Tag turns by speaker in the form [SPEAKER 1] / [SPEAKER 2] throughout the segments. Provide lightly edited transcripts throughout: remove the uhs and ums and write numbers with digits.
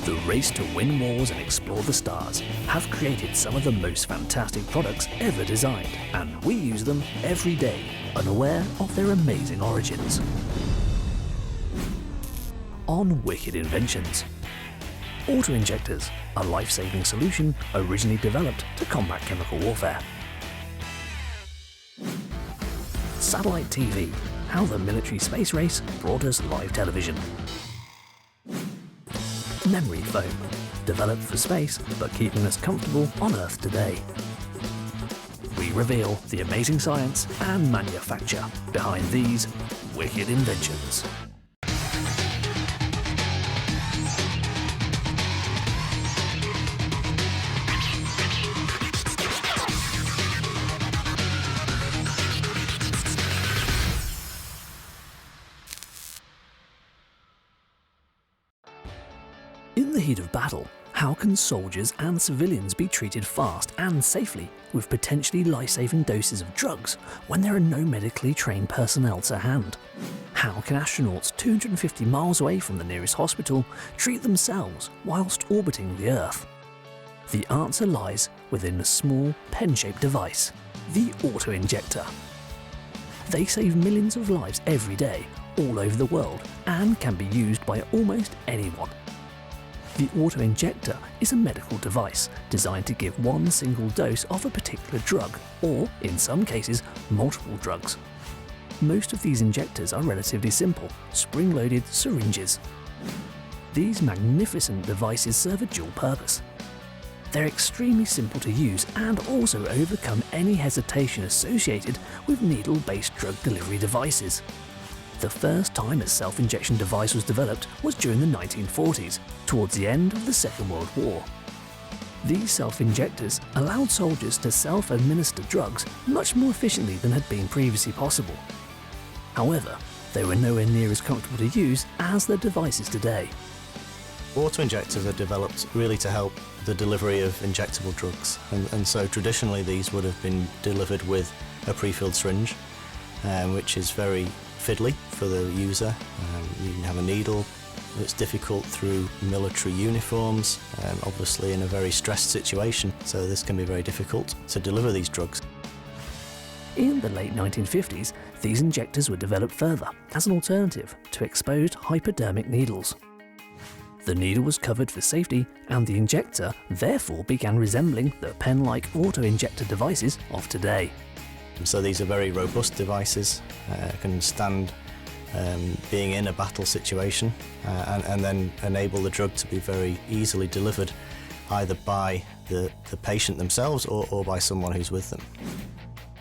[SPEAKER 1] the race to win wars and explore the stars have created some of the most fantastic products ever designed, and we use them every day, unaware of their amazing origins. On Wicked Inventions. Auto-injectors, a life-saving solution originally developed to combat chemical warfare. Satellite TV, how the military space race brought us live television. Memory foam, developed for space but keeping us comfortable on Earth today. We reveal the amazing science and manufacture behind these wicked inventions. In the heat of battle, how can soldiers and civilians be treated fast and safely with potentially life-saving doses of drugs when there are no medically trained personnel to hand? How can astronauts 250 miles away from the nearest hospital treat themselves whilst orbiting the Earth? The answer lies within a small pen-shaped device, the auto-injector. They save millions of lives every day, all over the world, and can be used by almost anyone. The auto-injector is a medical device designed to give one single dose of a particular drug, or, in some cases, multiple drugs. Most of these injectors are relatively simple, spring-loaded syringes. These magnificent devices serve a dual purpose. They're extremely simple to use and also overcome any hesitation associated with needle-based drug delivery devices. The first time a self-injection device was developed was during the 1940s, towards the end of the Second World War. These self-injectors allowed soldiers to self-administer drugs much more efficiently than had been previously possible. However, they were nowhere near as comfortable to use as the devices today.
[SPEAKER 2] Auto-injectors are developed really to help the delivery of injectable drugs, and so traditionally these would have been delivered with a pre-filled syringe, which is very fiddly for the user. You can have a needle that's difficult through military uniforms, obviously in a very stressed situation, so this can be very difficult to deliver these drugs.
[SPEAKER 1] In the late 1950s, these injectors were developed further as an alternative to exposed hypodermic needles. The needle was covered for safety, and the injector therefore began resembling the pen-like auto-injector devices of today.
[SPEAKER 2] So these are very robust devices, can stand being in a battle situation, and then enable the drug to be very easily delivered either by the patient themselves or by someone who's with them.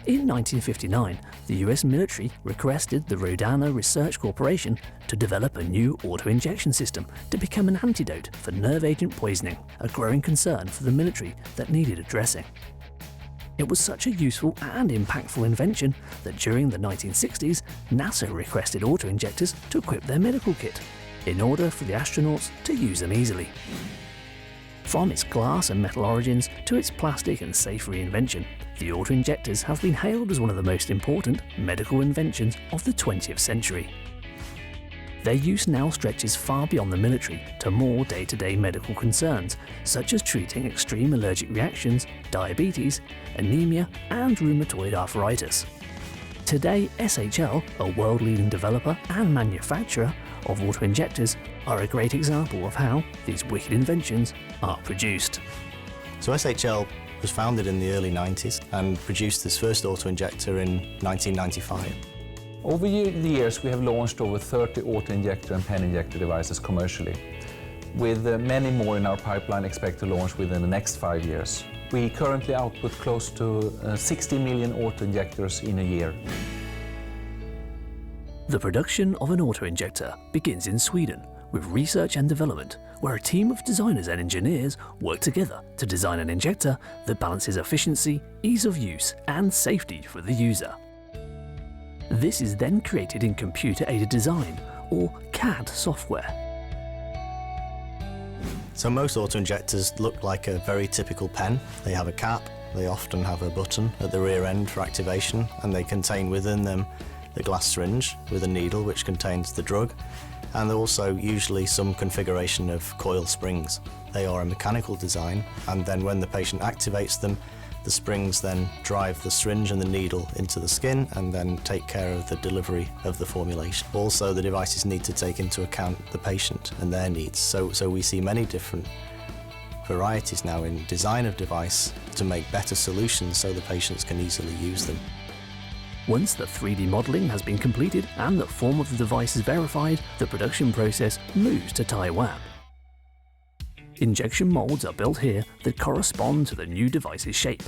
[SPEAKER 1] In 1959, the US military requested the Rodana Research Corporation to develop a new auto-injection system to become an antidote for nerve agent poisoning, a growing concern for the military that needed addressing. It was such a useful and impactful invention that during the 1960s, NASA requested auto-injectors to equip their medical kit, in order for the astronauts to use them easily. From its glass and metal origins to its plastic and safe reinvention, the auto-injectors have been hailed as one of the most important medical inventions of the 20th century. Their use now stretches far beyond the military to more day-to-day medical concerns, such as treating extreme allergic reactions, diabetes, anemia, and rheumatoid arthritis. Today, SHL, a world-leading developer and manufacturer of auto-injectors, are a great example of how these wicked inventions are produced.
[SPEAKER 2] So SHL was founded in the early 90s and produced this first auto-injector in 1995.
[SPEAKER 3] Over the years, we have launched over 30 auto-injector and pen injector devices commercially, with many more in our pipeline expected to launch within the next 5 years. We currently output close to 60 million auto-injectors in a year.
[SPEAKER 1] The production of an auto-injector begins in Sweden with research and development, where a team of designers and engineers work together to design an injector that balances efficiency, ease of use, and safety for the user. This is then created in computer-aided design, or CAD software.
[SPEAKER 2] So most auto-injectors look like a very typical pen. They have a cap, they often have a button at the rear end for activation, and they contain within them the glass syringe with a needle which contains the drug, and also usually some configuration of coil springs. They are a mechanical design, and then when the patient activates them, the springs then drive the syringe and the needle into the skin and then take care of the delivery of the formulation. Also, the devices need to take into account the patient and their needs. So we see many different varieties now in design of device to make better solutions so the patients can easily use them.
[SPEAKER 1] Once the 3D modelling has been completed and the form of the device is verified, the production process moves to Taiwan. Injection moulds are built here that correspond to the new device's shape.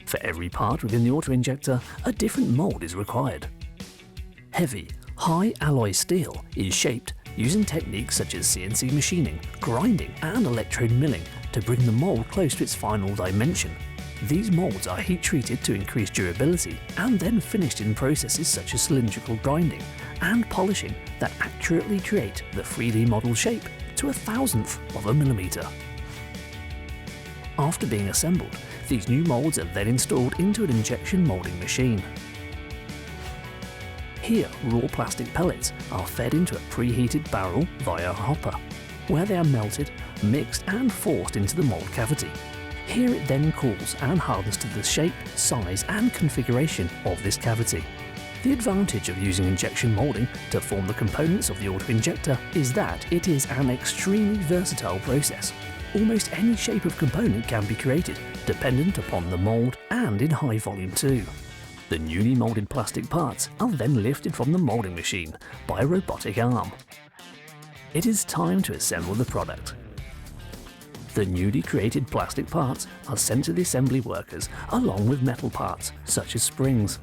[SPEAKER 1] For every part within the auto-injector, a different mould is required. Heavy, high alloy steel is shaped using techniques such as CNC machining, grinding and electrode milling to bring the mould close to its final dimension. These moulds are heat-treated to increase durability and then finished in processes such as cylindrical grinding and polishing that accurately create the 3D model shape to 1/1000th of a millimetre. After being assembled, these new moulds are then installed into an injection moulding machine. Here, raw plastic pellets are fed into a preheated barrel via a hopper, where they are melted, mixed and forced into the mould cavity. Here it then cools and hardens to the shape, size and configuration of this cavity. The advantage of using injection moulding to form the components of the auto-injector is that it is an extremely versatile process. Almost any shape of component can be created, dependent upon the mould and in high volume too. The newly moulded plastic parts are then lifted from the moulding machine by a robotic arm. It is time to assemble the product. The newly created plastic parts are sent to the assembly workers along with metal parts such as springs.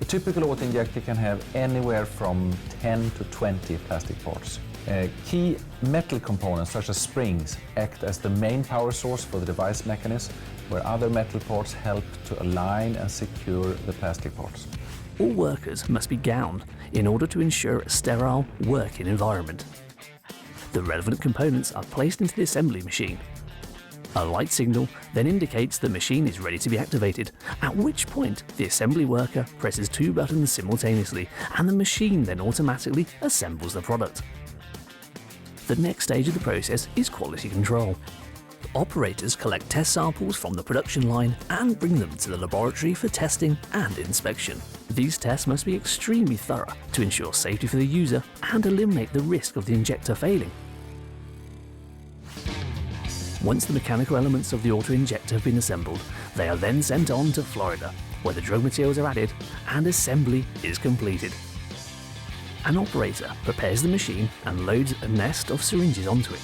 [SPEAKER 3] A typical auto-injector can have anywhere from 10 to 20 plastic parts. Key metal components such as springs act as the main power source for the device mechanism, where other metal parts help to align and secure the plastic parts.
[SPEAKER 1] All workers must be gowned in order to ensure a sterile working environment. The relevant components are placed into the assembly machine. A light signal then indicates the machine is ready to be activated, at which point the assembly worker presses 2 buttons simultaneously and the machine then automatically assembles the product. The next stage of the process is quality control. Operators collect test samples from the production line and bring them to the laboratory for testing and inspection. These tests must be extremely thorough to ensure safety for the user and eliminate the risk of the injector failing. Once the mechanical elements of the auto-injector have been assembled, they are then sent on to Florida, where the drug materials are added and assembly is completed. An operator prepares the machine and loads a nest of syringes onto it.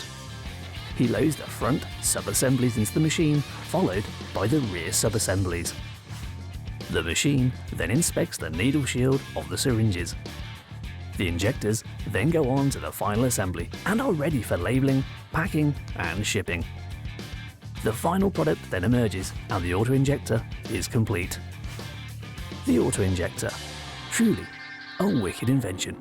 [SPEAKER 1] He loads the front sub-assemblies into the machine, followed by the rear sub-assemblies. The machine then inspects the needle shield of the syringes. The injectors then go on to the final assembly and are ready for labelling, packing and shipping. The final product then emerges and the auto-injector is complete. The auto-injector, truly a wicked invention.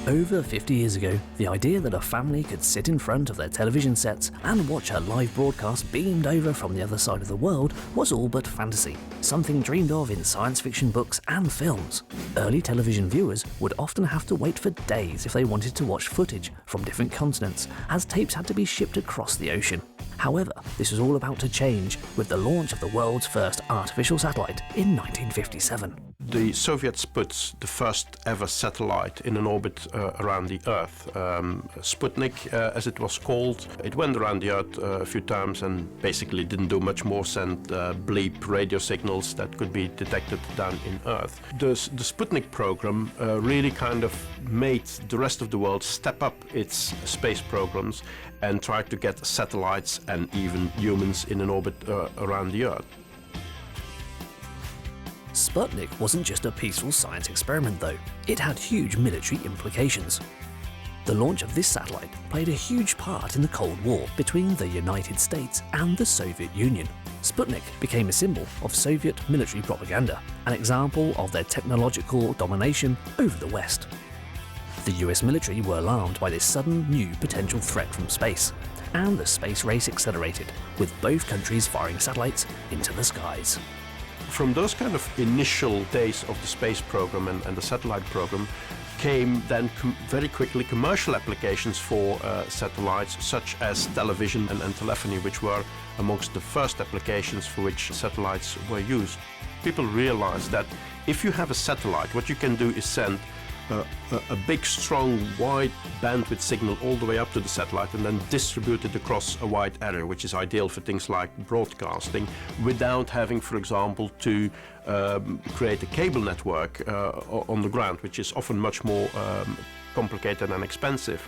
[SPEAKER 1] Over 50 years ago, the idea that a family could sit in front of their television sets and watch a live broadcast beamed over from the other side of the world was all but fantasy, something dreamed of in science fiction books and films. Early television viewers would often have to wait for days if they wanted to watch footage from different continents, as tapes had to be shipped across the ocean. However, this was all about to change with the launch of the world's first artificial satellite in 1957.
[SPEAKER 4] The Soviets put the first ever satellite in an orbit around the Earth. Sputnik, as it was called. It went around the Earth a few times and basically didn't do much more, sent bleep radio signals that could be detected down in Earth. The Sputnik program really kind of made the rest of the world step up its space programs and try to get satellites and even humans in an orbit around the Earth.
[SPEAKER 1] Sputnik wasn't just a peaceful science experiment though, it had huge military implications. The launch of this satellite played a huge part in the Cold War between the United States and the Soviet Union. Sputnik became a symbol of Soviet military propaganda, an example of their technological domination over the West. The US military were alarmed by this sudden new potential threat from space. and the space race accelerated, with both countries firing satellites into the skies.
[SPEAKER 4] From those kind of initial days of the space program and the satellite program came then very quickly commercial applications for satellites, such as television and telephony, which were amongst the first applications for which satellites were used. People realized that if you have a satellite, what you can do is send a big, strong, wide bandwidth signal all the way up to the satellite and then distribute it across a wide area, which is ideal for things like broadcasting, without having, for example, to create a cable network on the ground, which is often much more complicated and expensive.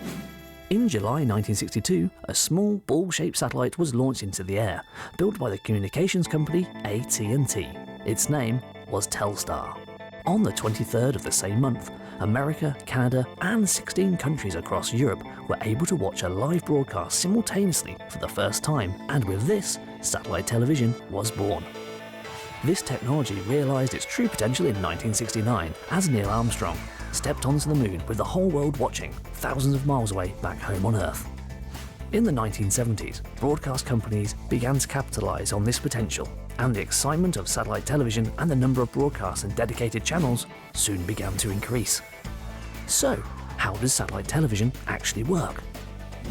[SPEAKER 1] In July 1962, a small ball-shaped satellite was launched into the air, built by the communications company AT&T. Its name was Telstar. On the 23rd of the same month, America, Canada, and 16 countries across Europe were able to watch a live broadcast simultaneously for the first time, and with this, satellite television was born. This technology realised its true potential in 1969 as Neil Armstrong stepped onto the moon with the whole world watching, thousands of miles away back home on Earth. In the 1970s, broadcast companies began to capitalise on this potential, and the excitement of satellite television and the number of broadcasts and dedicated channels soon began to increase. So, how does satellite television actually work?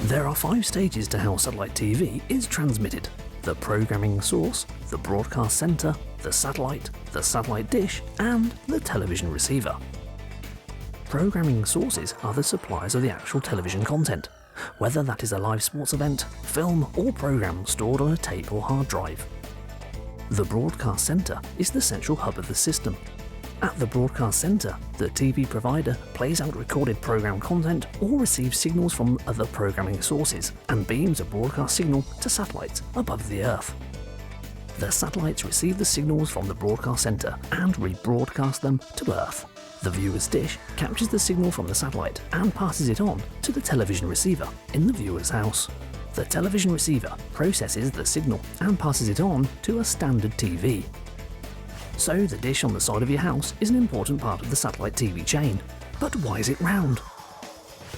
[SPEAKER 1] There are 5 stages to how satellite TV is transmitted: the programming source, the broadcast centre, the satellite dish, and the television receiver. Programming sources are the suppliers of the actual television content, whether that is a live sports event, film, or program stored on a tape or hard drive. The broadcast centre is the central hub of the system. At the broadcast centre, the TV provider plays out recorded program content or receives signals from other programming sources and beams a broadcast signal to satellites above the Earth. The satellites receive the signals from the broadcast centre and rebroadcast them to Earth. The viewer's dish captures the signal from the satellite and passes it on to the television receiver in the viewer's house. The television receiver processes the signal and passes it on to a standard TV. So the dish on the side of your house is an important part of the satellite TV chain. But why is it round?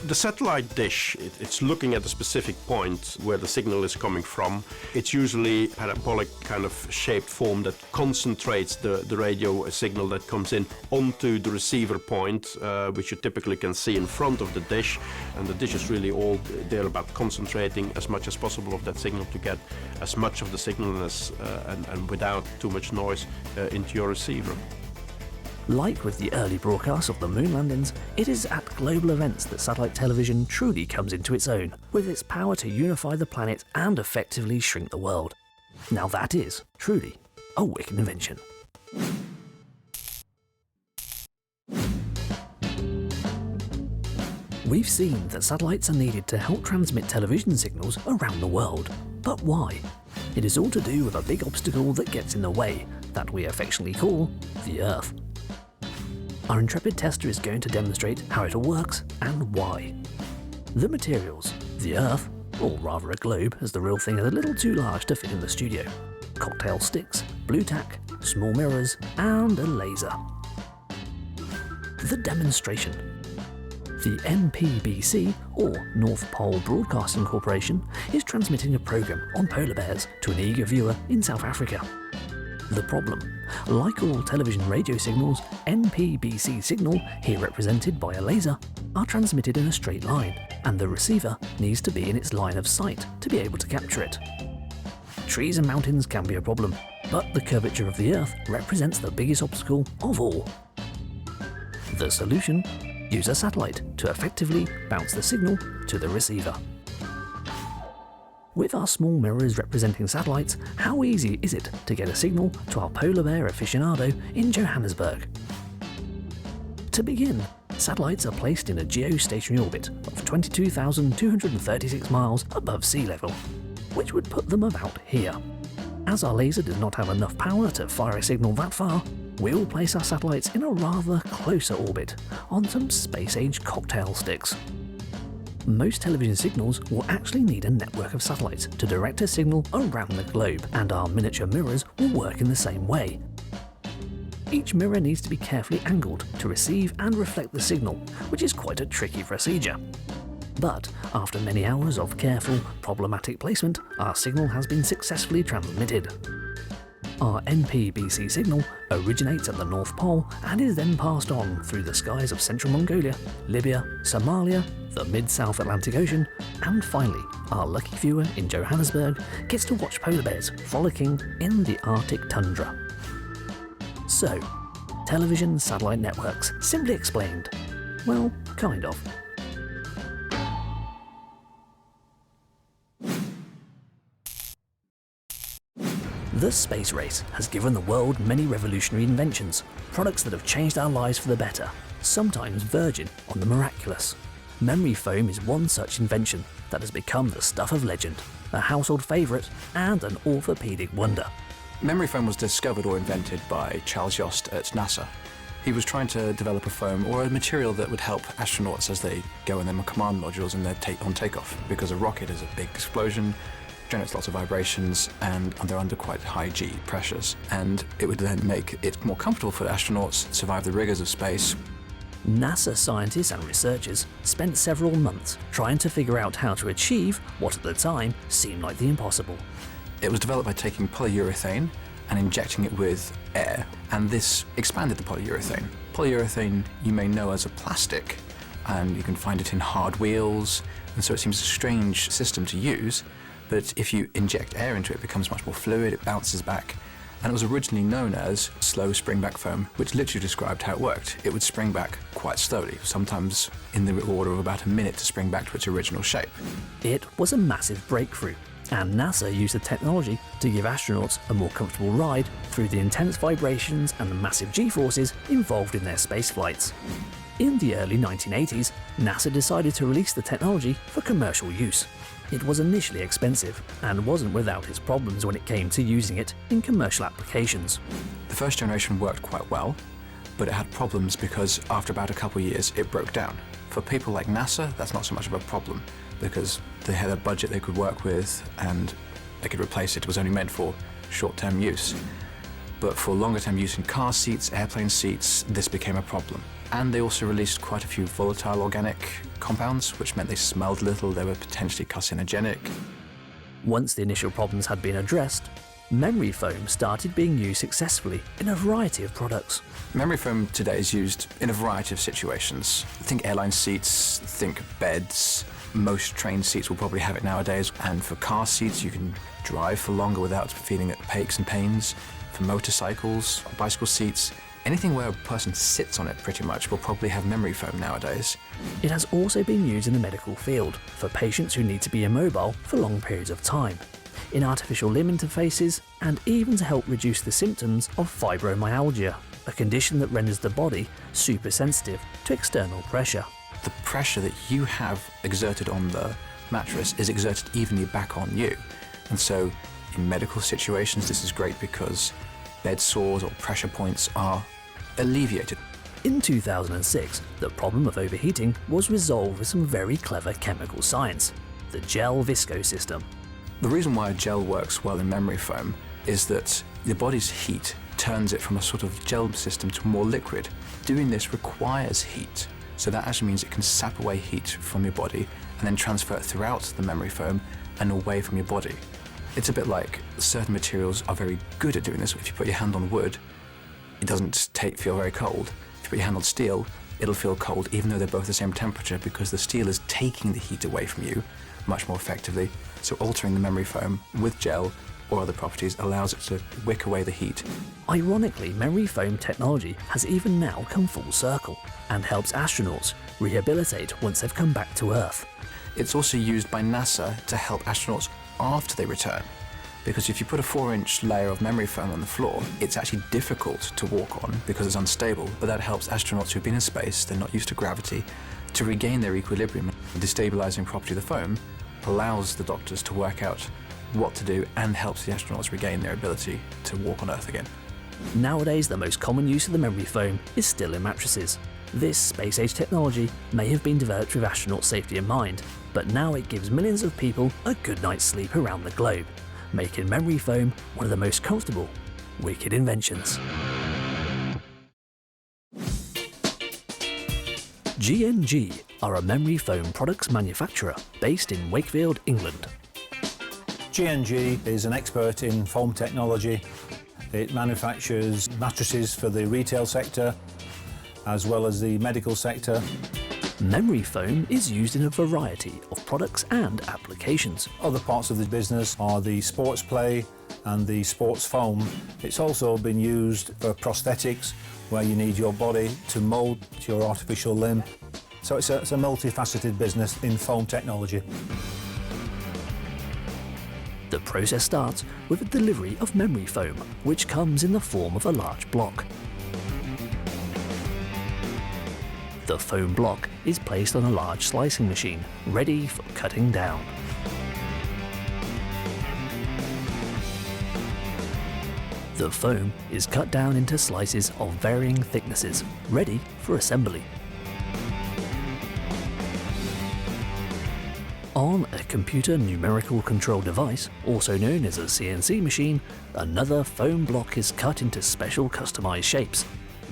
[SPEAKER 4] The satellite dish, it's looking at a specific point where the signal is coming from. It's usually parabolic kind of shaped form that concentrates the radio signal that comes in onto the receiver point, which you typically can see in front of the dish. And the dish is really all there about concentrating as much as possible of that signal to get as much of the signal and without too much noise into your receiver.
[SPEAKER 1] Like with the early broadcasts of the moon landings, it is at global events that satellite television truly comes into its own, with its power to unify the planet and effectively shrink the world. Now that is, truly, a wicked invention. We've seen that satellites are needed to help transmit television signals around the world. But why? It is all to do with a big obstacle that gets in the way, that we affectionately call the Earth. Our intrepid tester is going to demonstrate how it all works and why. The materials: the Earth, or rather a globe, as the real thing is a little too large to fit in the studio, cocktail sticks, blue tack, small mirrors, and a laser. The demonstration. The NPBC, or North Pole Broadcasting Corporation, is transmitting a program on polar bears to an eager viewer in South Africa. The problem: like all television radio signals, NPBC signal, here represented by a laser, are transmitted in a straight line, and the receiver needs to be in its line of sight to be able to capture it. Trees and mountains can be a problem, but the curvature of the Earth represents the biggest obstacle of all. The solution: use a satellite to effectively bounce the signal to the receiver. With our small mirrors representing satellites, how easy is it to get a signal to our polar bear aficionado in Johannesburg? To begin, satellites are placed in a geostationary orbit of 22,236 miles above sea level, which would put them about here. As our laser does not have enough power to fire a signal that far, we will place our satellites in a rather closer orbit on some space-age cocktail sticks. Most television signals will actually need a network of satellites to direct a signal around the globe, and our miniature mirrors will work in the same way. Each mirror needs to be carefully angled to receive and reflect the signal, which is quite a tricky procedure. But after many hours of careful, problematic placement, our signal has been successfully transmitted. Our NP-BC signal originates at the North Pole and is then passed on through the skies of central Mongolia, Libya, Somalia, the mid-South Atlantic Ocean, and finally, our lucky viewer in Johannesburg gets to watch polar bears frolicking in the Arctic tundra. So, television satellite networks, simply explained. Well, kind of. The space race has given the world many revolutionary inventions, products that have changed our lives for the better, sometimes verging on the miraculous. Memory foam is one such invention that has become the stuff of legend, a household favourite and an orthopaedic wonder.
[SPEAKER 5] Memory foam was discovered or invented by Charles Yost at NASA. He was trying to develop a foam or a material that would help astronauts as they go in their command modules and they're on takeoff, because a rocket is a big explosion, generates lots of vibrations, and they're under quite high G pressures. And it would then make it more comfortable for astronauts to survive the rigors of space.
[SPEAKER 1] NASA scientists and researchers spent several months trying to figure out how to achieve what at the time seemed like the impossible.
[SPEAKER 5] It was developed by taking polyurethane and injecting it with air, and this expanded the polyurethane. Polyurethane you may know as a plastic, and you can find it in hard wheels, and so it seems a strange system to use. But if you inject air into it, it becomes much more fluid, it bounces back. And it was originally known as slow spring-back foam, which literally described how it worked. It would spring back quite slowly, sometimes in the order of about a minute to spring back to its original shape.
[SPEAKER 1] It was a massive breakthrough, and NASA used the technology to give astronauts a more comfortable ride through the intense vibrations and the massive G-forces involved in their space flights. In the early 1980s, NASA decided to release the technology for commercial use. It was initially expensive and wasn't without its problems when it came to using it in commercial applications.
[SPEAKER 5] The first generation worked quite well, but it had problems because after about a couple of years it broke down. For people like NASA, that's not so much of a problem because they had a budget they could work with and they could replace it. It was only meant for short-term use. But for longer-term use in car seats, airplane seats, this became a problem. And they also released quite a few volatile organic compounds, which meant they smelled little, they were potentially carcinogenic.
[SPEAKER 1] Once the initial problems had been addressed, memory foam started being used successfully in a variety of products.
[SPEAKER 5] Memory foam today is used in a variety of situations. Think airline seats, think beds. Most train seats will probably have it nowadays. And for car seats, you can drive for longer without feeling aches and pains. For motorcycles, bicycle seats, anything where a person sits on it pretty much will probably have memory foam nowadays.
[SPEAKER 1] It has also been used in the medical field for patients who need to be immobile for long periods of time, in artificial limb interfaces, and even to help reduce the symptoms of fibromyalgia, a condition that renders the body super sensitive to external pressure.
[SPEAKER 5] The pressure that you have exerted on the mattress is exerted evenly back on you. And so in medical situations, this is great because bed sores or pressure points are alleviated.
[SPEAKER 1] In 2006, the problem of overheating was resolved with some very clever chemical science, the gel-visco system.
[SPEAKER 5] The reason why a gel works well in memory foam is that the body's heat turns it from a sort of gel system to more liquid. Doing this requires heat, so that actually means it can sap away heat from your body and then transfer it throughout the memory foam and away from your body. It's a bit like certain materials are very good at doing this. If you put your hand on wood, it doesn't feel very cold. If you put your hand on steel, it'll feel cold even though they're both the same temperature because the steel is taking the heat away from you much more effectively. So altering the memory foam with gel or other properties allows it to wick away the heat.
[SPEAKER 1] Ironically, memory foam technology has even now come full circle and helps astronauts rehabilitate once they've come back to Earth.
[SPEAKER 5] It's also used by NASA to help astronauts after they return. Because if you put a 4-inch layer of memory foam on the floor, it's actually difficult to walk on because it's unstable, but that helps astronauts who've been in space, they're not used to gravity, to regain their equilibrium. The destabilizing property of the foam allows the doctors to work out what to do and helps the astronauts regain their ability to walk on Earth again.
[SPEAKER 1] Nowadays, the most common use of the memory foam is still in mattresses. This space-age technology may have been developed with astronaut safety in mind, but now it gives millions of people a good night's sleep around the globe, making memory foam one of the most comfortable, wicked inventions. G&G are a memory foam products manufacturer based in Wakefield, England.
[SPEAKER 6] G&G is an expert in foam technology. It manufactures mattresses for the retail sector as well as the medical sector.
[SPEAKER 1] Memory foam is used in a variety of products and applications.
[SPEAKER 6] Other parts of the business are the sports play and the sports foam. It's also been used for prosthetics, where you need your body to mould your artificial limb. So it's a multifaceted business in foam technology.
[SPEAKER 1] The process starts with a delivery of memory foam, which comes in the form of a large block. The foam block is placed on a large slicing machine, ready for cutting down. The foam is cut down into slices of varying thicknesses, ready for assembly. On a computer numerical control device, also known as a CNC machine, another foam block is cut into special customized shapes.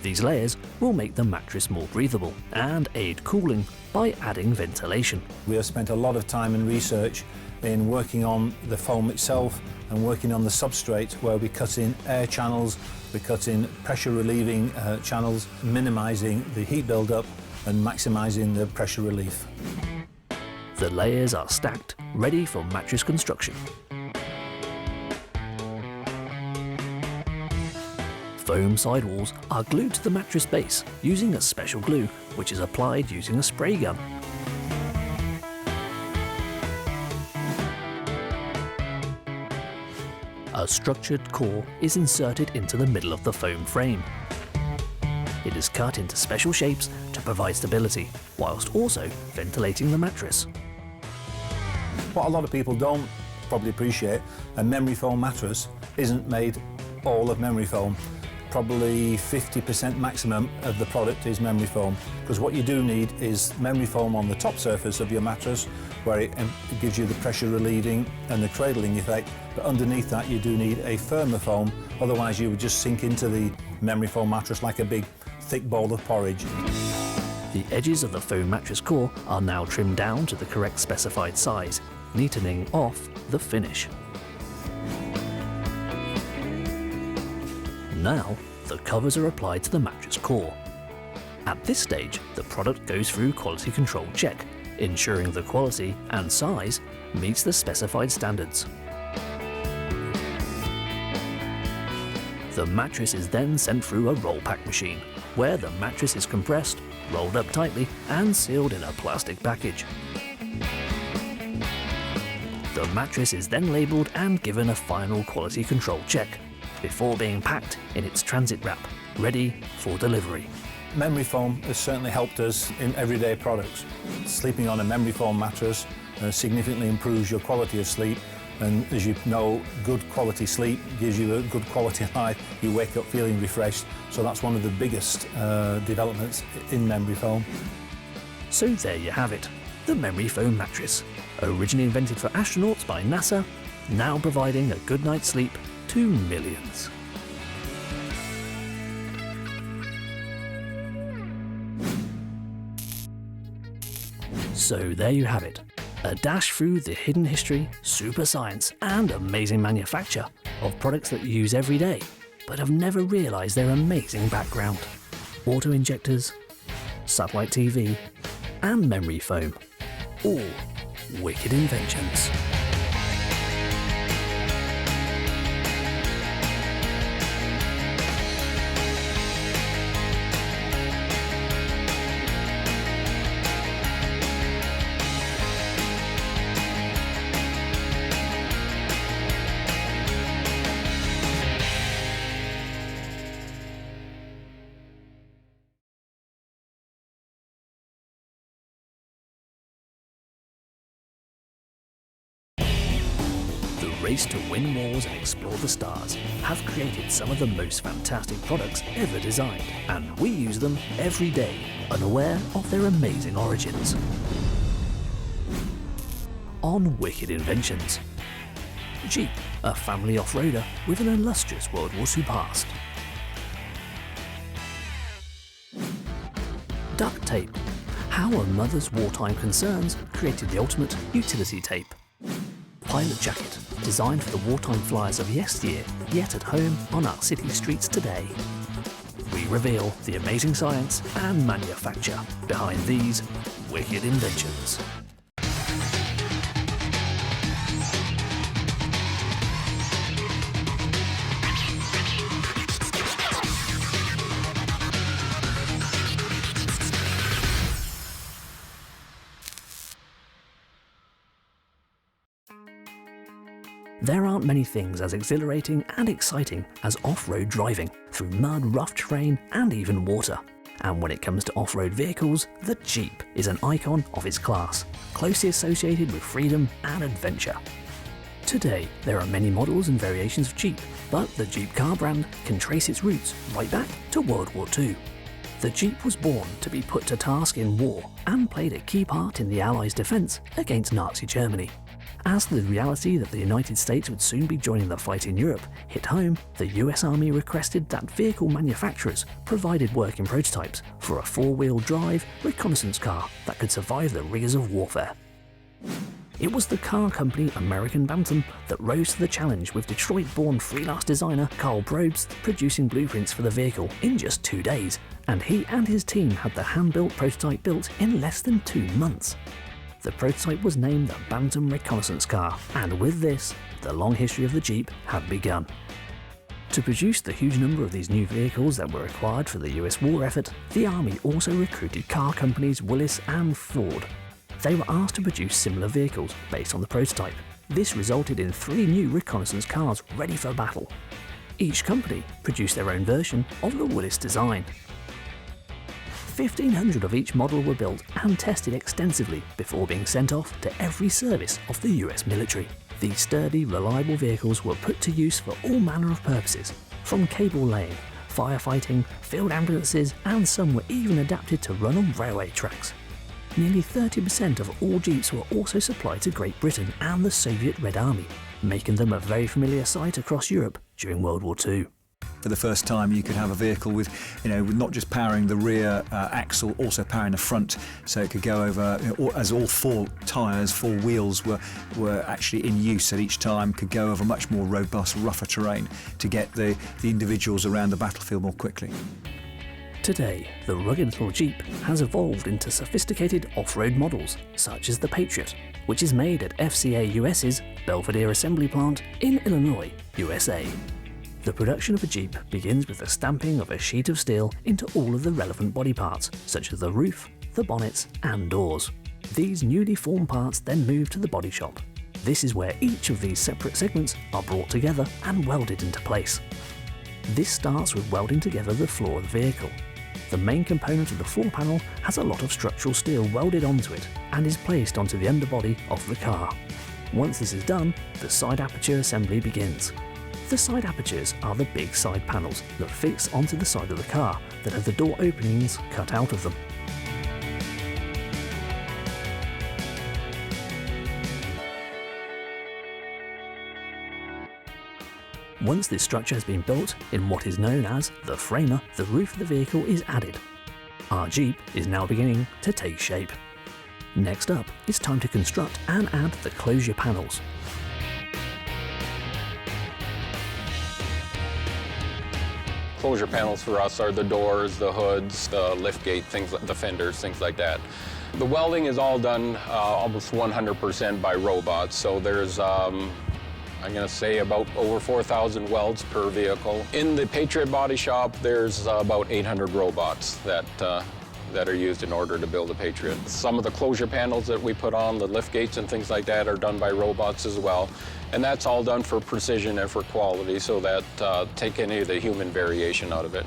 [SPEAKER 1] These layers will make the mattress more breathable and aid cooling by adding ventilation.
[SPEAKER 6] We have spent a lot of time and research in working on the foam itself and working on the substrate, where we cut in air channels, we cut in pressure relieving channels, minimising the heat build-up and maximising the pressure relief.
[SPEAKER 1] The layers are stacked, ready for mattress construction. Foam sidewalls are glued to the mattress base using a special glue, which is applied using a spray gun. A structured core is inserted into the middle of the foam frame. It is cut into special shapes to provide stability, whilst also ventilating the mattress.
[SPEAKER 6] What a lot of people don't probably appreciate, a memory foam mattress isn't made all of memory foam. Probably 50% maximum of the product is memory foam, because what you do need is memory foam on the top surface of your mattress, where it gives you the pressure relieving and the cradling effect, but underneath that you do need a firmer foam, otherwise you would just sink into the memory foam mattress like a big thick bowl of porridge.
[SPEAKER 1] The edges of the foam mattress core are now trimmed down to the correct specified size, neatening off the finish. Now, the covers are applied to the mattress core. At this stage, the product goes through quality control check, ensuring the quality and size meets the specified standards. The mattress is then sent through a roll pack machine, where the mattress is compressed, rolled up tightly and sealed in a plastic package. The mattress is then labelled and given a final quality control check, before being packed in its transit wrap, ready for delivery.
[SPEAKER 6] Memory foam has certainly helped us in everyday products. Sleeping on a memory foam mattress significantly improves your quality of sleep, and as you know, good quality sleep gives you a good quality of life. You wake up feeling refreshed, so that's one of the biggest developments in memory foam.
[SPEAKER 1] So there you have it, the memory foam mattress, originally invented for astronauts by NASA, now providing a good night's sleep to millions. So there you have it, a dash through the hidden history, super science and amazing manufacture of products that you use every day, but have never realised their amazing background. Auto injectors, satellite TV and memory foam, all wicked inventions. The race to win wars and explore the stars have created some of the most fantastic products ever designed, and we use them every day, unaware of their amazing origins. On Wicked Inventions. Jeep, a family off-roader with an illustrious World War II past. Duct tape. How a mother's wartime concerns created the ultimate utility tape. Pilot jacket, designed for the wartime flyers of yesteryear, yet at home on our city streets today. We reveal the amazing science and manufacture behind these wicked inventions. There aren't many things as exhilarating and exciting as off-road driving through mud, rough terrain and even water. And when it comes to off-road vehicles, the Jeep is an icon of its class, closely associated with freedom and adventure. Today, there are many models and variations of Jeep, but the Jeep car brand can trace its roots right back to World War II. The Jeep was born to be put to task in war and played a key part in the Allies' defence against Nazi Germany. As the reality that the United States would soon be joining the fight in Europe hit home, the US Army requested that vehicle manufacturers provided working prototypes for a four-wheel drive reconnaissance car that could survive the rigours of warfare. It was the car company American Bantam that rose to the challenge, with Detroit-born freelance designer Carl Probst producing blueprints for the vehicle in just 2 days, and he and his team had the hand-built prototype built in less than 2 months. The prototype was named the Bantam Reconnaissance Car, and with this, the long history of the Jeep had begun. To produce the huge number of these new vehicles that were required for the US war effort, the Army also recruited car companies Willis and Ford. They were asked to produce similar vehicles based on the prototype. This resulted in 3 new reconnaissance cars ready for battle. Each company produced their own version of the Willis design. 1,500 of each model were built and tested extensively before being sent off to every service of the US military. These sturdy, reliable vehicles were put to use for all manner of purposes, from cable laying, firefighting, field ambulances, and some were even adapted to run on railway tracks. Nearly 30% of all Jeeps were also supplied to Great Britain and the Soviet Red Army, making them a very familiar sight across Europe during World War II.
[SPEAKER 7] For the first time, you could have a vehicle with not just powering the rear axle, also powering the front, so it could go over, as all 4 tyres, 4 wheels were actually in use at each time, could go over much more robust, rougher terrain to get the individuals around the battlefield more quickly.
[SPEAKER 1] Today, the rugged little Jeep has evolved into sophisticated off-road models, such as the Patriot, which is made at FCA US's Belvedere Assembly Plant in Illinois, USA. The production of a Jeep begins with the stamping of a sheet of steel into all of the relevant body parts, such as the roof, the bonnets, and doors. These newly formed parts then move to the body shop. This is where each of these separate segments are brought together and welded into place. This starts with welding together the floor of the vehicle. The main component of the floor panel has a lot of structural steel welded onto it and is placed onto the underbody of the car. Once this is done, the side aperture assembly begins. The side apertures are the big side panels that fix onto the side of the car that have the door openings cut out of them. Once this structure has been built in what is known as the framer, the roof of the vehicle is added. Our Jeep is now beginning to take shape. Next up, it's time to construct and add the closure panels.
[SPEAKER 8] Closure panels for us are the doors, the hoods, the liftgate, things like the fenders, things like that. The welding is all done almost 100% by robots, so there's I'm going to say about over 4,000 welds per vehicle. In the Patriot body shop, there's about 800 robots that are used in order to build a Patriot. Some of the closure panels that we put on, the lift gates and things like that, are done by robots as well. And that's all done for precision and for quality, so that take any of the human variation out of it.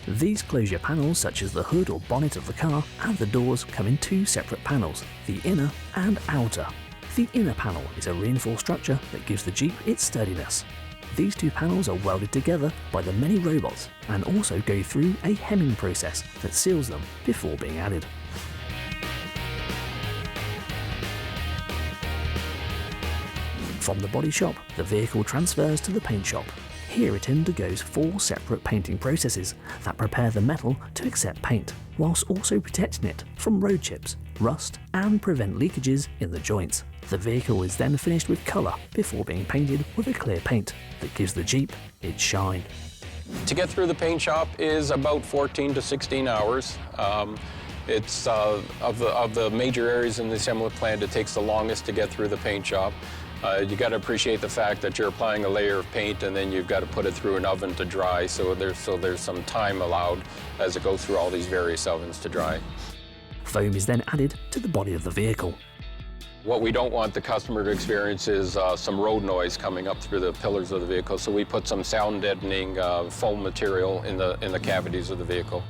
[SPEAKER 1] These closure panels, such as the hood or bonnet of the car and the doors, come in 2 separate panels, the inner and outer. The inner panel is a reinforced structure that gives the Jeep its sturdiness. These 2 panels are welded together by the many robots and also go through a hemming process that seals them before being added. From the body shop, the vehicle transfers to the paint shop. Here it undergoes 4 separate painting processes that prepare the metal to accept paint. whilst also protecting it from road chips, rust and prevent leakages in the joints. The vehicle is then finished with colour before being painted with a clear paint that gives the Jeep its shine.
[SPEAKER 8] To get through the paint shop is about 14 to 16 hours. It's of the major areas in the assembly plant, it takes the longest to get through the paint shop. You got to appreciate the fact that you're applying a layer of paint and then you've got to put it through an oven to dry, so there's some time allowed as it goes through all these various ovens to dry.
[SPEAKER 1] Foam is then added to the body of the vehicle.
[SPEAKER 8] What we don't want the customer to experience is some road noise coming up through the pillars of the vehicle, so we put some sound deadening foam material in the cavities of the vehicle.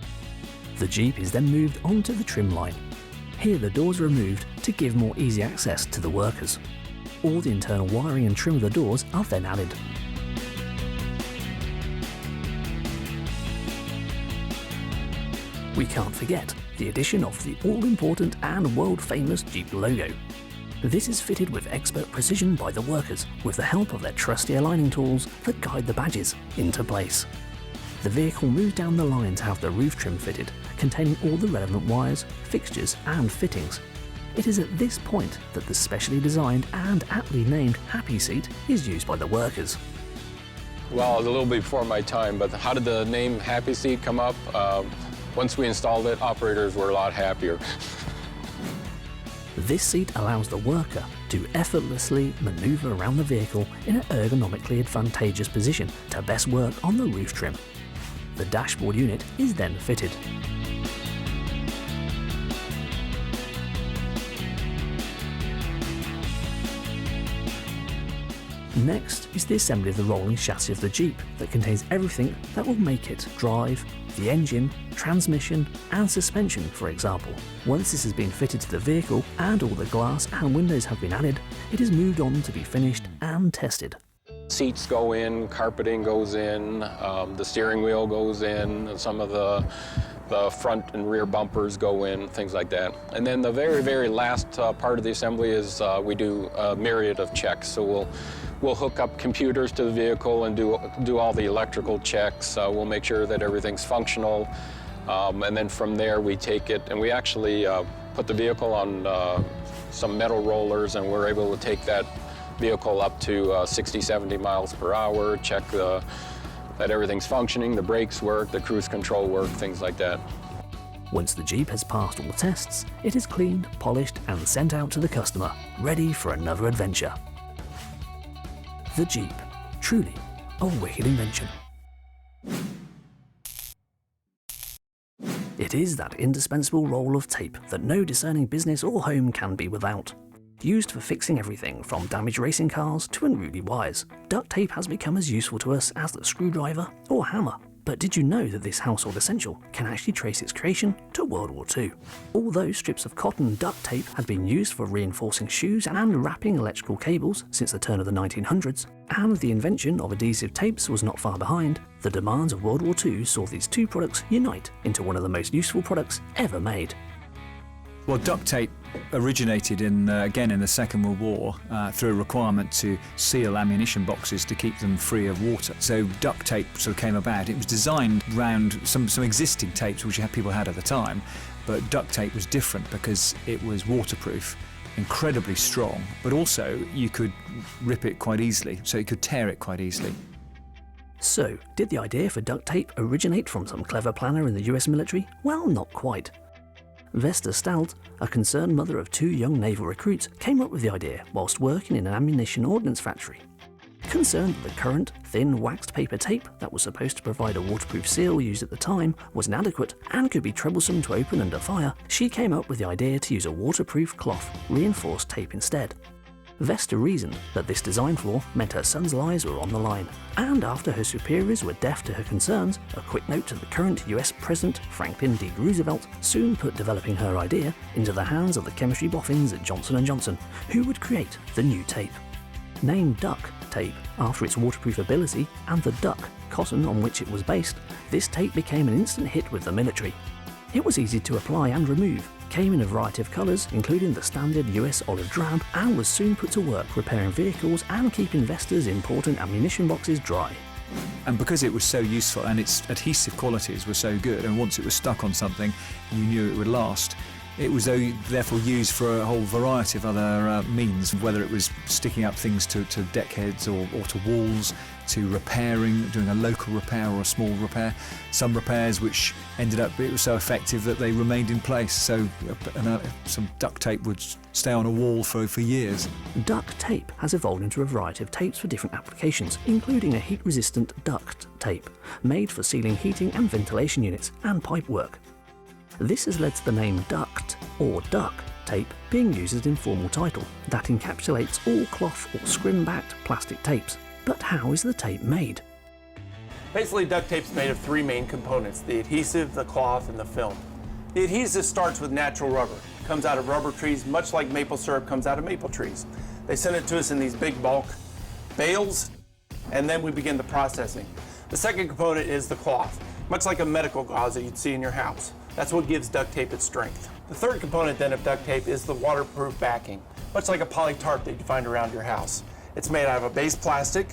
[SPEAKER 1] The Jeep is then moved onto the trim line. Here the doors are removed to give more easy access to the workers. All the internal wiring and trim of the doors are then added. We can't forget the addition of the all-important and world-famous Jeep logo. This is fitted with expert precision by the workers with the help of their trusty aligning tools that guide the badges into place. The vehicle moves down the line to have the roof trim fitted, containing all the relevant wires, fixtures and fittings. It is at this point that the specially designed and aptly named Happy Seat is used by the workers.
[SPEAKER 8] Well, a little before my time, but how did the name Happy Seat come up? Once we installed it, operators were a lot happier.
[SPEAKER 1] This seat allows the worker to effortlessly maneuver around the vehicle in an ergonomically advantageous position to best work on the roof trim. The dashboard unit is then fitted. Next is the assembly of the rolling chassis of the Jeep that contains everything that will make it drive, the engine, transmission and suspension, for example. Once this has been fitted to the vehicle and all the glass and windows have been added, it is moved on to be finished and tested.
[SPEAKER 8] Seats go in, carpeting goes in, the steering wheel goes in, and some of the front and rear bumpers go in, things like that. And then the very, very last part of the assembly is we do a myriad of checks. So we'll hook up computers to the vehicle and do all the electrical checks. We'll make sure that everything's functional. And then from there we take it and we actually put the vehicle on some metal rollers, and we're able to take that vehicle up to 60, 70 miles per hour, check that everything's functioning, the brakes work, the cruise control work, things like that.
[SPEAKER 1] Once the Jeep has passed all tests, it is cleaned, polished and sent out to the customer, ready for another adventure. The Jeep, truly a wicked invention. It is that indispensable roll of tape that no discerning business or home can be without. Used for fixing everything from damaged racing cars to unruly wires, duct tape has become as useful to us as the screwdriver or hammer. But did you know that this household essential can actually trace its creation to World War II? Although strips of cotton duct tape had been used for reinforcing shoes and wrapping electrical cables since the turn of the 1900s, and the invention of adhesive tapes was not far behind, the demands of World War II saw these two products unite into one of the most useful products ever made.
[SPEAKER 7] Well, duct tape originated again in the Second World War through a requirement to seal ammunition boxes to keep them free of water. So duct tape sort of came about. It was designed around some existing tapes which people had at the time, but duct tape was different because it was waterproof, incredibly strong, but also you could rip it quite easily, so you could tear it quite easily.
[SPEAKER 1] So, did the idea for duct tape originate from some clever planner in the US military? Well, not quite. Vesta Stout, a concerned mother of two young naval recruits, came up with the idea whilst working in an ammunition ordnance factory. Concerned that the current, thin, waxed paper tape that was supposed to provide a waterproof seal used at the time was inadequate and could be troublesome to open under fire, she came up with the idea to use a waterproof cloth, reinforced tape instead. Vesta reasoned that this design flaw meant her son's lives were on the line, and after her superiors were deaf to her concerns, a quick note to the current US President Franklin D. Roosevelt soon put developing her idea into the hands of the chemistry boffins at Johnson & Johnson, who would create the new tape. Named Duck Tape after its waterproof ability and the duck, cotton on which it was based, this tape became an instant hit with the military. It was easy to apply and remove, came in a variety of colours including the standard US olive drab, and was soon put to work repairing vehicles and keeping Vesta's important ammunition boxes dry.
[SPEAKER 7] And because it was so useful and its adhesive qualities were so good, and once it was stuck on something, you knew it would last, it was therefore used for a whole variety of other means, whether it was sticking up things to deck heads or to walls, to repairing, doing a local repair or a small repair. Some repairs which ended up, it was so effective that they remained in place, so some duct tape would stay on a wall for years.
[SPEAKER 1] Duct tape has evolved into a variety of tapes for different applications, including a heat-resistant duct tape, made for sealing heating and ventilation units and pipe work. This has led to the name duct or duck tape being used as an informal title that encapsulates all cloth or scrim-backed plastic tapes. But how is the tape made?
[SPEAKER 9] Basically, duct tape's made of three main components: the adhesive, the cloth, and the film. The adhesive starts with natural rubber. It comes out of rubber trees, much like maple syrup comes out of maple trees. They send it to us in these big bulk bales, and then we begin the processing. The second component is the cloth, much like a medical gauze that you'd see in your house. That's what gives duct tape its strength. The third component then of duct tape is the waterproof backing, much like a poly tarp that you find around your house. It's made out of a base plastic.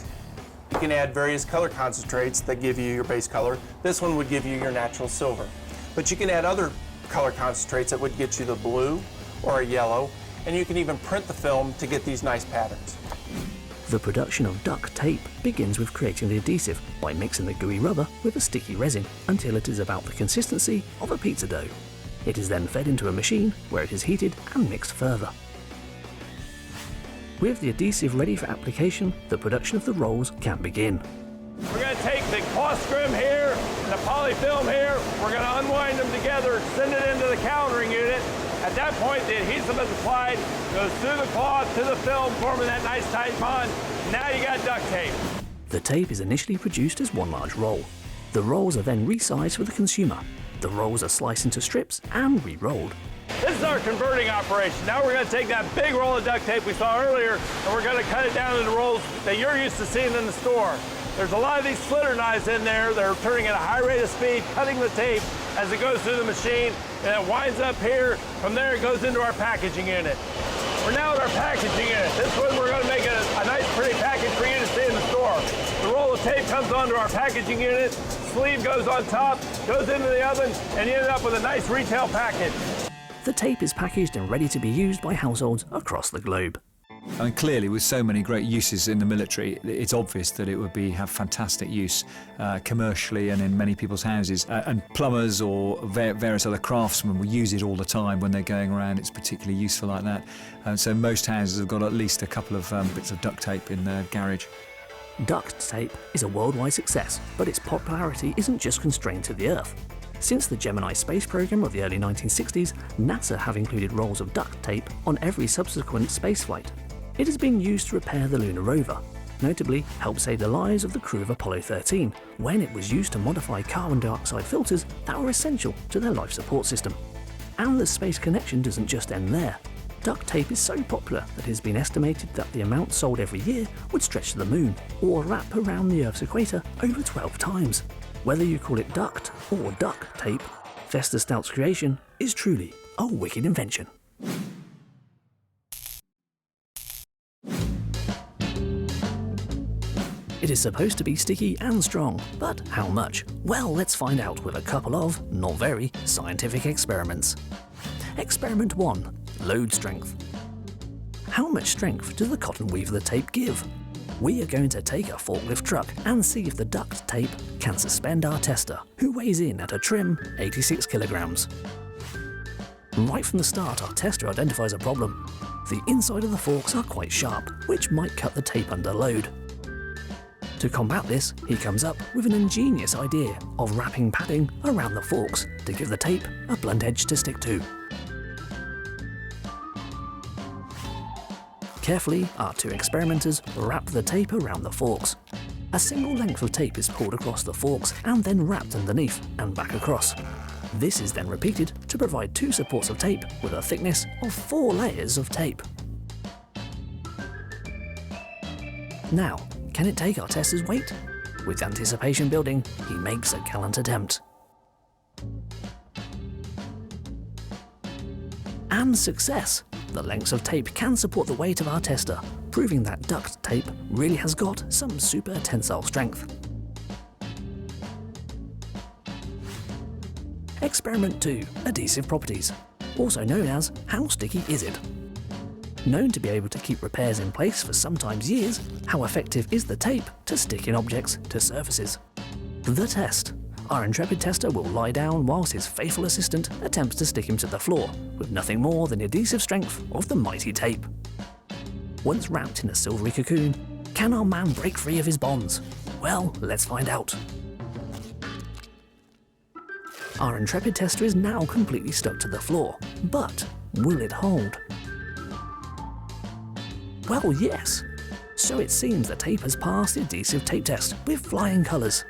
[SPEAKER 9] You can add various color concentrates that give you your base color. This one would give you your natural silver. But you can add other color concentrates that would get you the blue or a yellow, and you can even print the film to get these nice patterns.
[SPEAKER 1] The production of duct tape begins with creating the adhesive by mixing the gooey rubber with a sticky resin until it is about the consistency of a pizza dough. It is then fed into a machine where it is heated and mixed further. With the adhesive ready for application, the production of the rolls can begin.
[SPEAKER 9] We're going to take the cloth scrim here and the poly film here. We're going to unwind them together, send it into the coloring unit. At that point, the adhesive is applied, goes through the cloth to the film, forming that nice tight bond. Now you got duct tape.
[SPEAKER 1] The tape is initially produced as one large roll. The rolls are then resized for the consumer. The rolls are sliced into strips and re-rolled.
[SPEAKER 9] This is our converting operation. Now we're going to take that big roll of duct tape we saw earlier, and we're going to cut it down into rolls that you're used to seeing in the store. There's a lot of these slitter knives in there. They're turning at a high rate of speed, cutting the tape as it goes through the machine, and it winds up here. From there, it goes into our packaging unit. We're now at our packaging unit. This one, we're going to make a nice, pretty package for you to see in the store. The roll of tape comes onto our packaging unit, sleeve goes on top, goes into the oven, and you end up with a nice retail package.
[SPEAKER 1] The tape is packaged and ready to be used by households across the globe.
[SPEAKER 7] I mean, clearly, with so many great uses in the military, it's obvious that it would have fantastic use commercially and in many people's houses. And plumbers or various other craftsmen will use it all the time when they're going around. It's particularly useful like that. And so most houses have got at least a couple of bits of duct tape in their garage.
[SPEAKER 1] Duct tape is a worldwide success, but its popularity isn't just constrained to the Earth. Since the Gemini space program of the early 1960s, NASA have included rolls of duct tape on every subsequent spaceflight. It has been used to repair the lunar rover, notably helped save the lives of the crew of Apollo 13 when it was used to modify carbon dioxide filters that were essential to their life support system. And the space connection doesn't just end there. Duct tape is so popular that it has been estimated that the amount sold every year would stretch to the moon or wrap around the Earth's equator over 12 times. Whether you call it duct or duck tape, Fester Stout's creation is truly a wicked invention. It is supposed to be sticky and strong, but how much? Well, let's find out with a couple of, not very, scientific experiments. Experiment 1. Load strength. How much strength does the cotton weave of the tape give? We are going to take a forklift truck and see if the duct tape can suspend our tester, who weighs in at a trim 86 kilograms. Right from the start, our tester identifies a problem. The inside of the forks are quite sharp, which might cut the tape under load. To combat this, he comes up with an ingenious idea of wrapping padding around the forks to give the tape a blunt edge to stick to. Carefully, our two experimenters wrap the tape around the forks. A single length of tape is pulled across the forks and then wrapped underneath and back across. This is then repeated to provide two supports of tape with a thickness of 4 layers of tape. Now, can it take our tester's weight? With anticipation building, he makes a gallant attempt. And success! The lengths of tape can support the weight of our tester, proving that duct tape really has got some super tensile strength. Experiment 2, adhesive properties, also known as how sticky is it? Known to be able to keep repairs in place for sometimes years, how effective is the tape to stick in objects to surfaces? The test. Our intrepid tester will lie down whilst his faithful assistant attempts to stick him to the floor with nothing more than the adhesive strength of the mighty tape. Once wrapped in a silvery cocoon, can our man break free of his bonds? Well, let's find out. Our intrepid tester is now completely stuck to the floor, but will it hold? Well, yes. So it seems the tape has passed the adhesive tape test with flying colours.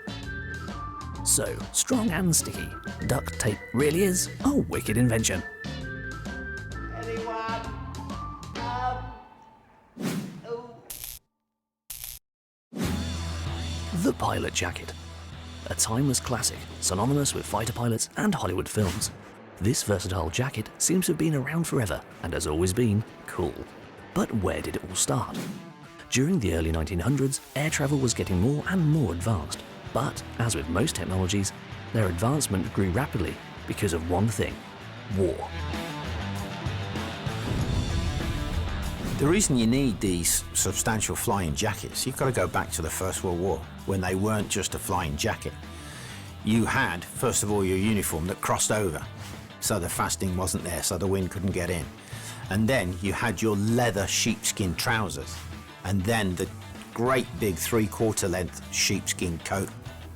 [SPEAKER 1] So, strong and sticky, duct tape really is a wicked invention. The pilot jacket. A timeless classic, synonymous with fighter pilots and Hollywood films. This versatile jacket seems to have been around forever and has always been cool. But where did it all start? During the early 1900s, air travel was getting more and more advanced. But, as with most technologies, their advancement grew rapidly because of one thing: war.
[SPEAKER 10] The reason you need these substantial flying jackets, you've got to go back to the First World War, when they weren't just a flying jacket. You had, first of all, your uniform that crossed over, so the fastening wasn't there, so the wind couldn't get in. And then you had your leather sheepskin trousers, and then the great big 3/4 length sheepskin coat.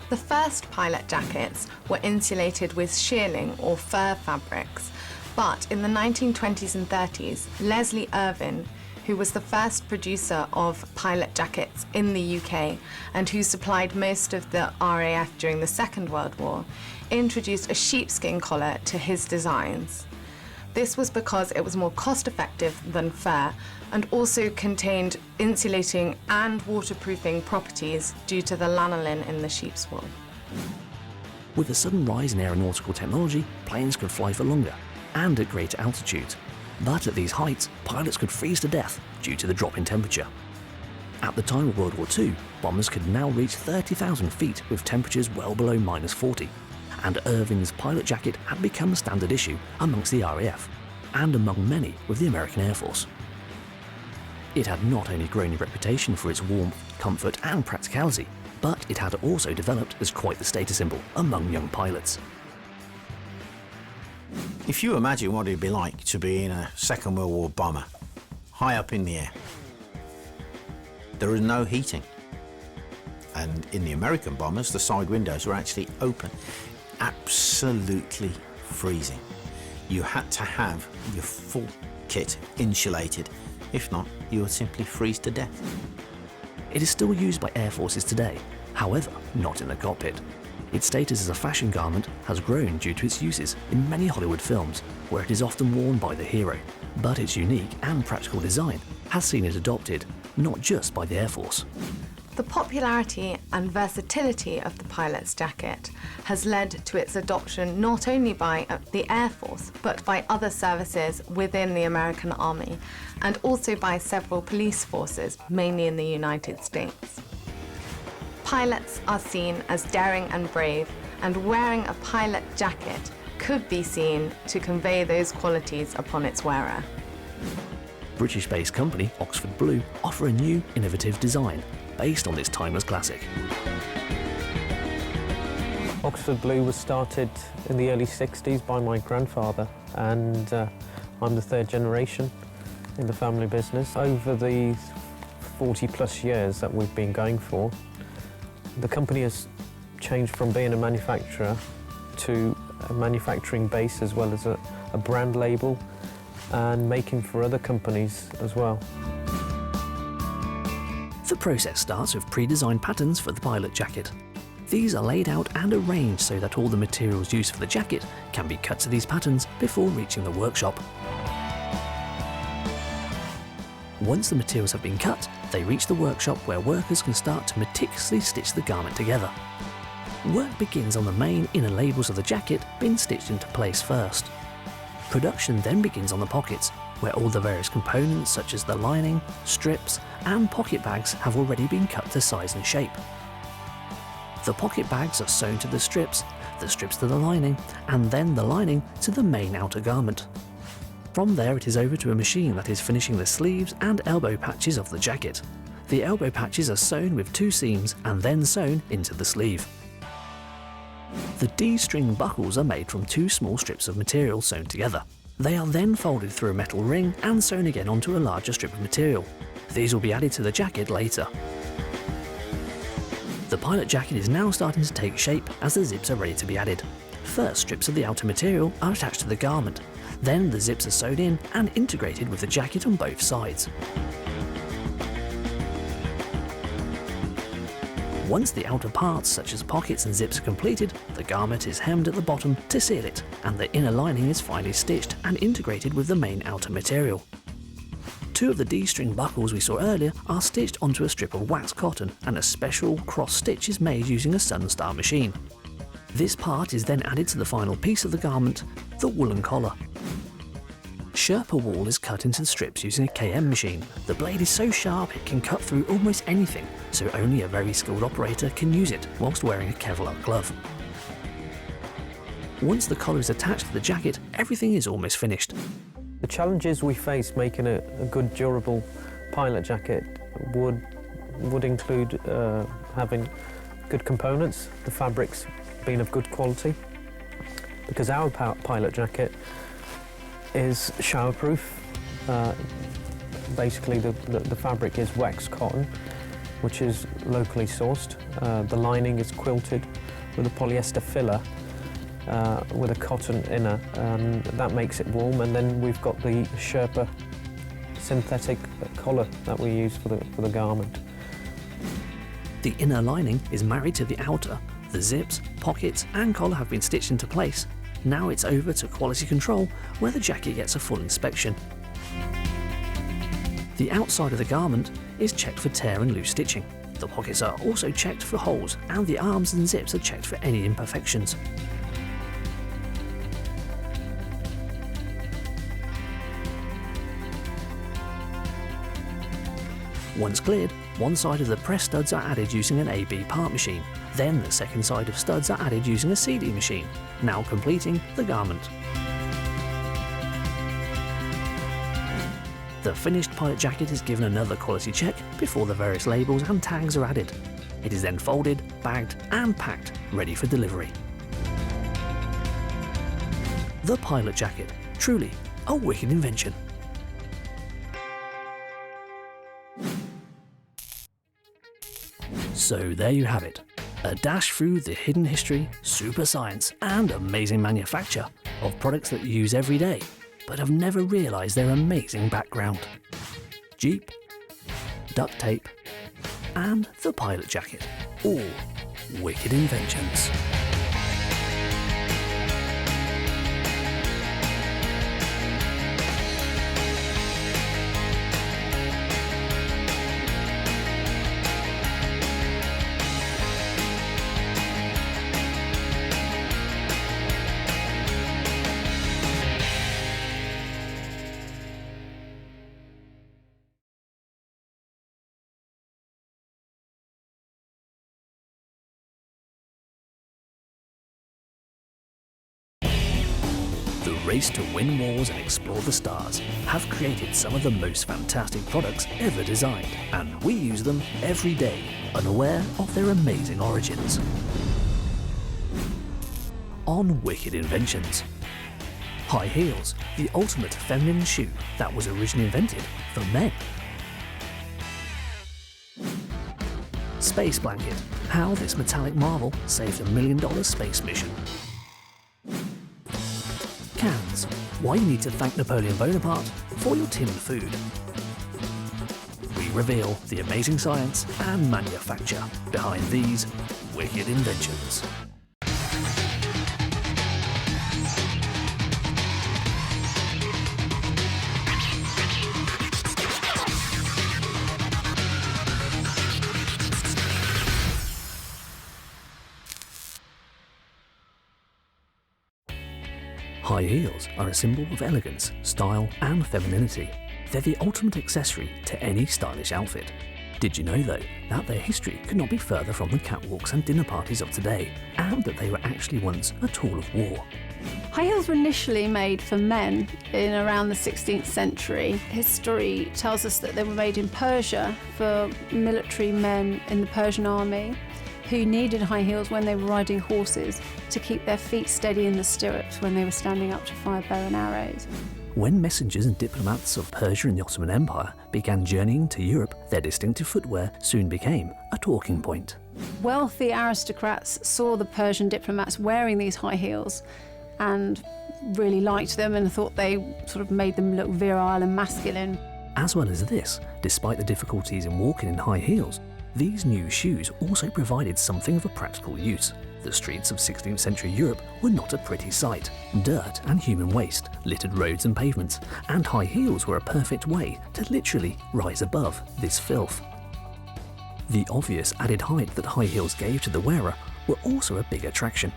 [SPEAKER 11] The first pilot jackets were insulated with shearling or fur fabrics, but in the 1920s and 30s, Leslie Irvin, who was the first producer of pilot jackets in the UK and who supplied most of the RAF during the Second World War, introduced a sheepskin collar to his designs. This was because it was more cost-effective than fur and also contained insulating and waterproofing properties due to the lanolin in the sheep's wool.
[SPEAKER 1] With the sudden rise in aeronautical technology, planes could fly for longer and at greater altitudes. But at these heights, pilots could freeze to death due to the drop in temperature. At the time of World War II, bombers could now reach 30,000 feet with temperatures well below -40. And Irvin's pilot jacket had become a standard issue amongst the RAF, and among many with the American Air Force. It had not only grown in reputation for its warmth, comfort and practicality, but it had also developed as quite the status symbol among young pilots.
[SPEAKER 10] If you imagine what it'd be like to be in a Second World War bomber, high up in the air, there is no heating. And in the American bombers, the side windows were actually open. Absolutely freezing. You had to have your full kit insulated. If not, you would simply freeze to death.
[SPEAKER 1] It is still used by air forces today, however, not in the cockpit. Its status as a fashion garment has grown due to its uses in many Hollywood films, where it is often worn by the hero. But its unique and practical design has seen it adopted, not just by the Air Force.
[SPEAKER 11] The popularity and versatility of the pilot's jacket has led to its adoption not only by the Air Force, but by other services within the American Army, and also by several police forces, mainly in the United States. Pilots are seen as daring and brave, and wearing a pilot jacket could be seen to convey those qualities upon its wearer.
[SPEAKER 1] British-based company Oxford Blue offer a new, innovative design based on this timeless classic.
[SPEAKER 12] Oxford Blue was started in the early 60s by my grandfather, and I'm the third generation in the family business. Over the 40+ years that we've been going for, the company has changed from being a manufacturer to a manufacturing base as well as a brand label and making for other companies as well.
[SPEAKER 1] The process starts with pre-designed patterns for the pilot jacket. These are laid out and arranged so that all the materials used for the jacket can be cut to these patterns before reaching the workshop. Once the materials have been cut, they reach the workshop where workers can start to meticulously stitch the garment together. Work begins on the main inner labels of the jacket being stitched into place first. Production then begins on the pockets, where all the various components such as the lining, strips and pocket bags have already been cut to size and shape. The pocket bags are sewn to the strips the strips to the lining, and then the lining to the main outer garment. From there it is over to a machine that is finishing the sleeves and elbow patches of the jacket. The elbow patches are sewn with 2 seams and then sewn into the sleeve. The D-string buckles are made from 2 small strips of material sewn together. They are then folded through a metal ring and sewn again onto a larger strip of material. These will be added to the jacket later. The pilot jacket is now starting to take shape as the zips are ready to be added. First, strips of the outer material are attached to the garment. Then the zips are sewed in and integrated with the jacket on both sides. Once the outer parts such as pockets and zips are completed, the garment is hemmed at the bottom to seal it, and the inner lining is finally stitched and integrated with the main outer material. 2 of the D-string buckles we saw earlier are stitched onto a strip of waxed cotton, and a special cross stitch is made using a Sunstar machine. This part is then added to the final piece of the garment, the woolen collar. Sherpa wool is cut into the strips using a KM machine. The blade is so sharp it can cut through almost anything, so only a very skilled operator can use it whilst wearing a Kevlar glove. Once the collar is attached to the jacket, everything is almost finished.
[SPEAKER 12] The challenges we face making a good durable pilot jacket would include having good components, the fabrics being of good quality, because our pilot jacket is showerproof. Basically the fabric is waxed cotton, which is locally sourced. The lining is quilted with a polyester filler with a cotton inner, and that makes it warm. And then we've got the Sherpa synthetic collar that we use for the garment.
[SPEAKER 1] The inner lining is married to the outer. The zips, pockets and collar have been stitched into place. Now it's over to quality control, where the jacket gets a full inspection. The outside of the garment is checked for tear and loose stitching. The pockets are also checked for holes, and the arms and zips are checked for any imperfections. Once cleared, one side of the press studs are added using an AB part machine. Then the second side of studs are added using a CD machine, now completing the garment. The finished pilot jacket is given another quality check before the various labels and tags are added. It is then folded, bagged and packed, ready for delivery. The pilot jacket, truly a wicked invention. So there you have it, a dash through the hidden history, super science and amazing manufacture of products that you use every day, but have never realised their amazing background. Jeep, duct tape and the pilot jacket, all wicked inventions. The race to win wars and explore the stars have created some of the most fantastic products ever designed, and we use them every day, unaware of their amazing origins. On Wicked Inventions. High heels, the ultimate feminine shoe that was originally invented for men. Space blanket, how this metallic marvel saved $1 million space mission. Cans, why you need to thank Napoleon Bonaparte for your tinned food. We reveal the amazing science and manufacture behind these wicked inventions. High heels are a symbol of elegance, style and femininity. They're the ultimate accessory to any stylish outfit. Did you know, though, that their history could not be further from the catwalks and dinner parties of today, and that they were actually once a tool of war?
[SPEAKER 13] High heels were initially made for men in around the 16th century. History tells us that they were made in Persia for military men in the Persian army who needed high heels when they were riding horses to keep their feet steady in the stirrups when they were standing up to fire bow and arrows.
[SPEAKER 1] When messengers and diplomats of Persia and the Ottoman Empire began journeying to Europe, their distinctive footwear soon became a talking point.
[SPEAKER 13] Wealthy aristocrats saw the Persian diplomats wearing these high heels and really liked them and thought they sort of made them look virile and masculine.
[SPEAKER 1] As well as this, despite the difficulties in walking in high heels, these new shoes also provided something of a practical use. The streets of 16th century Europe were not a pretty sight. Dirt and human waste littered roads and pavements, and high heels were a perfect way to literally rise above this filth. The obvious added height that high heels gave to the wearer were also a big attraction.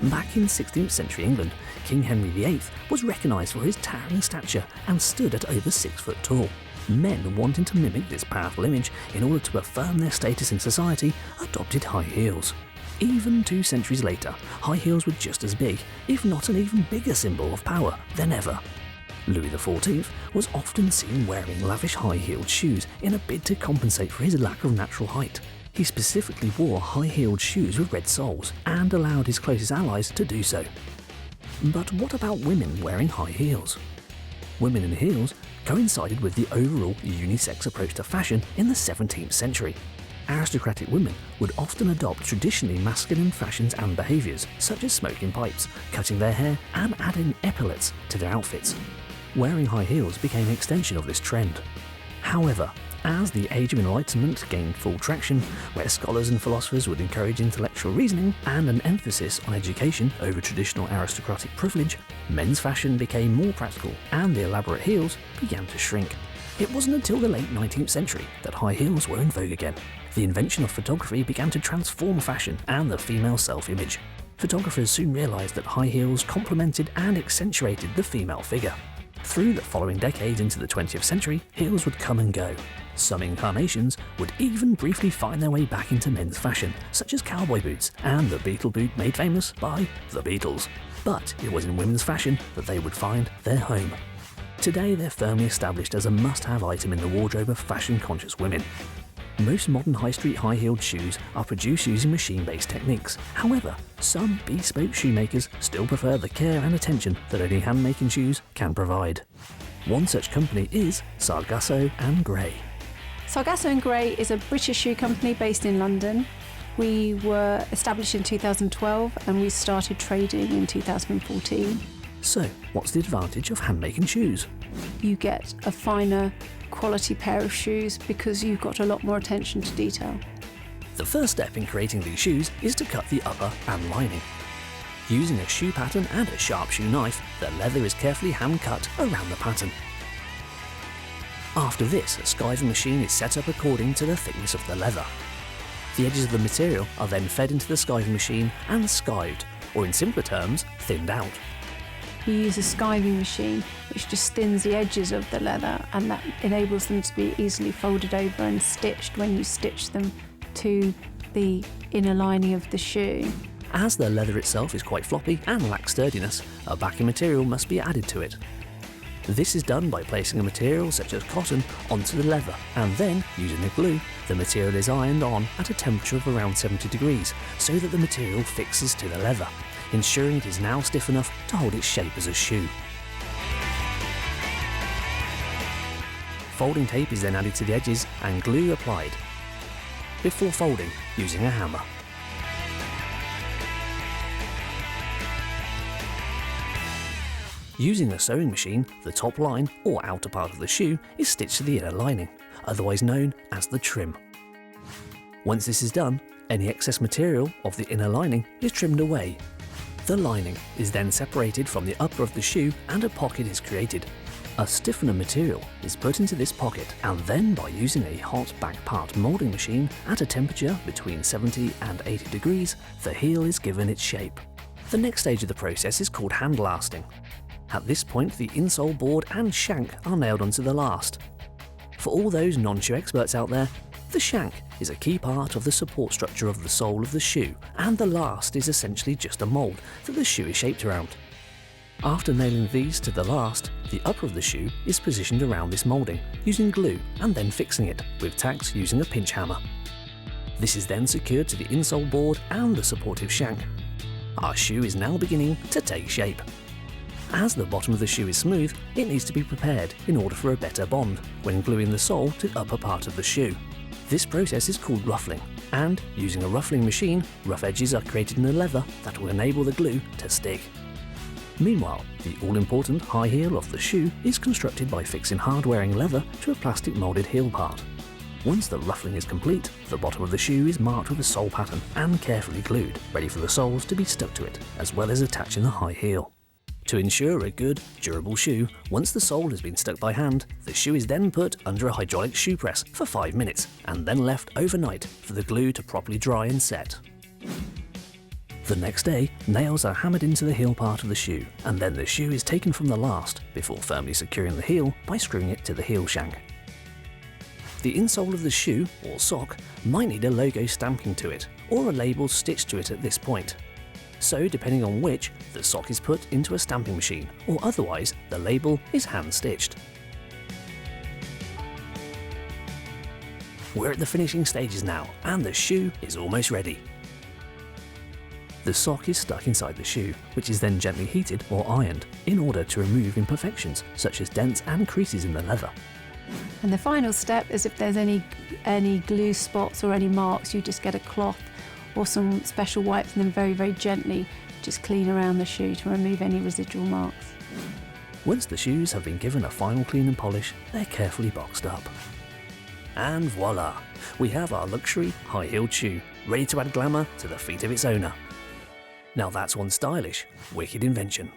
[SPEAKER 1] Back in 16th century England, King Henry VIII was recognised for his towering stature and stood at over 6 foot tall. Men wanting to mimic this powerful image in order to affirm their status in society adopted high heels. Even 2 centuries later, high heels were just as big, if not an even bigger symbol of power than ever. Louis XIV was often seen wearing lavish high-heeled shoes in a bid to compensate for his lack of natural height. He specifically wore high-heeled shoes with red soles and allowed his closest allies to do so. But what about women wearing high heels? Women in heels coincided with the overall unisex approach to fashion in the 17th century. Aristocratic women would often adopt traditionally masculine fashions and behaviours, such as smoking pipes, cutting their hair and adding epaulets to their outfits. Wearing high heels became an extension of this trend. However, as the Age of Enlightenment gained full traction, where scholars and philosophers would encourage intellectual reasoning and an emphasis on education over traditional aristocratic privilege, men's fashion became more practical and the elaborate heels began to shrink. It wasn't until the late 19th century that high heels were in vogue again. The invention of photography began to transform fashion and the female self-image. Photographers soon realised that high heels complemented and accentuated the female figure. Through the following decades into the 20th century, heels would come and go. Some incarnations would even briefly find their way back into men's fashion, such as cowboy boots and the Beatle boot made famous by the Beatles. But it was in women's fashion that they would find their home. Today, they're firmly established as a must-have item in the wardrobe of fashion-conscious women. Most modern high street high-heeled shoes are produced using machine-based techniques. However, some bespoke shoemakers still prefer the care and attention that only hand-making shoes can provide. One such company is Sargasso & Gray.
[SPEAKER 13] Sargasso & Gray is a British shoe company based in London. We were established in 2012 and we started trading in 2014.
[SPEAKER 1] So, what's the advantage of hand-making shoes?
[SPEAKER 13] You get a finer quality pair of shoes because you've got a lot more attention to detail.
[SPEAKER 1] The first step in creating these shoes is to cut the upper and lining. Using a shoe pattern and a sharp shoe knife, the leather is carefully hand-cut around the pattern. After this, a skiving machine is set up according to the thickness of the leather. The edges of the material are then fed into the skiving machine and skived, or in simpler terms, thinned out.
[SPEAKER 13] You use a skiving machine which just thins the edges of the leather, and that enables them to be easily folded over and stitched when you stitch them to the inner lining of the shoe.
[SPEAKER 1] As the leather itself is quite floppy and lacks sturdiness, a backing material must be added to it. This is done by placing a material such as cotton onto the leather, and then, using a glue, the material is ironed on at a temperature of around 70 degrees so that the material fixes to the leather, ensuring it is now stiff enough to hold its shape as a shoe. Folding tape is then added to the edges and glue applied, before folding using a hammer. Using a sewing machine, the top line or outer part of the shoe is stitched to the inner lining, otherwise known as the trim. Once this is done, any excess material of the inner lining is trimmed away. The lining is then separated from the upper of the shoe and a pocket is created. A stiffener material is put into this pocket, and then by using a hot back part moulding machine at a temperature between 70 and 80 degrees, the heel is given its shape. The next stage of the process is called hand lasting. At this point, the insole board and shank are nailed onto the last. For all those non-shoe experts out there, the shank is a key part of the support structure of the sole of the shoe, and the last is essentially just a mould that the shoe is shaped around. After nailing these to the last, the upper of the shoe is positioned around this moulding using glue and then fixing it with tacks using a pinch hammer. This is then secured to the insole board and the supportive shank. Our shoe is now beginning to take shape. As the bottom of the shoe is smooth, it needs to be prepared in order for a better bond when gluing the sole to the upper part of the shoe. This process is called ruffling, and using a ruffling machine, rough edges are created in the leather that will enable the glue to stick. Meanwhile, the all-important high heel of the shoe is constructed by fixing hard-wearing leather to a plastic moulded heel part. Once the ruffling is complete, the bottom of the shoe is marked with a sole pattern and carefully glued, ready for the soles to be stuck to it, as well as attaching the high heel. To ensure a good, durable shoe, once the sole has been stuck by hand, the shoe is then put under a hydraulic shoe press for 5 minutes and then left overnight for the glue to properly dry and set. The next day, nails are hammered into the heel part of the shoe, and then the shoe is taken from the last before firmly securing the heel by screwing it to the heel shank. The insole of the shoe, or sock, might need a logo stamping to it, or a label stitched to it at this point. So, depending on which, the sock is put into a stamping machine, or otherwise, the label is hand-stitched. We're at the finishing stages now, and the shoe is almost ready. The sock is stuck inside the shoe, which is then gently heated or ironed in order to remove imperfections such as dents and creases in the leather.
[SPEAKER 13] And the final step is if there's any glue spots or any marks, you just get a cloth or some special wipes and then very, very gently just clean around the shoe to remove any residual marks.
[SPEAKER 1] Once the shoes have been given a final clean and polish, they're carefully boxed up. And voila! We have our luxury high-heeled shoe, ready to add glamour to the feet of its owner. Now that's one stylish, wicked invention.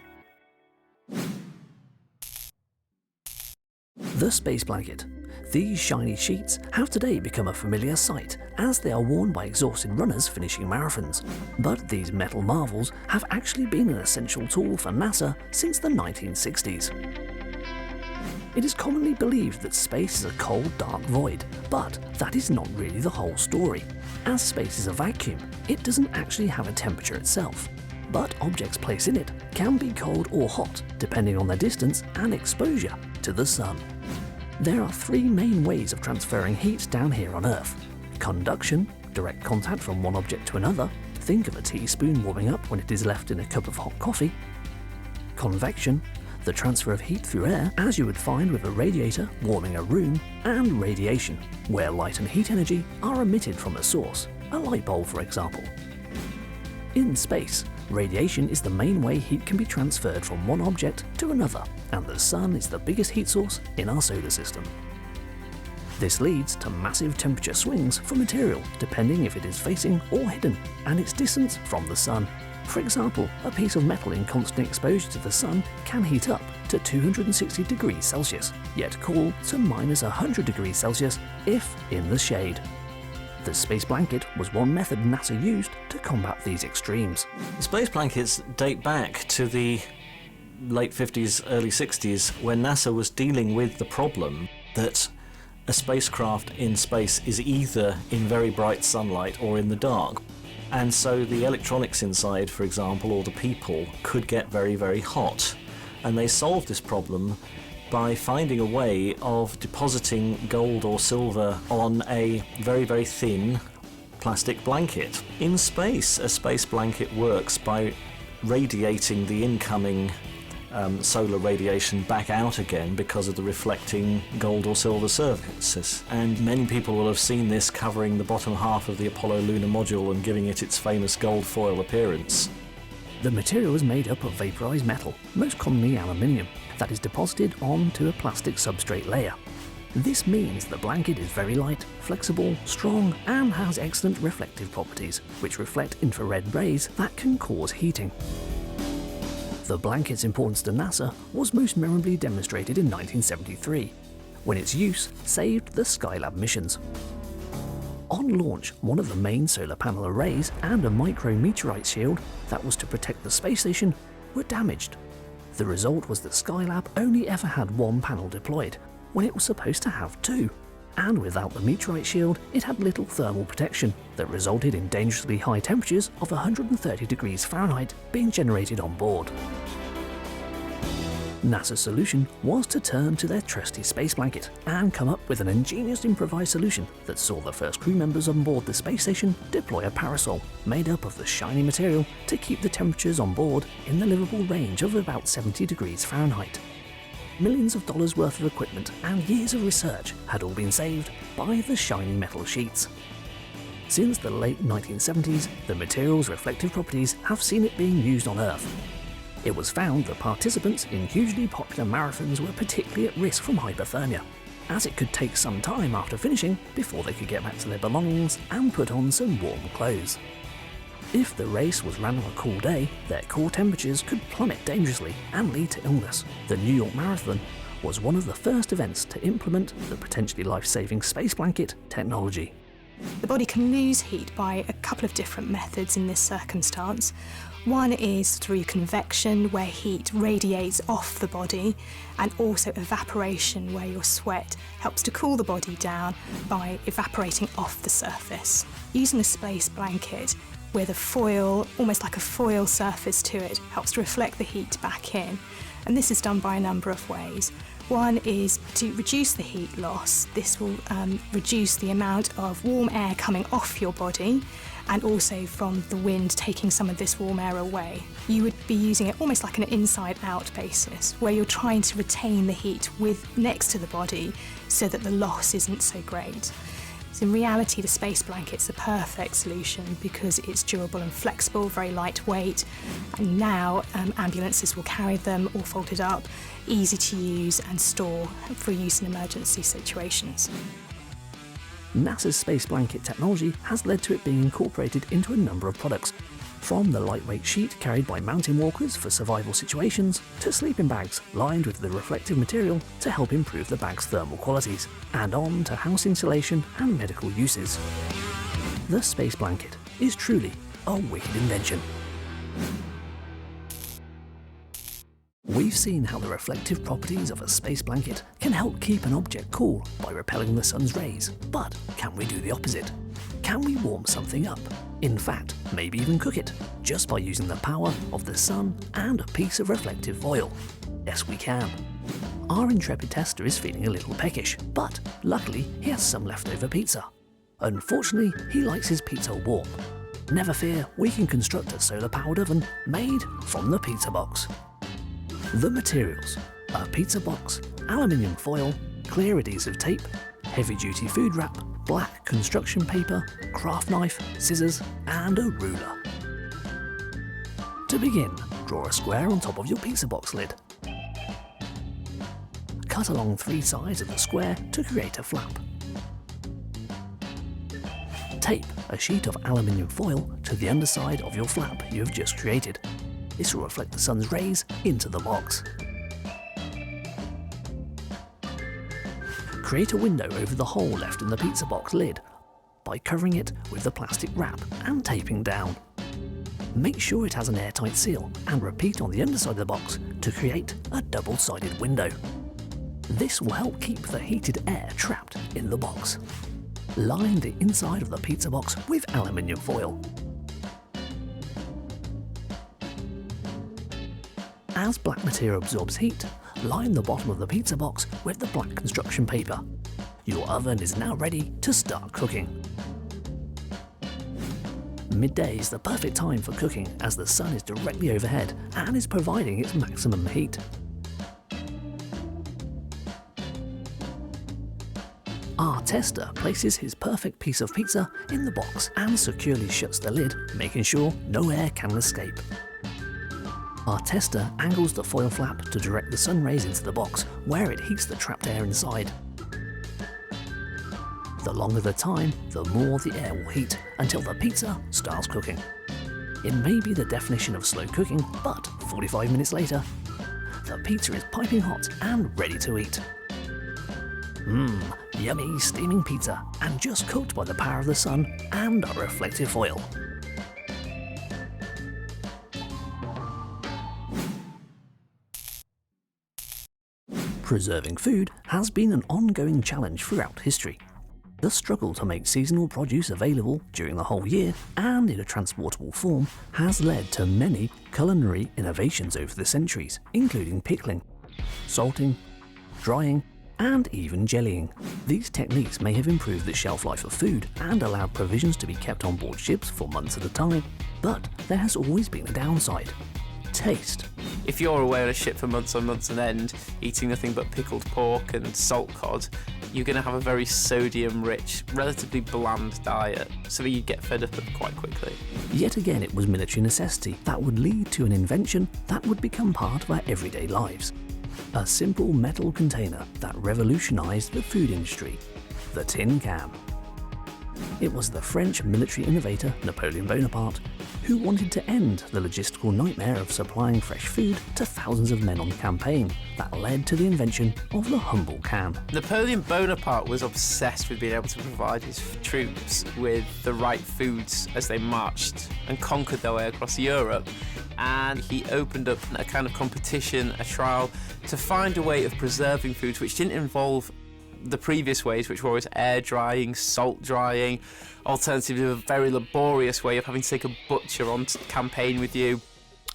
[SPEAKER 1] The space blanket. These shiny sheets have today become a familiar sight as they are worn by exhausted runners finishing marathons. But these metal marvels have actually been an essential tool for NASA since the 1960s. It is commonly believed that space is a cold, dark void, but that is not really the whole story. As space is a vacuum, it doesn't actually have a temperature itself. But objects placed in it can be cold or hot, depending on their distance and exposure to the sun. There are 3 main ways of transferring heat down here on Earth. Conduction, direct contact from one object to another. Think of a teaspoon warming up when it is left in a cup of hot coffee. Convection, the transfer of heat through air, as you would find with a radiator warming a room. And radiation, where light and heat energy are emitted from a source, a light bulb for example. In space, radiation is the main way heat can be transferred from one object to another, and the sun is the biggest heat source in our solar system. This leads to massive temperature swings for material, depending if it is facing or hidden, and its distance from the sun. For example, a piece of metal in constant exposure to the sun can heat up to 260 degrees Celsius, yet cool to -100 degrees Celsius if in the shade. The space blanket was one method NASA used to combat these extremes.
[SPEAKER 14] Space blankets date back to the late 50s, early 60s, when NASA was dealing with the problem that a spacecraft in space is either in very bright sunlight or in the dark. And so the electronics inside, for example, or the people, could get very, very hot. And they solved this problem by finding a way of depositing gold or silver on a very, very thin plastic blanket. In space, a space blanket works by radiating the incoming solar radiation back out again because of the reflecting gold or silver surfaces. And many people will have seen this covering the bottom half of the Apollo lunar module and giving it its famous gold foil appearance.
[SPEAKER 1] The material is made up of vaporized metal, most commonly aluminium, that is deposited onto a plastic substrate layer. This means the blanket is very light, flexible, strong, and has excellent reflective properties, which reflect infrared rays that can cause heating. The blanket's importance to NASA was most memorably demonstrated in 1973, when its use saved the Skylab missions. On launch, one of the main solar panel arrays and a micrometeorite shield that was to protect the space station were damaged. The result was that Skylab only ever had one panel deployed, when it was supposed to have 2. And without the meteorite shield, it had little thermal protection that resulted in dangerously high temperatures of 130 degrees Fahrenheit being generated on board. NASA's solution was to turn to their trusty space blanket and come up with an ingenious improvised solution that saw the first crew members on board the space station deploy a parasol made up of the shiny material to keep the temperatures on board in the livable range of about 70 degrees Fahrenheit. Millions of dollars worth of equipment and years of research had all been saved by the shiny metal sheets. Since the late 1970s, the material's reflective properties have seen it being used on Earth. It was found that participants in hugely popular marathons were particularly at risk from hypothermia, as it could take some time after finishing before they could get back to their belongings and put on some warm clothes. If the race was ran on a cool day, their core temperatures could plummet dangerously and lead to illness. The New York Marathon was one of the first events to implement the potentially life-saving space blanket technology.
[SPEAKER 15] The body can lose heat by a couple of different methods in this circumstance. One is through convection, where heat radiates off the body, and also evaporation, where your sweat helps to cool the body down by evaporating off the surface. Using a space blanket with a foil, almost like a foil surface to it, helps to reflect the heat back in. And this is done by a number of ways. One is to reduce the heat loss. This will reduce the amount of warm air coming off your body, and also from the wind taking some of this warm air away. You would be using it almost like an inside-out basis, where you're trying to retain the heat next to the body so that the loss isn't so great. So in reality, the space blanket's the perfect solution because it's durable and flexible, very lightweight, and now ambulances will carry them all folded up, easy to use and store for use in emergency situations.
[SPEAKER 1] NASA's space blanket technology has led to it being incorporated into a number of products, from the lightweight sheet carried by mountain walkers for survival situations, to sleeping bags lined with the reflective material to help improve the bag's thermal qualities, and on to house insulation and medical uses. The space blanket is truly a wicked invention. We've seen how the reflective properties of a space blanket can help keep an object cool by repelling the sun's rays, but can we do the opposite? Can we warm something up? In fact, maybe even cook it, just by using the power of the sun and a piece of reflective foil? Yes, we can. Our intrepid tester is feeling a little peckish, but luckily he has some leftover pizza. Unfortunately, he likes his pizza warm. Never fear, we can construct a solar-powered oven made from the pizza box. The materials: a pizza box, aluminium foil, clear adhesive tape, heavy-duty food wrap, black construction paper, craft knife, scissors, and a ruler. To begin, draw a square on top of your pizza box lid. Cut along 3 sides of the square to create a flap. Tape a sheet of aluminium foil to the underside of your flap you have just created. This will reflect the sun's rays into the box. Create a window over the hole left in the pizza box lid by covering it with the plastic wrap and taping down. Make sure it has an airtight seal and repeat on the underside of the box to create a double-sided window. This will help keep the heated air trapped in the box. Line the inside of the pizza box with aluminium foil. As black material absorbs heat, line the bottom of the pizza box with the black construction paper. Your oven is now ready to start cooking. Midday is the perfect time for cooking as the sun is directly overhead and is providing its maximum heat. Our tester places his perfect piece of pizza in the box and securely shuts the lid, making sure no air can escape. Our tester angles the foil flap to direct the sun rays into the box, where it heats the trapped air inside. The longer the time, the more the air will heat until the pizza starts cooking. It may be the definition of slow cooking, but 45 minutes later, the pizza is piping hot and ready to eat. Yummy steaming pizza, and just cooked by the power of the sun and our reflective foil. Preserving food has been an ongoing challenge throughout history. The struggle to make seasonal produce available during the whole year and in a transportable form has led to many culinary innovations over the centuries, including pickling, salting, drying, and even jellying. These techniques may have improved the shelf life of food and allowed provisions to be kept on board ships for months at a time, but there has always been a downside: taste.
[SPEAKER 16] If you're away on a ship for months on months on end, eating nothing but pickled pork and salt cod, you're going to have a very sodium-rich, relatively bland diet, so you get fed up quite quickly.
[SPEAKER 1] Yet again, it was military necessity that would lead to an invention that would become part of our everyday lives. A simple metal container that revolutionised the food industry: the tin can. It was the French military innovator Napoleon Bonaparte who wanted to end the logistical nightmare of supplying fresh food to thousands of men on campaign that led to the invention of the humble can.
[SPEAKER 16] Napoleon Bonaparte was obsessed with being able to provide his troops with the right foods as they marched and conquered their way across Europe. And he opened up a kind of competition, a trial, to find a way of preserving foods which didn't involve the previous ways, which were always air drying, salt drying, alternatively a very laborious way of having to take a butcher on campaign with you,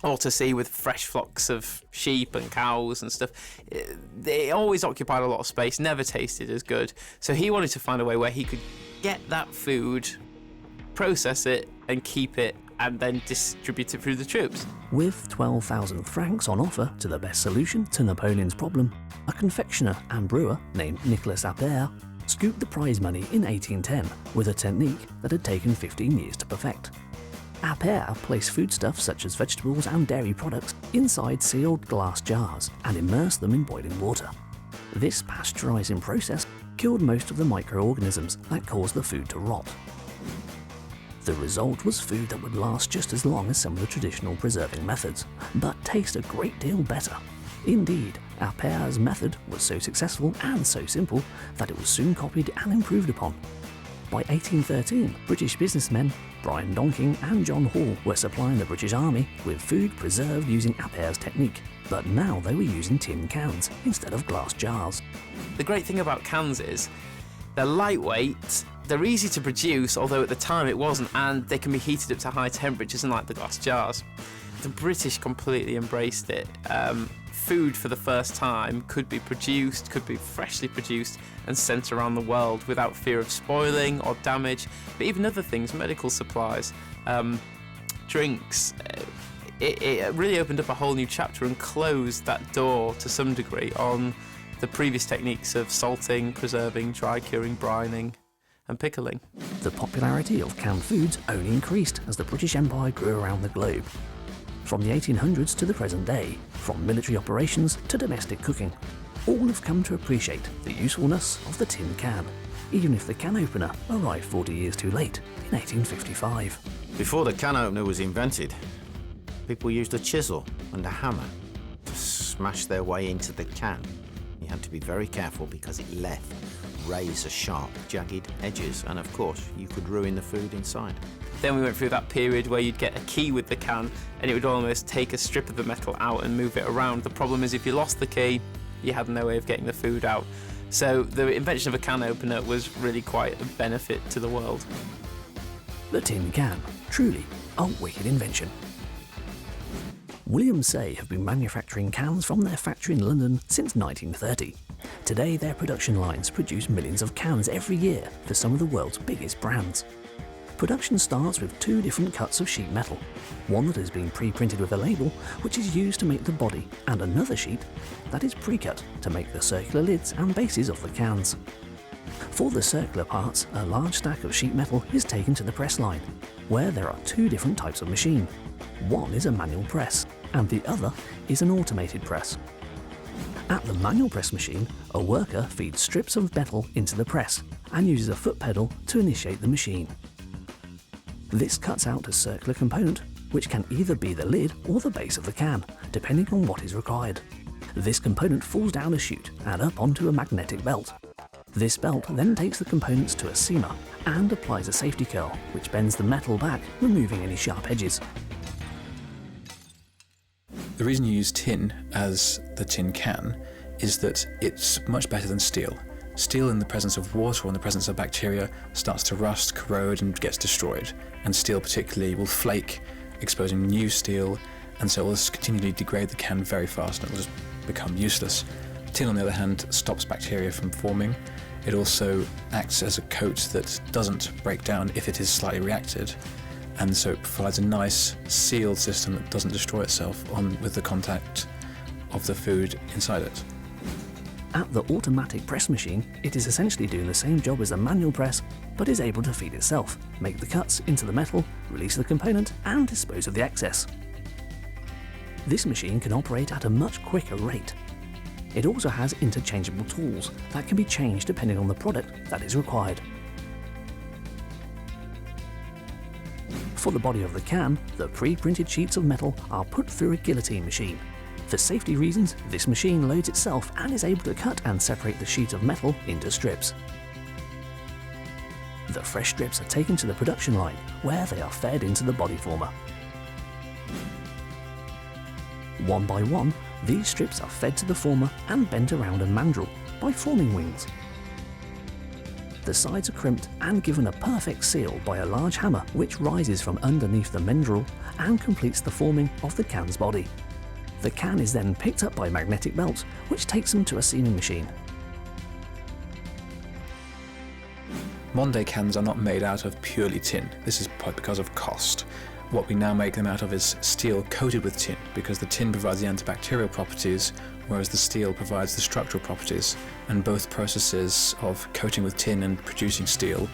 [SPEAKER 16] or to sea with fresh flocks of sheep and cows and stuff. They always occupied a lot of space, never tasted as good. So he wanted to find a way where he could get that food, process it and keep it, and then distribute it through the troops.
[SPEAKER 1] With 12,000 francs on offer to the best solution to Napoleon's problem, a confectioner and brewer named Nicolas Appert scooped the prize money in 1810 with a technique that had taken 15 years to perfect. Appert placed foodstuffs such as vegetables and dairy products inside sealed glass jars and immersed them in boiling water. This pasteurizing process killed most of the microorganisms that caused the food to rot. The result was food that would last just as long as some of the traditional preserving methods, but taste a great deal better. Indeed, Appert's method was so successful and so simple that it was soon copied and improved upon. By 1813, British businessmen Brian Donking and John Hall were supplying the British Army with food preserved using Appert's technique, but now they were using tin cans instead of glass jars.
[SPEAKER 16] The great thing about cans is they're lightweight, they're easy to produce, although at the time it wasn't, and they can be heated up to high temperatures, unlike the glass jars. The British completely embraced it. Food for the first time could be freshly produced and sent around the world without fear of spoiling or damage, but even other things, medical supplies, drinks. It really opened up a whole new chapter and closed that door to some degree on the previous techniques of salting, preserving, dry curing, brining and pickling.
[SPEAKER 1] The popularity of canned foods only increased as the British Empire grew around the globe. From the 1800s to the present day, from military operations to domestic cooking, all have come to appreciate the usefulness of the tin can, even if the can opener arrived 40 years too late in 1855.
[SPEAKER 10] Before the can opener was invented, people used a chisel and a hammer to smash their way into the can. You had to be very careful because it left razor-sharp, jagged edges, and of course, you could ruin the food inside.
[SPEAKER 16] Then we went through that period where you'd get a key with the can and it would almost take a strip of the metal out and move it around. The problem is if you lost the key, you had no way of getting the food out. So the invention of a can opener was really quite a benefit to the world.
[SPEAKER 1] The tin can, truly a wicked invention. William Say have been manufacturing cans from their factory in London since 1930. Today their production lines produce millions of cans every year for some of the world's biggest brands. Production starts with two different cuts of sheet metal, one that has been pre-printed with a label which is used to make the body, and another sheet that is pre-cut to make the circular lids and bases of the cans. For the circular parts, a large stack of sheet metal is taken to the press line, where there are two different types of machine. One is a manual press, and the other is an automated press. At the manual press machine, a worker feeds strips of metal into the press and uses a foot pedal to initiate the machine. This cuts out a circular component, which can either be the lid or the base of the can, depending on what is required. This component falls down a chute and up onto a magnetic belt. This belt then takes the components to a seamer and applies a safety curl, which bends the metal back, removing any sharp edges.
[SPEAKER 5] The reason you use tin as the tin can is that it's much better than steel. Steel in the presence of water or in the presence of bacteria starts to rust, corrode and gets destroyed. And steel particularly will flake, exposing new steel, and so it will continually degrade the can very fast and it will just become useless. Tin, on the other hand, stops bacteria from forming. It also acts as a coat that doesn't break down if it is slightly reacted, and so it provides a nice sealed system that doesn't destroy itself with the contact of the food inside it.
[SPEAKER 1] At the automatic press machine, it is essentially doing the same job as a manual press, but is able to feed itself, make the cuts into the metal, release the component, and dispose of the excess. This machine can operate at a much quicker rate. It also has interchangeable tools that can be changed depending on the product that is required. For the body of the can, the pre-printed sheets of metal are put through a guillotine machine. For safety reasons, this machine loads itself and is able to cut and separate the sheet of metal into strips. The fresh strips are taken to the production line, where they are fed into the body former. One by one, these strips are fed to the former and bent around a mandrel by forming wings. The sides are crimped and given a perfect seal by a large hammer which rises from underneath the mandrel and completes the forming of the can's body. The can is then picked up by magnetic belts, which takes them to a seaming machine.
[SPEAKER 5] Modern day cans are not made out of purely tin. This is because of cost. What we now make them out of is steel coated with tin, because the tin provides the antibacterial properties, whereas the steel provides the structural properties. And both processes of coating with tin and producing steel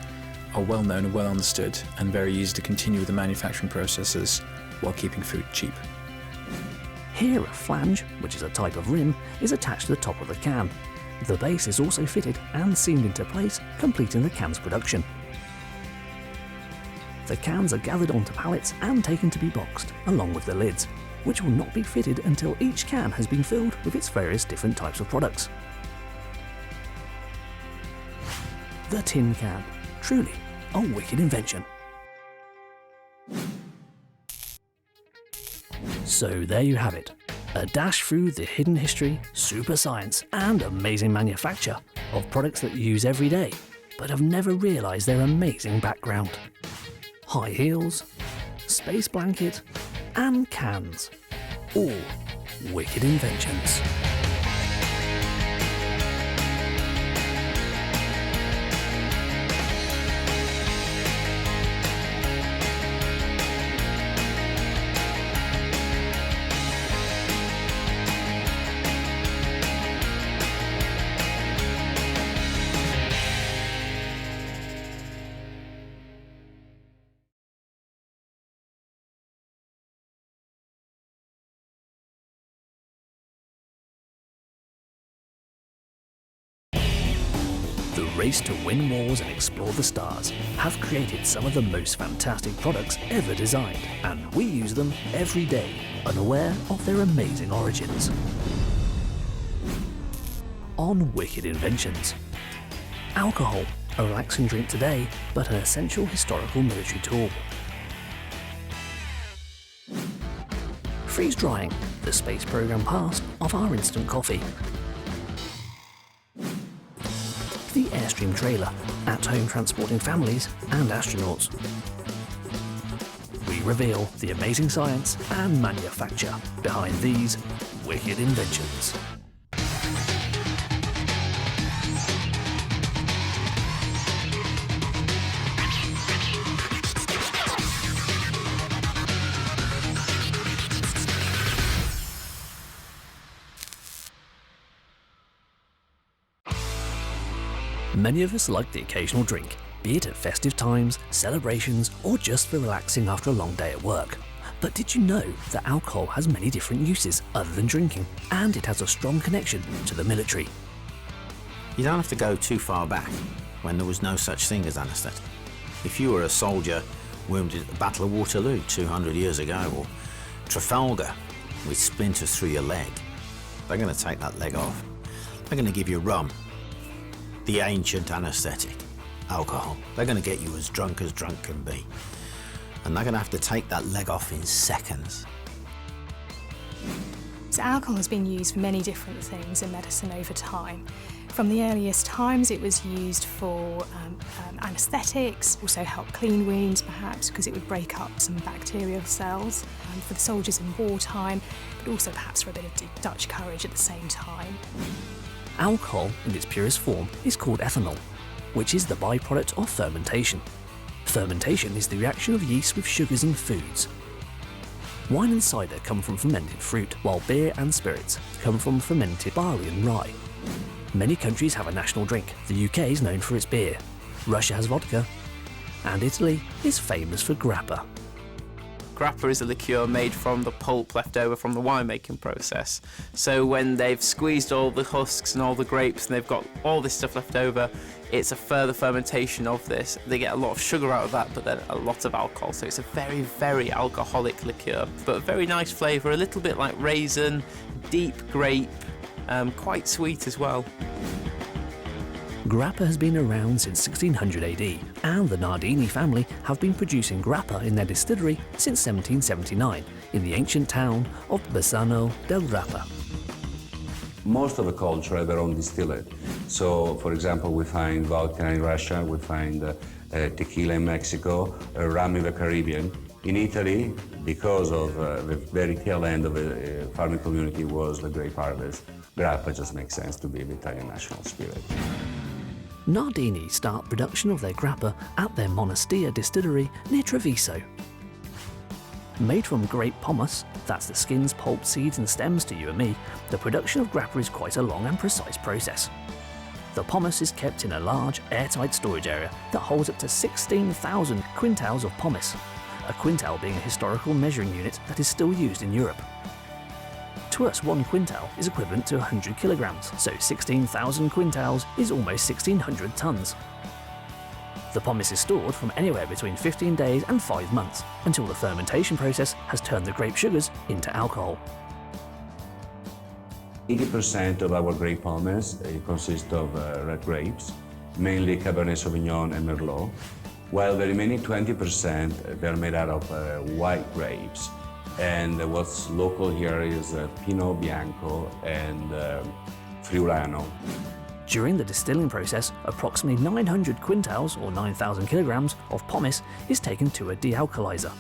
[SPEAKER 5] are well known and well understood, and very easy to continue with the manufacturing processes while keeping food cheap.
[SPEAKER 1] Here a flange, which is a type of rim, is attached to the top of the can. The base is also fitted and seamed into place, completing the can's production. The cans are gathered onto pallets and taken to be boxed, along with the lids, which will not be fitted until each can has been filled with its various different types of products. The tin can, truly a wicked invention. So there you have it, a dash through the hidden history, super science and amazing manufacture of products that you use every day, but have never realised their amazing background. High heels, space blanket and cans, all wicked inventions. The race to win wars and explore the stars have created some of the most fantastic products ever designed, and we use them every day, unaware of their amazing origins. On Wicked Inventions. Alcohol, a relaxing drink today, but an essential historical military tool. Freeze drying, the space program past of our instant coffee. The Airstream trailer, at home transporting families and astronauts. We reveal the amazing science and manufacture behind these wicked inventions. Many of us like the occasional drink, be it at festive times, celebrations, or just for relaxing after a long day at work. But did you know that alcohol has many different uses other than drinking, and it has a strong connection to the military?
[SPEAKER 10] You don't have to go too far back, when there was no such thing as anaesthetic. If you were a soldier wounded at the Battle of Waterloo 200 years ago, or Trafalgar with splinters through your leg, they're going to take that leg off. They're going to give you rum, the ancient anaesthetic, alcohol. They're going to get you as drunk can be. And they're going to have to take that leg off in seconds.
[SPEAKER 15] So alcohol has been used for many different things in medicine over time. From the earliest times it was used for anaesthetics, also help clean wounds perhaps because it would break up some bacterial cells, for the soldiers in wartime, but also perhaps for a bit of Dutch courage at the same time.
[SPEAKER 1] Alcohol, in its purest form, is called ethanol, which is the byproduct of fermentation. Fermentation is the reaction of yeast with sugars in foods. Wine and cider come from fermented fruit, while beer and spirits come from fermented barley and rye. Many countries have a national drink. The UK is known for its beer, Russia has vodka, and Italy is famous for grappa.
[SPEAKER 16] Grappa is a liqueur made from the pulp left over from the winemaking process. So when they've squeezed all the husks and all the grapes and they've got all this stuff left over, it's a further fermentation of this. They get a lot of sugar out of that, but then a lot of alcohol. So it's a very, very alcoholic liqueur, but a very nice flavour, a little bit like raisin, deep grape, quite sweet as well.
[SPEAKER 1] Grappa has been around since 1600 AD, and the Nardini family have been producing grappa in their distillery since 1779 in the ancient town of Bassano del Grappa.
[SPEAKER 17] Most of the culture have their own distillate. So, for example, we find vodka in Russia, we find tequila in Mexico, rum in the Caribbean. In Italy, because of the very tail end of the farming community was the grape harvest, grappa just makes sense to be the Italian national spirit.
[SPEAKER 1] Nardini start production of their grappa at their Monastia distillery near Treviso. Made from grape pomace, that's the skins, pulp, seeds and stems to you and me, the production of grappa is quite a long and precise process. The pomace is kept in a large, airtight storage area that holds up to 16,000 quintals of pomace, a quintal being a historical measuring unit that is still used in Europe. To us, 1 quintal is equivalent to 100 kilograms, so 16,000 quintals is almost 1,600 tons. The pomace is stored from anywhere between 15 days and 5 months, until the fermentation process has turned the grape sugars into alcohol.
[SPEAKER 17] 80% of our grape pomace consists of red grapes, mainly Cabernet Sauvignon and Merlot, while the remaining 20% they're made out of white grapes. And what's local here is Pinot Bianco and Friulano.
[SPEAKER 1] During the distilling process, approximately 900 quintals, or 9,000 kilograms, of pomace is taken to a dealkalizer.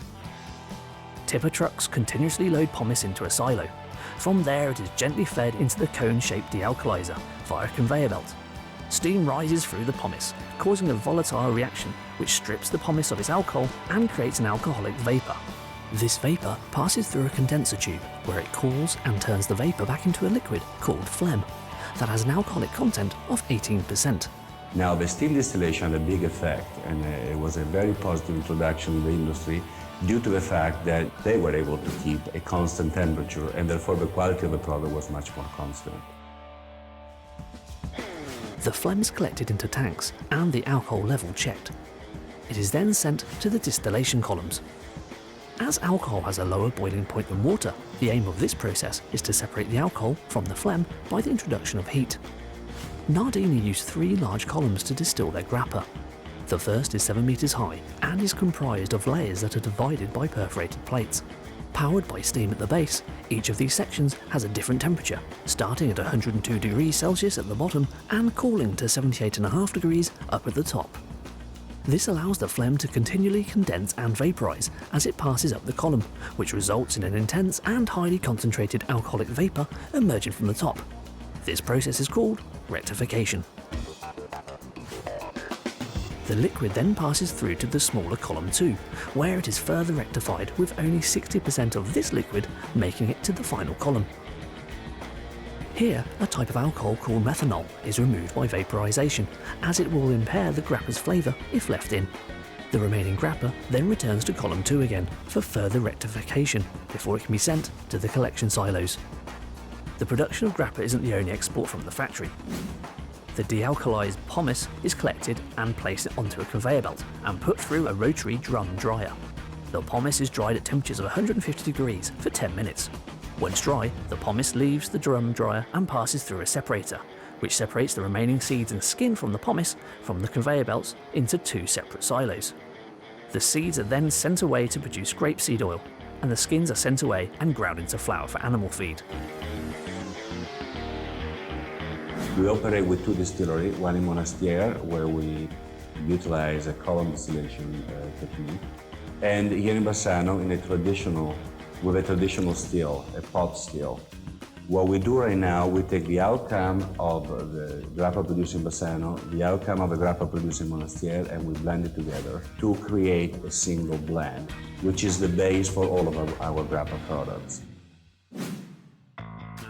[SPEAKER 1] Tipper trucks continuously load pomace into a silo. From there it is gently fed into the cone-shaped dealkalizer via a conveyor belt. Steam rises through the pomace, causing a volatile reaction which strips the pomace of its alcohol and creates an alcoholic vapour. This vapour passes through a condenser tube, where it cools and turns the vapour back into a liquid called phlegm, that has an alcoholic content of 18%.
[SPEAKER 17] Now, the steam distillation had a big effect, and it was a very positive introduction in the industry due to the fact that they were able to keep a constant temperature, and therefore the quality of the product was much more constant.
[SPEAKER 1] The phlegm is collected into tanks and the alcohol level checked. It is then sent to the distillation columns. As alcohol has a lower boiling point than water, the aim of this process is to separate the alcohol from the phlegm by the introduction of heat. Nardini use 3 large columns to distill their grappa. The first is 7 meters high and is comprised of layers that are divided by perforated plates. Powered by steam at the base, each of these sections has a different temperature, starting at 102 degrees Celsius at the bottom and cooling to 78.5 degrees up at the top. This allows the phlegm to continually condense and vaporize as it passes up the column, which results in an intense and highly concentrated alcoholic vapor emerging from the top. This process is called rectification. The liquid then passes through to the smaller column 2, where it is further rectified with only 60% of this liquid making it to the final column. Here, a type of alcohol called methanol is removed by vaporization, as it will impair the grappa's flavour if left in. The remaining grappa then returns to column 2 again for further rectification before it can be sent to the collection silos. The production of grappa isn't the only export from the factory. The dealkalized pomace is collected and placed onto a conveyor belt and put through a rotary drum dryer. The pomace is dried at temperatures of 150 degrees for 10 minutes. Once dry, the pomace leaves the drum dryer and passes through a separator, which separates the remaining seeds and skin from the pomace from the conveyor belts into 2 separate silos. The seeds are then sent away to produce grapeseed oil, and the skins are sent away and ground into flour for animal feed.
[SPEAKER 17] We operate with 2 distilleries, one in Monastir, where we utilize a column distillation technique, and here in Bassano with a traditional still, a pot still. What we do right now, we take the outcome of the grappa produced in Bassano, the outcome of the grappa produced in Monastir, and we blend it together to create a single blend, which is the base for all of our grappa products.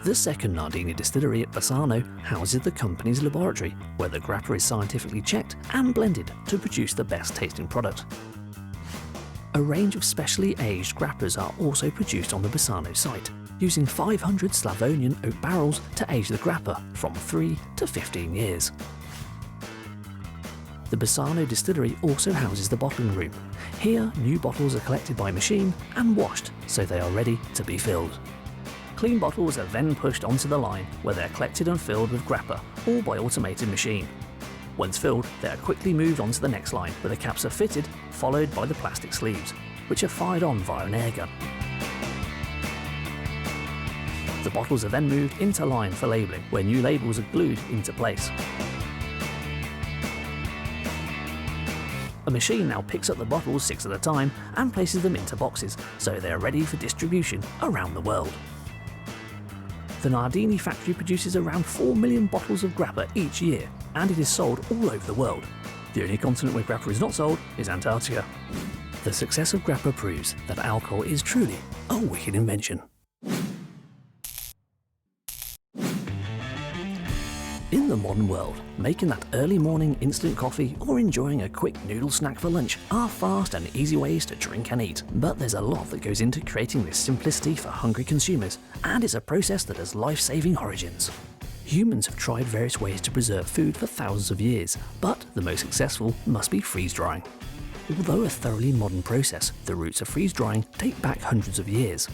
[SPEAKER 1] The second Nardini distillery at Bassano houses the company's laboratory, where the grappa is scientifically checked and blended to produce the best tasting product. A range of specially aged grappas are also produced on the Bassano site, using 500 Slavonian oak barrels to age the grappa from 3 to 15 years. The Bassano distillery also houses the bottling room. Here, new bottles are collected by machine and washed so they are ready to be filled. Clean bottles are then pushed onto the line where they are collected and filled with grappa, all by automated machine. Once filled, they are quickly moved onto the next line where the caps are fitted, followed by the plastic sleeves, which are fired on via an air gun. The bottles are then moved into line for labelling, where new labels are glued into place. A machine now picks up the bottles 6 at a time and places them into boxes, so they are ready for distribution around the world. The Nardini factory produces around 4 million bottles of grappa each year, and it is sold all over the world. The only continent where grappa is not sold is Antarctica. The success of grappa proves that alcohol is truly a wicked invention. In the modern world, making that early morning instant coffee or enjoying a quick noodle snack for lunch are fast and easy ways to drink and eat. But there's a lot that goes into creating this simplicity for hungry consumers, and it's a process that has life-saving origins. Humans have tried various ways to preserve food for thousands of years, but the most successful must be freeze-drying. Although a thoroughly modern process, the roots of freeze-drying date back hundreds of years.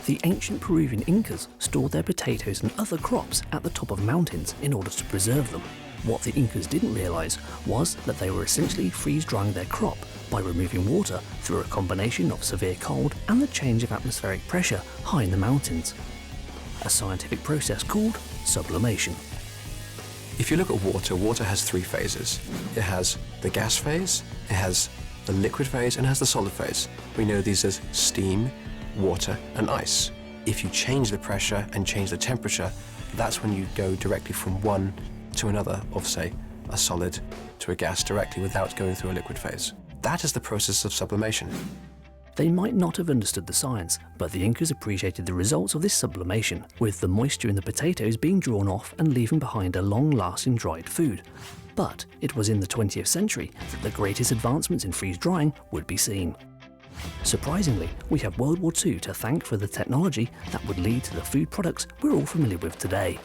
[SPEAKER 1] The ancient Peruvian Incas stored their potatoes and other crops at the top of mountains in order to preserve them. What the Incas didn't realise was that they were essentially freeze-drying their crop by removing water through a combination of severe cold and the change of atmospheric pressure high in the mountains. A scientific process called sublimation.
[SPEAKER 5] If you look at water, water has 3 phases. It has the gas phase, it has the liquid phase, and it has the solid phase. We know these as steam, water and ice. If you change the pressure and change the temperature, that's when you go directly from one to another of, say, a solid to a gas directly without going through a liquid phase. That is the process of sublimation.
[SPEAKER 1] They might not have understood the science, but the Incas appreciated the results of this sublimation, with the moisture in the potatoes being drawn off and leaving behind a long-lasting dried food. But it was in the 20th century that the greatest advancements in freeze-drying would be seen. Surprisingly, we have World War II to thank for the technology that would lead to the food products we're all familiar with today.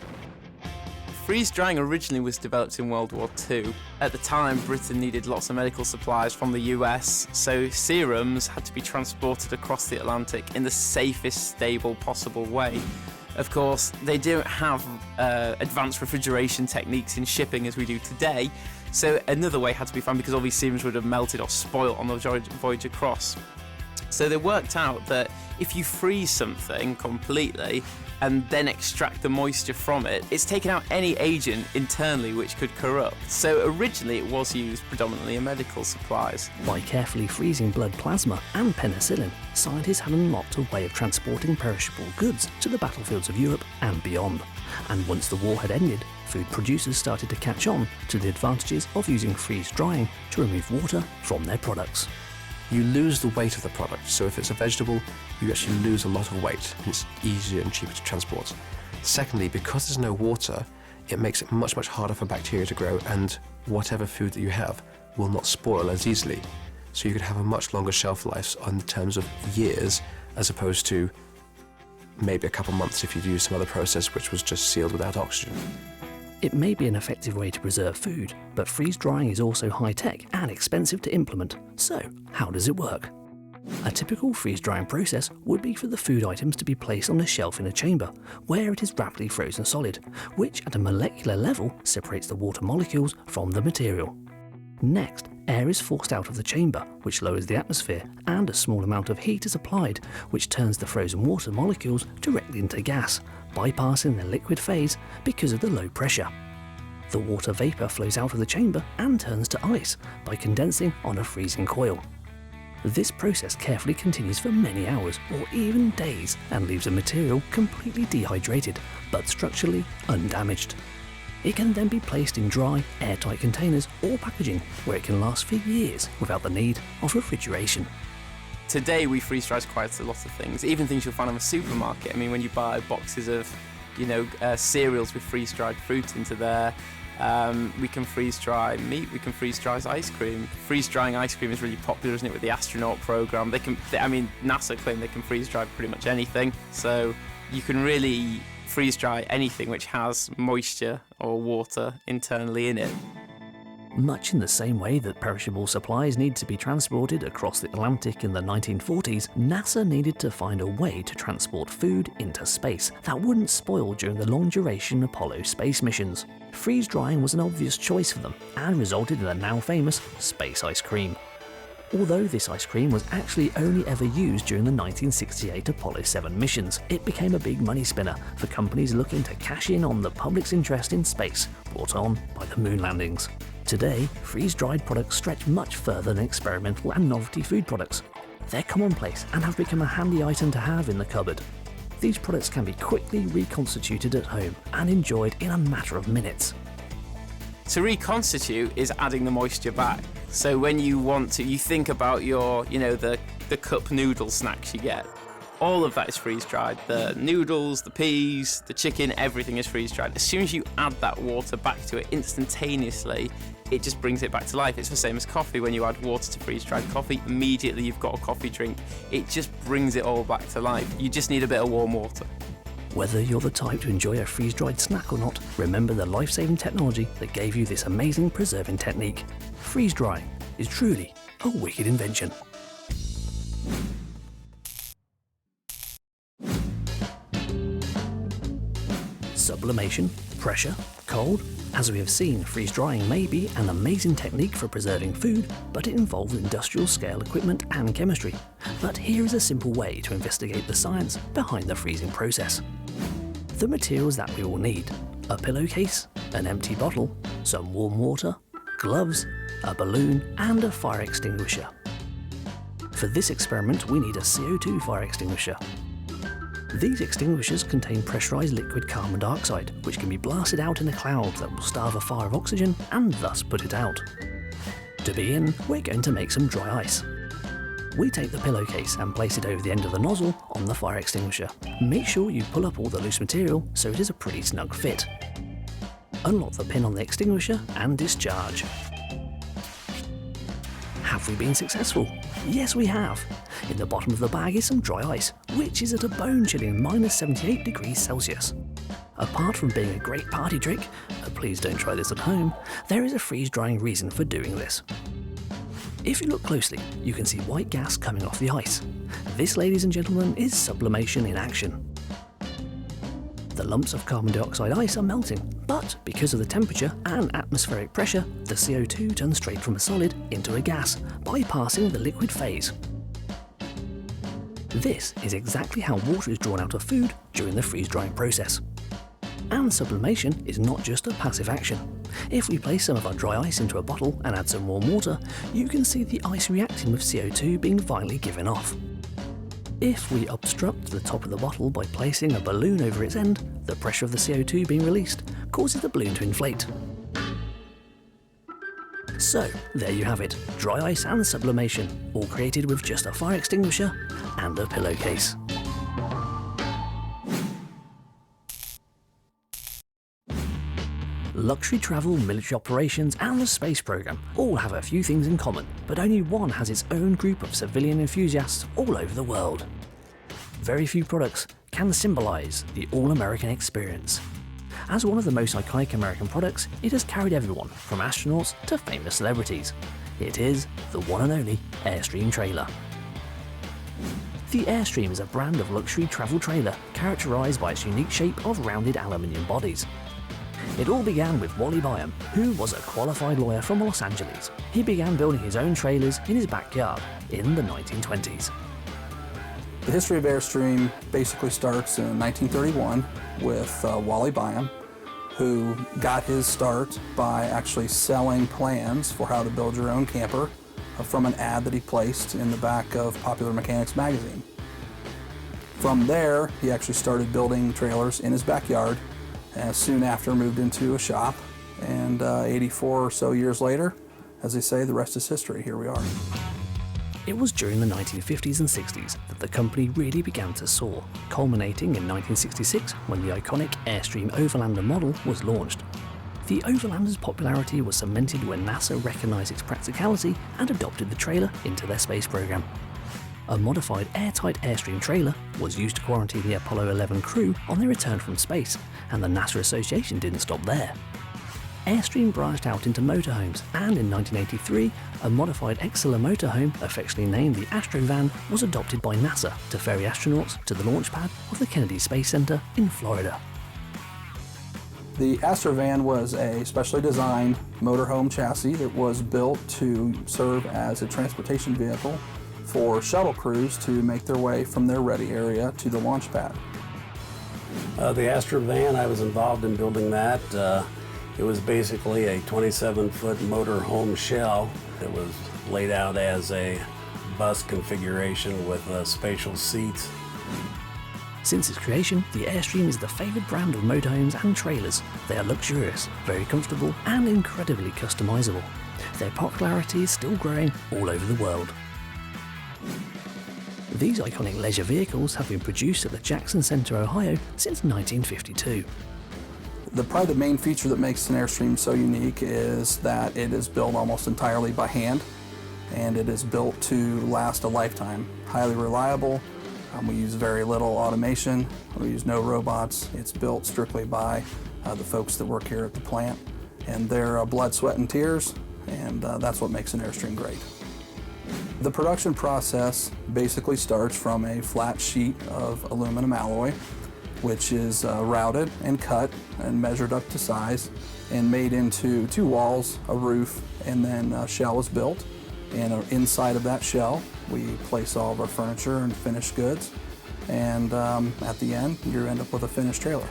[SPEAKER 16] Freeze-drying originally was developed in World War II. At the time, Britain needed lots of medical supplies from the US, so serums had to be transported across the Atlantic in the safest, stable possible way. Of course, they don't have advanced refrigeration techniques in shipping as we do today, so another way had to be found because all these serums would have melted or spoilt on the voyage across. So they worked out that if you freeze something completely and then extract the moisture from it, it's taken out any agent internally which could corrupt. So originally it was used predominantly in medical supplies.
[SPEAKER 1] By carefully freezing blood plasma and penicillin, scientists had unlocked a way of transporting perishable goods to the battlefields of Europe and beyond. And once the war had ended, food producers started to catch on to the advantages of using freeze-drying to remove water from their products.
[SPEAKER 5] You lose the weight of the product, so if it's a vegetable, you actually lose a lot of weight, and it's easier and cheaper to transport. Secondly, because there's no water, it makes it much, much harder for bacteria to grow, and whatever food that you have will not spoil as easily. So you could have a much longer shelf life in terms of years, as opposed to maybe a couple months if you'd used some other process which was just sealed without oxygen.
[SPEAKER 1] It may be an effective way to preserve food, but freeze-drying is also high-tech and expensive to implement. So, how does it work? A typical freeze-drying process would be for the food items to be placed on a shelf in a chamber, where it is rapidly frozen solid, which at a molecular level separates the water molecules from the material. Next, air is forced out of the chamber, which lowers the atmosphere, and a small amount of heat is applied, which turns the frozen water molecules directly into gas, bypassing the liquid phase because of the low pressure. The water vapour flows out of the chamber and turns to ice by condensing on a freezing coil. This process carefully continues for many hours or even days and leaves a material completely dehydrated but structurally undamaged. It can then be placed in dry, airtight containers or packaging where it can last for years without the need of refrigeration.
[SPEAKER 16] Today we freeze-dry quite a lot of things, even things you'll find in a supermarket. I mean, when you buy boxes of, cereals with freeze-dried fruit into there, we can freeze-dry meat, we can freeze-dry ice cream. Freeze-drying ice cream is really popular, isn't it, with the astronaut program? NASA claim they can freeze-dry pretty much anything, so you can really freeze-dry anything which has moisture or water internally in it.
[SPEAKER 1] Much in the same way that perishable supplies need to be transported across the Atlantic in the 1940s, NASA needed to find a way to transport food into space that wouldn't spoil during the long-duration Apollo space missions. Freeze-drying was an obvious choice for them and resulted in the now famous space ice cream. Although this ice cream was actually only ever used during the 1968 Apollo 7 missions, it became a big money spinner for companies looking to cash in on the public's interest in space brought on by the moon landings. Today, freeze-dried products stretch much further than experimental and novelty food products. They're commonplace and have become a handy item to have in the cupboard. These products can be quickly reconstituted at home and enjoyed in a matter of minutes.
[SPEAKER 16] To reconstitute is adding the moisture back. So when you think about your, the cup noodle snacks you get. All of that is freeze-dried. The noodles, the peas, the chicken, everything is freeze-dried. As soon as you add that water back to it instantaneously, it just brings it back to life. It's the same as coffee. When you add water to freeze-dried coffee, immediately you've got a coffee drink. It just brings it all back to life. You just need a bit of warm water.
[SPEAKER 1] Whether you're the type to enjoy a freeze-dried snack or not, remember the life-saving technology that gave you this amazing preserving technique. Freeze-drying is truly a wicked invention. Sublimation, pressure, cold. As we have seen, freeze-drying may be an amazing technique for preserving food, but it involves industrial-scale equipment and chemistry. But here is a simple way to investigate the science behind the freezing process. The materials that we will need: a pillowcase, an empty bottle, some warm water, gloves, a balloon, and a fire extinguisher. For this experiment, we need a CO2 fire extinguisher. These extinguishers contain pressurized liquid carbon dioxide, which can be blasted out in a cloud that will starve a fire of oxygen and thus put it out. To begin, we're going to make some dry ice. We take the pillowcase and place it over the end of the nozzle on the fire extinguisher. Make sure you pull up all the loose material so it is a pretty snug fit. Unlock the pin on the extinguisher and discharge. Have we been successful? Yes, we have. In the bottom of the bag is some dry ice, which is at a bone-chilling -78 degrees Celsius. Apart from being a great party trick, please don't try this at home, there is a freeze-drying reason for doing this. If you look closely, you can see white gas coming off the ice. This, ladies and gentlemen, is sublimation in action. The lumps of carbon dioxide ice are melting, but because of the temperature and atmospheric pressure, the CO2 turns straight from a solid into a gas, bypassing the liquid phase. This is exactly how water is drawn out of food during the freeze-drying process. And sublimation is not just a passive action. If we place some of our dry ice into a bottle and add some warm water, you can see the ice reacting with CO2 being violently given off. If we obstruct the top of the bottle by placing a balloon over its end, the pressure of the CO2 being released causes the balloon to inflate. So, there you have it, dry ice and sublimation, all created with just a fire extinguisher and a pillowcase. Luxury travel, military operations and the space program all have a few things in common, but only one has its own group of civilian enthusiasts all over the world. Very few products can symbolize the all-American experience. As one of the most iconic American products, it has carried everyone from astronauts to famous celebrities. It is the one and only Airstream trailer. The Airstream is a brand of luxury travel trailer characterized by its unique shape of rounded aluminium bodies. It all began with WWII, who was a qualified lawyer from Los Angeles. He began building his own trailers in his backyard in the 1920s.
[SPEAKER 18] The history of Airstream basically starts in 1931 with Wally Byam, who got his start by actually selling plans for how to build your own camper from an ad that he placed in the back of Popular Mechanics magazine. From there, he actually started building trailers in his backyard, and soon after moved into a shop, and 84 or so years later, as they say, the rest is history. Here we are.
[SPEAKER 1] It was during the 1950s and 60s that the company really began to soar, culminating in 1966 when the iconic Airstream Overlander model was launched. The Overlander's popularity was cemented when NASA recognized its practicality and adopted the trailer into their space program. A modified airtight Airstream trailer was used to quarantine the Apollo 11 crew on their return from space, and the NASA Association didn't stop there. Airstream branched out into motorhomes, and in 1983, a modified Excella motorhome, affectionately named the Astrovan, was adopted by NASA to ferry astronauts to the launch pad of the Kennedy Space Center in Florida.
[SPEAKER 18] The Astrovan was a specially designed motorhome chassis that was built to serve as a transportation vehicle for shuttle crews to make their way from their ready area to the launch pad.
[SPEAKER 19] The Astrovan, I was involved in building that. It was basically a 27-foot motorhome shell that was laid out as a bus configuration with spatial seats.
[SPEAKER 1] Since its creation, the Airstream is the favoured brand of motorhomes and trailers. They are luxurious, very comfortable, and incredibly customisable. Their popularity is still growing all over the world. These iconic leisure vehicles have been produced at the Jackson Center, Ohio since 1952.
[SPEAKER 18] Probably the main feature that makes an Airstream so unique is that it is built almost entirely by hand, and it is built to last a lifetime. Highly reliable. We use very little automation. We use no robots. It's built strictly by the folks that work here at the plant, and their blood, sweat, and tears, and that's what makes an Airstream great. The production process basically starts from a flat sheet of aluminum alloy, which is routed and cut and measured up to size and made into two walls, a roof, and then a shell is built. And inside of that shell, we place all of our furniture and finished goods. And at the end, you end up with a finished trailer.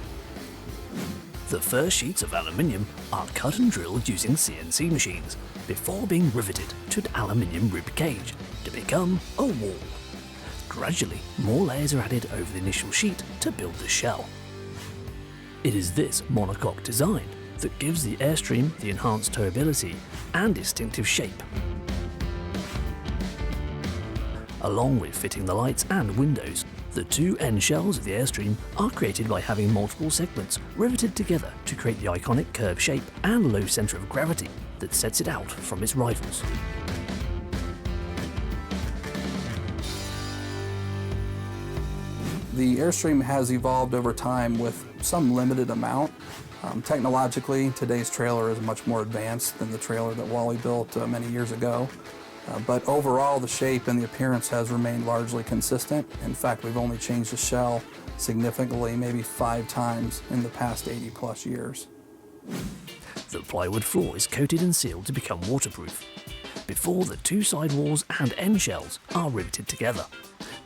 [SPEAKER 1] The first sheets of aluminium are cut and drilled using CNC machines before being riveted to an aluminium rib cage to become a wall. Gradually, more layers are added over the initial sheet to build the shell. It is this monocoque design that gives the Airstream the enhanced towability and distinctive shape. Along with fitting the lights and windows, the two end shells of the Airstream are created by having multiple segments riveted together to create the iconic curved shape and low centre of gravity that sets it out from its rivals.
[SPEAKER 18] The Airstream has evolved over time with some limited amount. Technologically, today's trailer is much more advanced than the trailer that Wally built many years ago. But overall, the shape and the appearance has remained largely consistent. In fact, we've only changed the shell significantly, maybe 5 times in the past 80+ years.
[SPEAKER 1] The plywood floor is coated and sealed to become waterproof. Before, the two side walls and end shells are riveted together.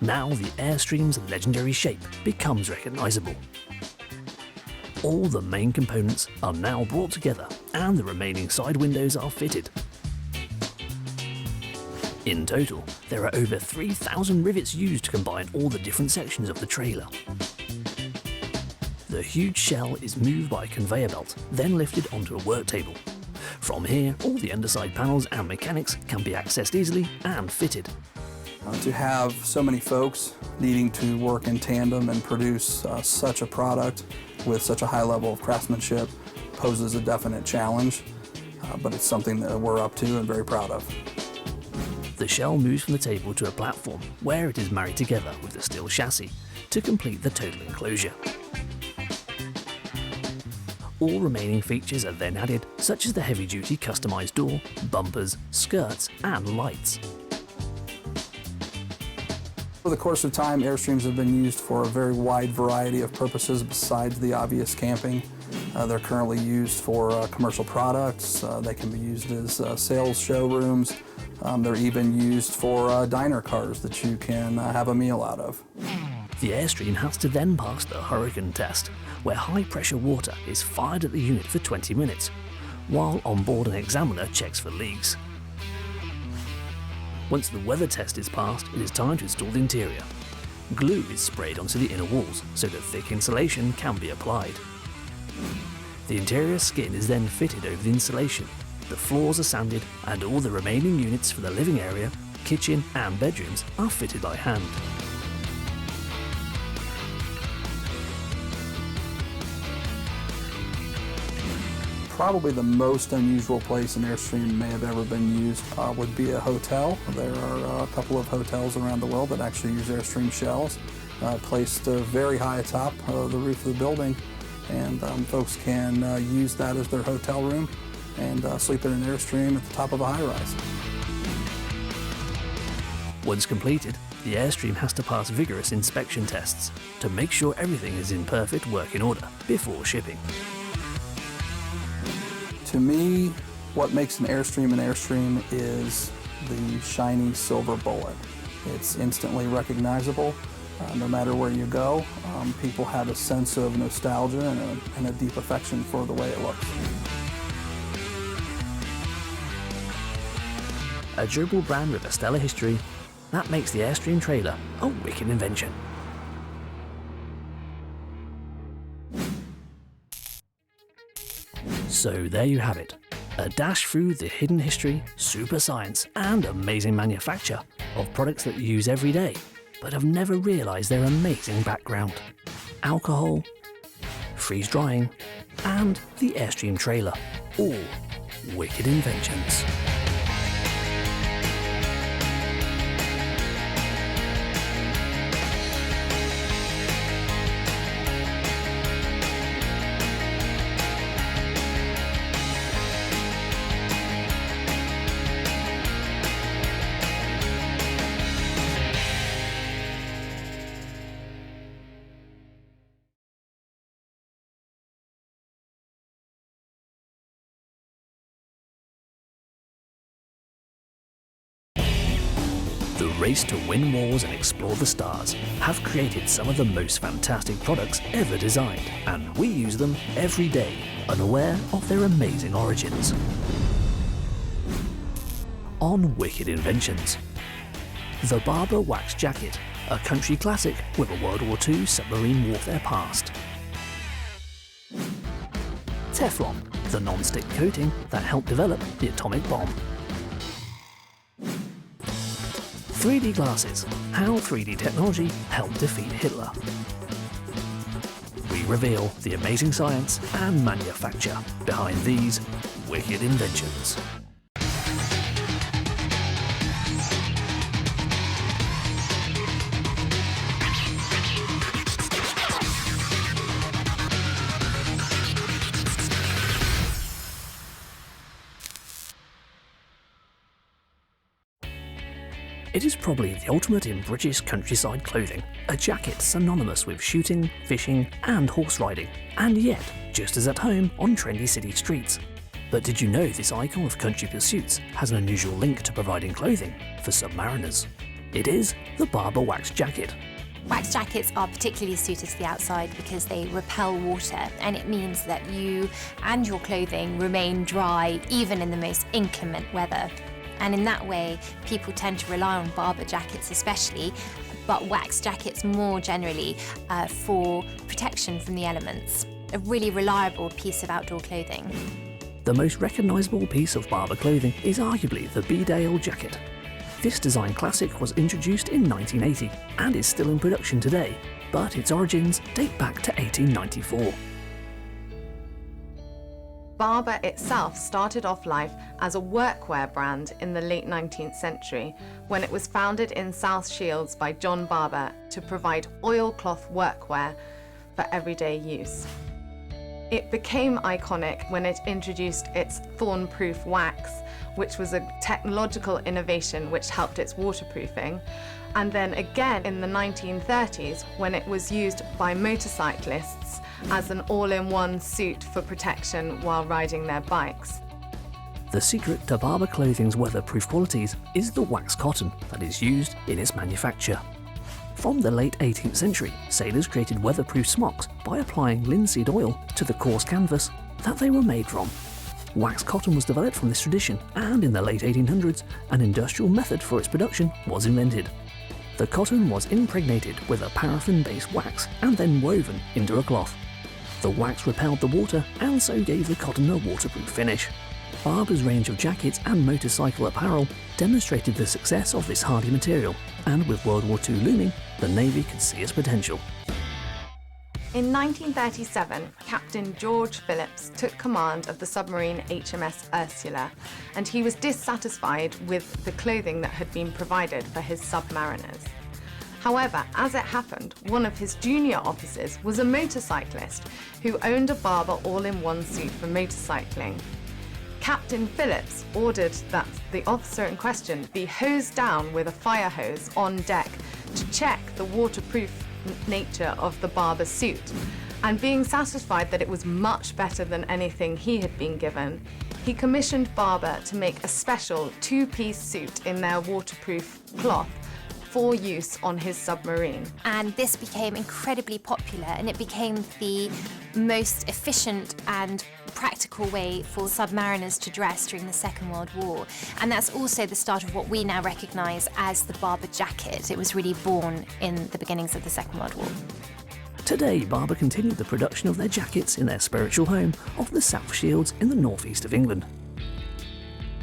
[SPEAKER 1] Now the Airstream's legendary shape becomes recognisable. All the main components are now brought together and the remaining side windows are fitted. In total, there are over 3,000 rivets used to combine all the different sections of the trailer. The huge shell is moved by a conveyor belt, then lifted onto a work table. From here, all the underside panels and mechanics can be accessed easily and fitted.
[SPEAKER 18] To have so many folks needing to work in tandem and produce such a product with such a high level of craftsmanship poses a definite challenge, but it's something that we're up to and very proud of.
[SPEAKER 1] The shell moves from the table to a platform where it is married together with the steel chassis to complete the total enclosure. All remaining features are then added, such as the heavy-duty customised door, bumpers, skirts and lights.
[SPEAKER 18] Over the course of time, Airstreams have been used for a very wide variety of purposes besides the obvious camping. They're currently used for commercial products. They can be used as sales showrooms. They're even used for diner cars that you can have a meal out of.
[SPEAKER 1] The Airstream has to then pass the hurricane test, where high-pressure water is fired at the unit for 20 minutes, while on board an examiner checks for leaks. Once the weather test is passed, it is time to install the interior. Glue is sprayed onto the inner walls so that thick insulation can be applied. The interior skin is then fitted over the insulation, the floors are sanded, and all the remaining units for the living area, kitchen and bedrooms are fitted by hand.
[SPEAKER 18] Probably the most unusual place an Airstream may have ever been used would be a hotel. There are a couple of hotels around the world that actually use Airstream shells, placed very high atop the roof of the building, and folks can use that as their hotel room and sleep in an Airstream at the top of a high-rise.
[SPEAKER 1] Once completed, the Airstream has to pass vigorous inspection tests to make sure everything is in perfect working order before shipping.
[SPEAKER 18] To me, what makes an Airstream is the shiny silver bullet. It's instantly recognizable. No matter where you go, people have a sense of nostalgia and a deep affection for the way it looks.
[SPEAKER 1] A durable brand with a stellar history, that makes the Airstream trailer a wicked invention. So there you have it, a dash through the hidden history, super science and amazing manufacture of products that you use every day, but have never realised their amazing background. Alcohol, freeze drying, and the Airstream trailer, all wicked inventions. The race to win wars and explore the stars have created some of the most fantastic products ever designed, and we use them every day, unaware of their amazing origins. On Wicked Inventions, the Barber Wax Jacket, a country classic with a World War II submarine warfare past. Teflon, the non-stick coating that helped develop the atomic bomb. 3D glasses, how 3D technology helped defeat Hitler. We reveal the amazing science and manufacture behind these wicked inventions. It is probably the ultimate in British countryside clothing, a jacket synonymous with shooting, fishing and horse riding, and yet just as at home on trendy city streets. But did you know this icon of country pursuits has an unusual link to providing clothing for submariners? It is the Barber Wax Jacket.
[SPEAKER 20] Wax jackets are particularly suited to the outside because they repel water, and it means that you and your clothing remain dry even in the most inclement weather. And in that way, people tend to rely on Barber jackets especially, but wax jackets more generally for protection from the elements. A really reliable piece of outdoor clothing.
[SPEAKER 1] The most recognisable piece of Barber clothing is arguably the B-Dale jacket. This design classic was introduced in 1980 and is still in production today, but its origins date back to 1894.
[SPEAKER 11] Barber itself started off life as a workwear brand in the late 19th century when it was founded in South Shields by John Barber to provide oilcloth workwear for everyday use. It became iconic when it introduced its thorn-proof wax, which was a technological innovation which helped its waterproofing, and then again in the 1930s when it was used by motorcyclists as an all-in-one suit for protection while riding their bikes.
[SPEAKER 1] The secret to Barbour clothing's weatherproof qualities is the wax cotton that is used in its manufacture. From the late 18th century, sailors created weatherproof smocks by applying linseed oil to the coarse canvas that they were made from. Wax cotton was developed from this tradition, and in the late 1800s, an industrial method for its production was invented. The cotton was impregnated with a paraffin-based wax and then woven into a cloth. The wax repelled the water and so gave the cotton a waterproof finish. Barbour's range of jackets and motorcycle apparel demonstrated the success of this hardy material, and with World War II looming, the Navy could see its potential.
[SPEAKER 11] In 1937, Captain George Phillips took command of the submarine HMS Ursula, and he was dissatisfied with the clothing that had been provided for his submariners. However, as it happened, one of his junior officers was a motorcyclist who owned a Barbour all-in-one suit for motorcycling. Captain Phillips ordered that the officer in question be hosed down with a fire hose on deck to check the waterproof nature of the Barbour suit, and being satisfied that it was much better than anything he had been given, he commissioned Barbour to make a special two-piece suit in their waterproof cloth for use on his submarine.
[SPEAKER 20] And this became incredibly popular, and it became the most efficient and practical way for submariners to dress during the Second World War. And that's also the start of what we now recognise as the Barbour jacket. It was really born in the beginnings of the Second World War.
[SPEAKER 1] Today, Barbour continued the production of their jackets in their spiritual home of the South Shields in the northeast of England.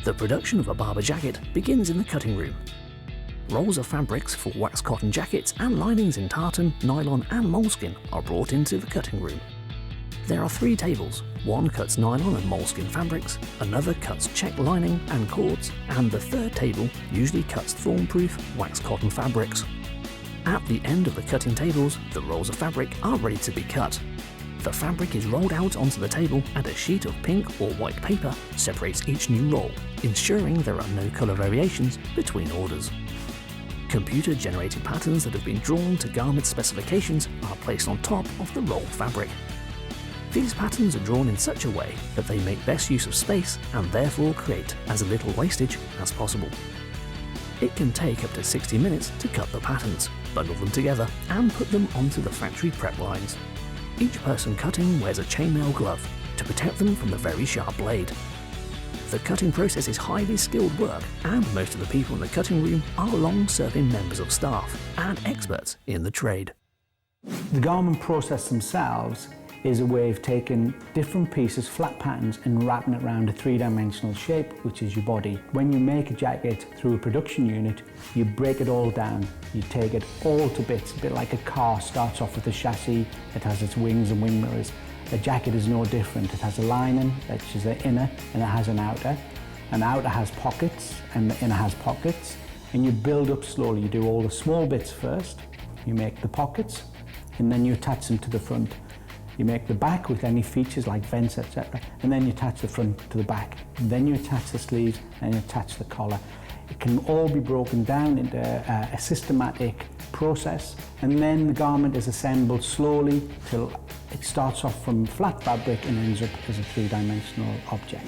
[SPEAKER 1] The production of a Barbour jacket begins in the cutting room. Rolls of fabrics for wax cotton jackets and linings in tartan, nylon and moleskin are brought into the cutting room. There are 3 tables. One cuts nylon and moleskin fabrics, another cuts check lining and cords, and the third table usually cuts thorn-proof wax cotton fabrics. At the end of the cutting tables, the rolls of fabric are ready to be cut. The fabric is rolled out onto the table, and a sheet of pink or white paper separates each new roll, ensuring there are no colour variations between orders. Computer-generated patterns that have been drawn to garment specifications are placed on top of the rolled fabric. These patterns are drawn in such a way that they make best use of space and therefore create as little wastage as possible. It can take up to 60 minutes to cut the patterns, bundle them together and put them onto the factory prep lines. Each person cutting wears a chainmail glove to protect them from the very sharp blade. The cutting process is highly skilled work, and most of the people in the cutting room are long-serving members of staff and experts in the trade.
[SPEAKER 21] The garment process themselves is a way of taking different pieces, flat patterns, and wrapping it around a 3-dimensional shape, which is your body. When you make a jacket through a production unit, you break it all down. You take it all to bits, a bit like a car starts off with a chassis, it has its wings and wing mirrors. A jacket is no different. It has a lining, which is the inner, and it has an outer. An outer has pockets, and the inner has pockets. And you build up slowly. You do all the small bits first. You make the pockets, and then you attach them to the front. You make the back with any features like vents, etc. And then you attach the front to the back. And then you attach the sleeves, and you attach the collar. It can all be broken down into a systematic process, and then the garment is assembled slowly till it starts off from flat fabric and ends up as a 3-dimensional object.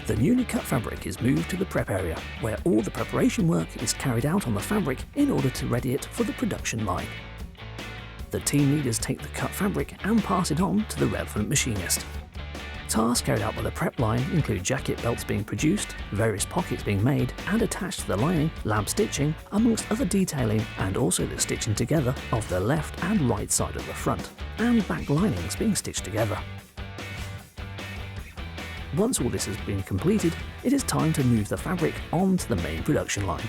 [SPEAKER 1] The newly cut fabric is moved to the prep area, where all the preparation work is carried out on the fabric in order to ready it for the production line. The team leaders take the cut fabric and pass it on to the relevant machinist. Tasks carried out by the prep line include jacket belts being produced, various pockets being made and attached to the lining, lab stitching, amongst other detailing, and also the stitching together of the left and right side of the front, and back linings being stitched together. Once all this has been completed, it is time to move the fabric onto the main production line.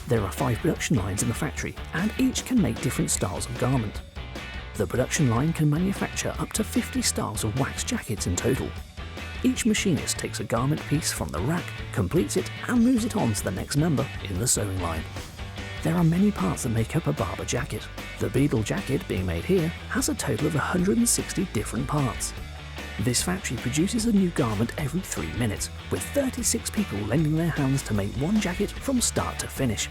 [SPEAKER 1] There are 5 production lines in the factory, and each can make different styles of garment. The production line can manufacture up to 50 styles of wax jackets in total. Each machinist takes a garment piece from the rack, completes it and moves it on to the next member in the sewing line. There are many parts that make up a Barbour jacket. The Beadle jacket being made here has a total of 160 different parts. This factory produces a new garment every 3 minutes, with 36 people lending their hands to make one jacket from start to finish.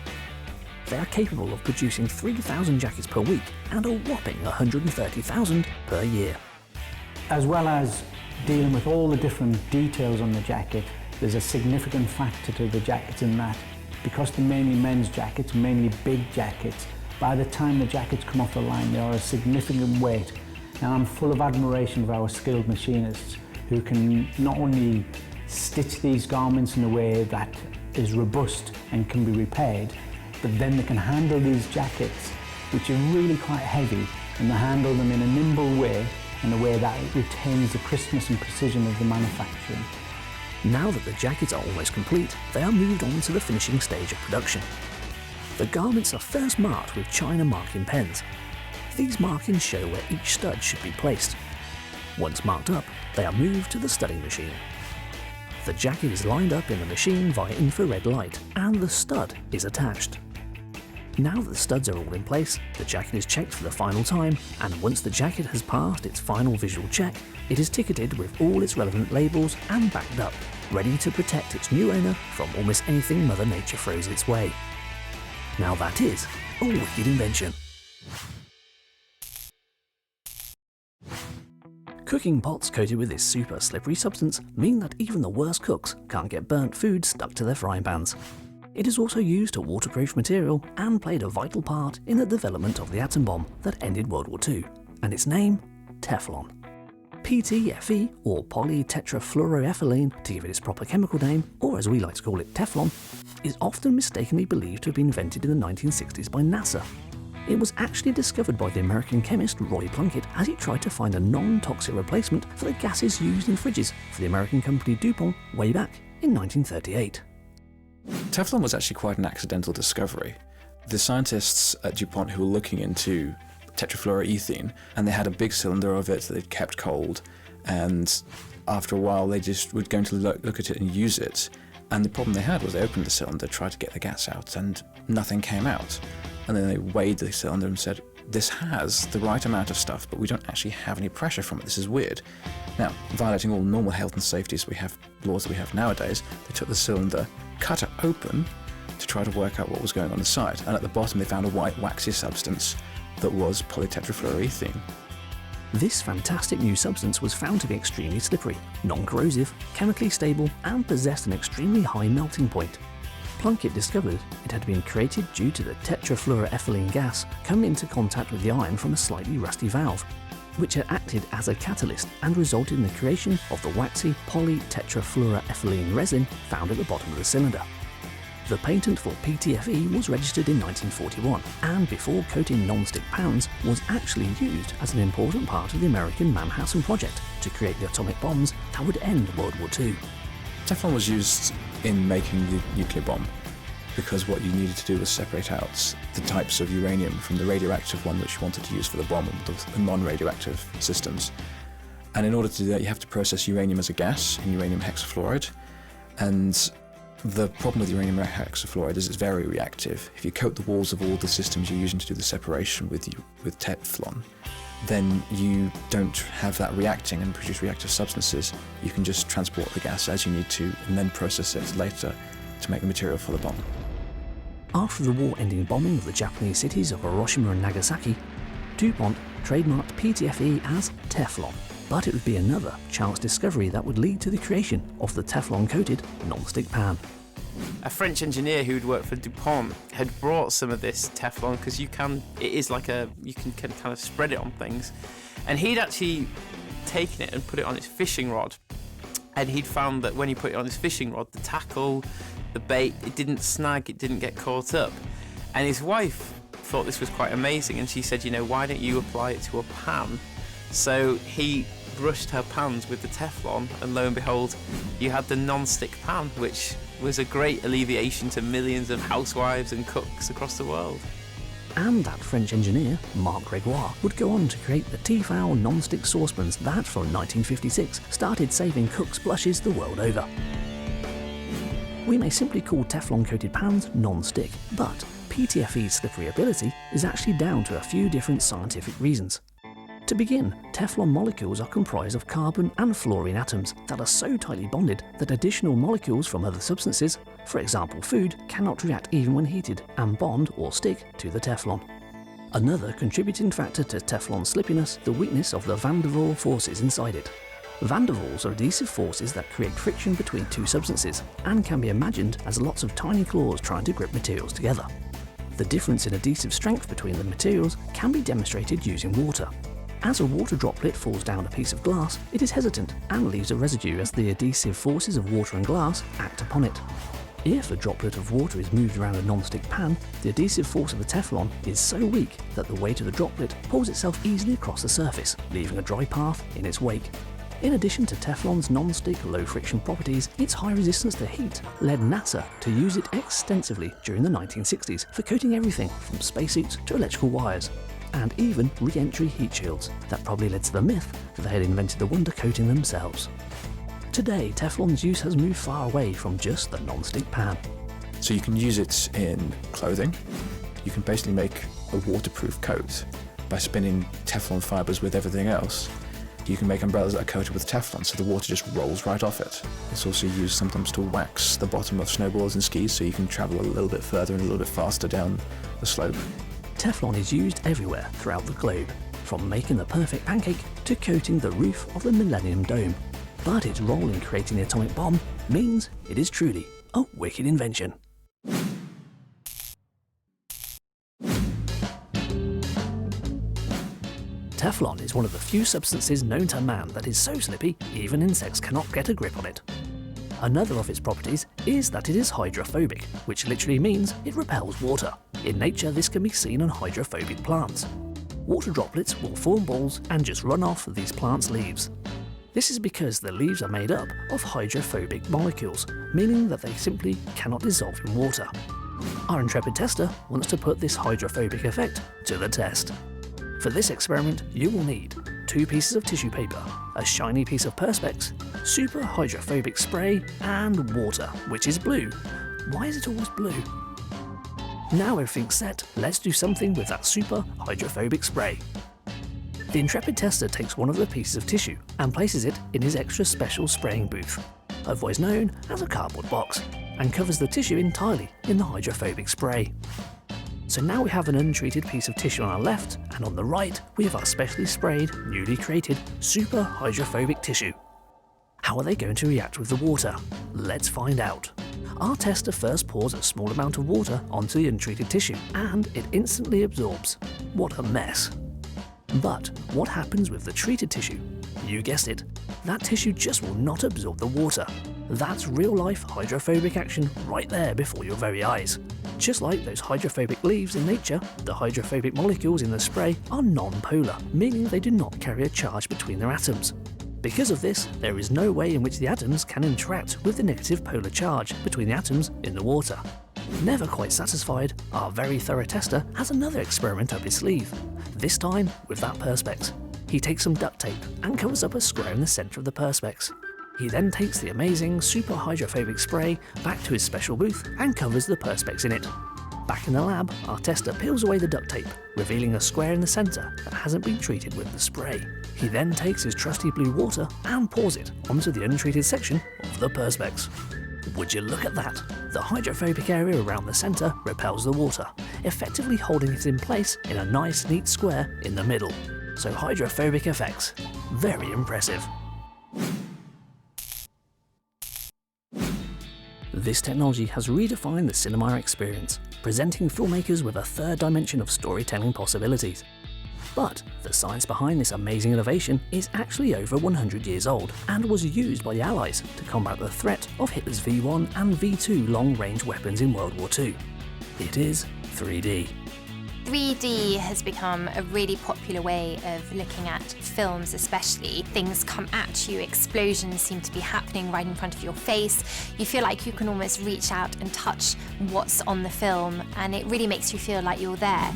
[SPEAKER 1] they are capable of producing 3,000 jackets per week and a whopping 130,000 per year.
[SPEAKER 21] As well as dealing with all the different details on the jacket, there's a significant factor to the jackets in that because they're mainly men's jackets, mainly big jackets, by the time the jackets come off the line, they are a significant weight. Now, I'm full of admiration for our skilled machinists who can not only stitch these garments in a way that is robust and can be repaired, but then they can handle these jackets, which are really quite heavy, and they handle them in a nimble way, in a way that retains the crispness and precision of the manufacturing.
[SPEAKER 1] Now that the jackets are almost complete, they are moved on to the finishing stage of production. The garments are first marked with China marking pens. These markings show where each stud should be placed. Once marked up, they are moved to the studding machine. The jacket is lined up in the machine via infrared light, and the stud is attached. Now that the studs are all in place, the jacket is checked for the final time, and once the jacket has passed its final visual check, it is ticketed with all its relevant labels and backed up, ready to protect its new owner from almost anything Mother Nature throws its way. Now that is a wicked invention. Cooking pots coated with this super slippery substance mean that even the worst cooks can't get burnt food stuck to their frying pans. It is also used as waterproof material and played a vital part in the development of the atom bomb that ended World War II, and its name, Teflon. PTFE, or polytetrafluoroethylene to give it its proper chemical name, or as we like to call it, Teflon, is often mistakenly believed to have been invented in the 1960s by NASA. It was actually discovered by the American chemist Roy Plunkett as he tried to find a non-toxic replacement for the gases used in fridges for the American company DuPont way back in 1938.
[SPEAKER 5] Teflon was actually quite an accidental discovery. The scientists at DuPont who were looking into tetrafluoroethene, and they had a big cylinder of it that they'd kept cold, and after a while they just were going to look at it and use it. And the problem they had was they opened the cylinder, tried to get the gas out, and nothing came out. And then they weighed the cylinder and said, this has the right amount of stuff, but we don't actually have any pressure from it. This is weird. Now, violating all normal health and safety laws that we have nowadays, they took the cylinder, cut it open to try to work out what was going on inside. And at the bottom, they found a white, waxy substance that was polytetrafluoroethene.
[SPEAKER 1] This fantastic new substance was found to be extremely slippery, non-corrosive, chemically stable, and possessed an extremely high melting point. Plunkett discovered it had been created due to the tetrafluoroethylene gas coming into contact with the iron from a slightly rusty valve, which had acted as a catalyst and resulted in the creation of the waxy polytetrafluoroethylene resin found at the bottom of the cylinder. The patent for PTFE was registered in 1941, and before coating non-stick pans was actually used as an important part of the American Manhattan Project to create the atomic bombs that would end World War II.
[SPEAKER 5] Teflon was used in making the nuclear bomb because what you needed to do was separate out the types of uranium from the radioactive one which you wanted to use for the bomb and the non-radioactive systems. And in order to do that, you have to process uranium as a gas in uranium hexafluoride. And the problem with uranium hexafluoride is it's very reactive. If you coat the walls of all the systems you're using to do the separation with Teflon, then you don't have that reacting and produce reactive substances. You can just transport the gas as you need to and then process it later to make the material for the bomb.
[SPEAKER 1] After the war-ending bombing of the Japanese cities of Hiroshima and Nagasaki, DuPont trademarked PTFE as Teflon, but it would be another chance discovery that would lead to the creation of the Teflon-coated non-stick pan.
[SPEAKER 16] A French engineer who'd worked for DuPont had brought some of this Teflon because you can kind of spread it on things, and he'd actually taken it and put it on his fishing rod, and he'd found that when he put it on his fishing rod, the tackle, the bait, it didn't snag, it didn't get caught up. And his wife thought this was quite amazing, and she said, you know, why don't you apply it to a pan? So he brushed her pans with the Teflon, and lo and behold, you had the non-stick pan, which was a great alleviation to millions of housewives and cooks across the world.
[SPEAKER 1] And that French engineer, Marc Gregoire, would go on to create the Tefal non-stick saucepans that, from 1956, started saving cooks' blushes the world over. We may simply call Teflon-coated pans non-stick, but PTFE's slippery ability is actually down to a few different scientific reasons. To begin, Teflon molecules are comprised of carbon and fluorine atoms that are so tightly bonded that additional molecules from other substances, for example food, cannot react even when heated and bond or stick to the Teflon. Another contributing factor to Teflon's slippiness, the weakness of the van der Waals forces inside it. Van der Waals are adhesive forces that create friction between two substances and can be imagined as lots of tiny claws trying to grip materials together. The difference in adhesive strength between the materials can be demonstrated using water. As a water droplet falls down a piece of glass, it is hesitant and leaves a residue as the adhesive forces of water and glass act upon it. If a droplet of water is moved around a non-stick pan, the adhesive force of the Teflon is so weak that the weight of the droplet pulls itself easily across the surface, leaving a dry path in its wake. In addition to Teflon's non-stick low-friction properties, its high resistance to heat led NASA to use it extensively during the 1960s for coating everything from spacesuits to electrical wires, and even re-entry heat shields that probably led to the myth that they had invented the wonder coating themselves. Today, Teflon's use has moved far away from just the non-stick pan.
[SPEAKER 5] So you can use it in clothing. You can basically make a waterproof coat by spinning Teflon fibers with everything else. You can make umbrellas that are coated with Teflon so the water just rolls right off it. It's also used sometimes to wax the bottom of snowboards and skis so you can travel a little bit further and a little bit faster down the slope.
[SPEAKER 1] Teflon is used everywhere throughout the globe, from making the perfect pancake to coating the roof of the Millennium Dome. But its role in creating the atomic bomb means it is truly a wicked invention. Teflon is one of the few substances known to man that is so slippy even insects cannot get a grip on it. Another of its properties is that it is hydrophobic, which literally means it repels water. In nature, this can be seen on hydrophobic plants. Water droplets will form balls and just run off these plants' leaves. This is because the leaves are made up of hydrophobic molecules, meaning that they simply cannot dissolve in water. Our intrepid tester wants to put this hydrophobic effect to the test. For this experiment, you will need 2 pieces of tissue paper, a shiny piece of Perspex, super hydrophobic spray, and water, which is blue. Why is it always blue? Now everything's set, let's do something with that super hydrophobic spray. The intrepid tester takes one of the pieces of tissue and places it in his extra special spraying booth, otherwise known as a cardboard box, and covers the tissue entirely in the hydrophobic spray. So now we have an untreated piece of tissue on our left, and on the right we have our specially sprayed, newly created super hydrophobic tissue. How are they going to react with the water? Let's find out. Our tester first pours a small amount of water onto the untreated tissue, and it instantly absorbs. What a mess. But what happens with the treated tissue? You guessed it, that tissue just will not absorb the water. That's real-life hydrophobic action right there before your very eyes. Just like those hydrophobic leaves in nature, the hydrophobic molecules in the spray are non-polar, meaning they do not carry a charge between their atoms. Because of this, there is no way in which the atoms can interact with the negative polar charge between the atoms in the water. Never quite satisfied, our very thorough tester has another experiment up his sleeve, this time with that Perspex. He takes some duct tape and covers up a square in the centre of the Perspex. He then takes the amazing super hydrophobic spray back to his special booth and covers the Perspex in it. Back in the lab, our tester peels away the duct tape, revealing a square in the centre that hasn't been treated with the spray. He then takes his trusty blue water and pours it onto the untreated section of the Perspex. Would you look at that? The hydrophobic area around the centre repels the water, effectively holding it in place in a nice neat square in the middle. So hydrophobic effects. Very impressive. This technology has redefined the cinema experience, presenting filmmakers with a third dimension of storytelling possibilities. But the science behind this amazing innovation is actually over 100 years old and was used by the Allies to combat the threat of Hitler's V1 and V2 long-range weapons in World War II. It is 3D.
[SPEAKER 20] 3D has become a really popular way of looking at films, especially. Things come at you, explosions seem to be happening right in front of your face. You feel like you can almost reach out and touch what's on the film, and it really makes you feel like you're there.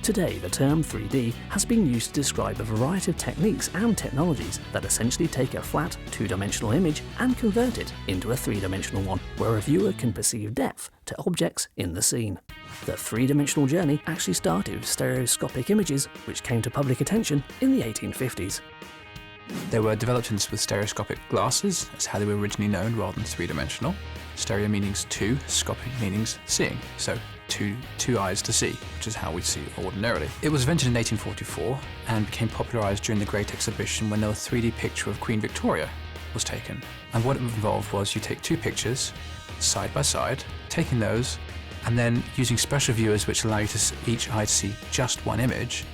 [SPEAKER 1] Today, the term 3D has been used to describe a variety of techniques and technologies that essentially take a flat, two-dimensional image and convert it into a three-dimensional one, where a viewer can perceive depth to objects in the scene. The three-dimensional journey actually started with stereoscopic images, which came to public attention in the 1850s.
[SPEAKER 5] They were developed with stereoscopic glasses, that's how they were originally known, rather than three-dimensional. Stereo means two, scopic means seeing, so two eyes to see, which is how we see ordinarily. It was invented in 1844 and became popularised during the Great Exhibition when a 3D picture of Queen Victoria was taken. And what it involved was you take two pictures side by side, taking those, and then using special viewers which allow you to each eye to see just one image,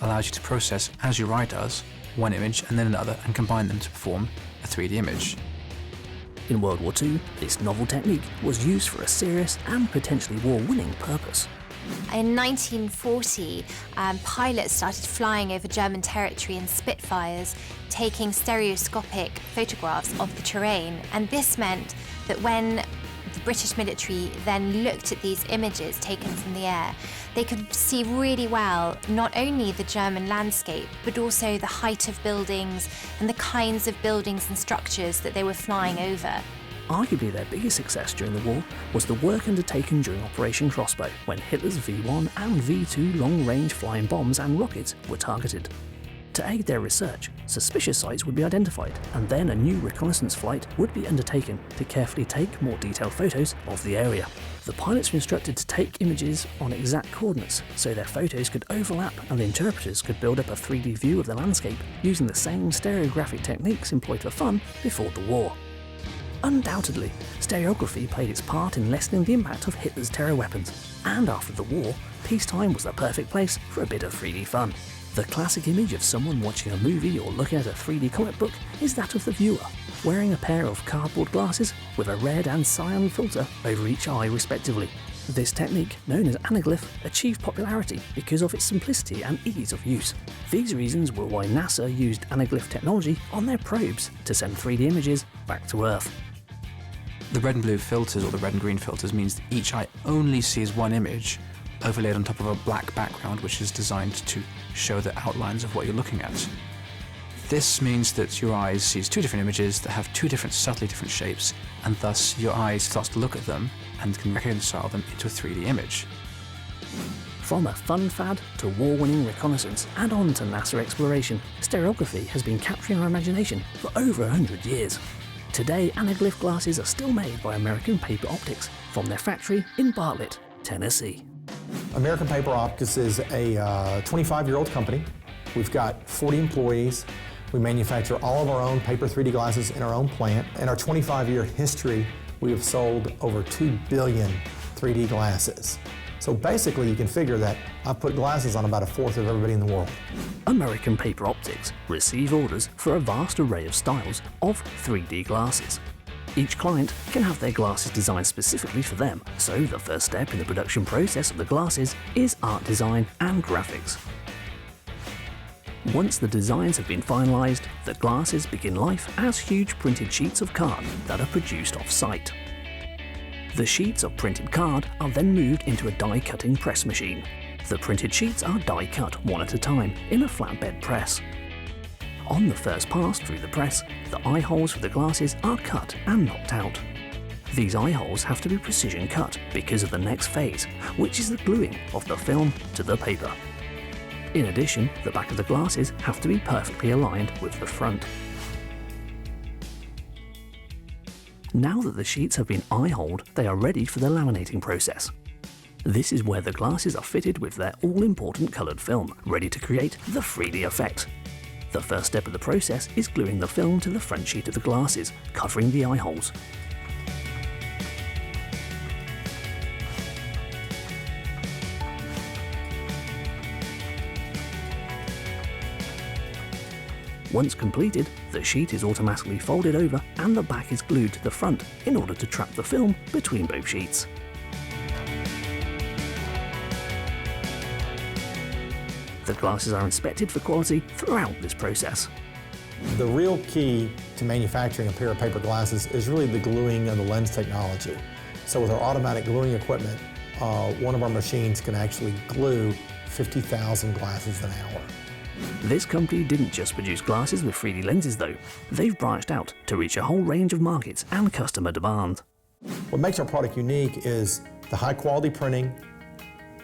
[SPEAKER 5] allows you to process, as your eye does, one image and then another and combine them to form a 3D image.
[SPEAKER 1] In World War II, this novel technique was used for a serious and potentially war-winning purpose.
[SPEAKER 20] In 1940, pilots started flying over German territory in Spitfires, taking stereoscopic photographs of the terrain, and this meant that when the British military then looked at these images taken from the air, they could see really well not only the German landscape, but also the height of buildings and the kinds of buildings and structures that they were flying over.
[SPEAKER 1] Arguably their biggest success during the war was the work undertaken during Operation Crossbow, when Hitler's V-1 and V-2 long-range flying bombs and rockets were targeted. To aid their research, suspicious sites would be identified, and then a new reconnaissance flight would be undertaken to carefully take more detailed photos of the area. The pilots were instructed to take images on exact coordinates so their photos could overlap and the interpreters could build up a 3D view of the landscape using the same stereographic techniques employed for fun before the war. Undoubtedly, stereography played its part in lessening the impact of Hitler's terror weapons, and after the war, peacetime was the perfect place for a bit of 3D fun. The classic image of someone watching a movie or looking at a 3D comic book is that of the viewer, wearing a pair of cardboard glasses with a red and cyan filter over each eye respectively. This technique, known as anaglyph, achieved popularity because of its simplicity and ease of use. These reasons were why NASA used anaglyph technology on their probes to send 3D images back to Earth.
[SPEAKER 5] The red and blue filters, or the red and green filters, means that each eye only sees one image overlaid on top of a black background, which is designed to show the outlines of what you're looking at. This means that your eye sees two different images that have two different, subtly different shapes, and thus your eye starts to look at them and can reconcile them into a 3D image.
[SPEAKER 1] From a fun fad to war-winning reconnaissance and on to NASA exploration, stereography has been capturing our imagination for over 100 years. Today, anaglyph glasses are still made by American Paper Optics from their factory in Bartlett, Tennessee.
[SPEAKER 2] American Paper Optics is a 25-year-old company. We've got 40 employees. We manufacture all of our own paper 3D glasses in our own plant. In our 25-year history, we have sold over 2 billion 3D glasses. So basically, you can figure that I've put glasses on about a fourth of everybody in the world.
[SPEAKER 1] American Paper Optics receive orders for a vast array of styles of 3D glasses. Each client can have their glasses designed specifically for them, so the first step in the production process of the glasses is art design and graphics. Once the designs have been finalised, the glasses begin life as huge printed sheets of card that are produced off-site. The sheets of printed card are then moved into a die-cutting press machine. The printed sheets are die-cut one at a time in a flatbed press. On the first pass through the press, the eye holes for the glasses are cut and knocked out. These eye holes have to be precision cut because of the next phase, which is the gluing of the film to the paper. In addition, the back of the glasses have to be perfectly aligned with the front. Now that the sheets have been eye-holed, they are ready for the laminating process. This is where the glasses are fitted with their all-important coloured film, ready to create the 3D effect. The first step of the process is gluing the film to the front sheet of the glasses, covering the eye holes. Once completed, the sheet is automatically folded over and the back is glued to the front in order to trap the film between both sheets. The glasses are inspected for quality throughout this process.
[SPEAKER 2] The real key to manufacturing a pair of paper glasses is really the gluing of the lens technology. So with our automatic gluing equipment, one of our machines can actually glue 50,000 glasses an hour.
[SPEAKER 1] This company didn't just produce glasses with 3D lenses though. They've branched out to reach a whole range of markets and customer demand.
[SPEAKER 2] What makes our product unique is the high quality printing,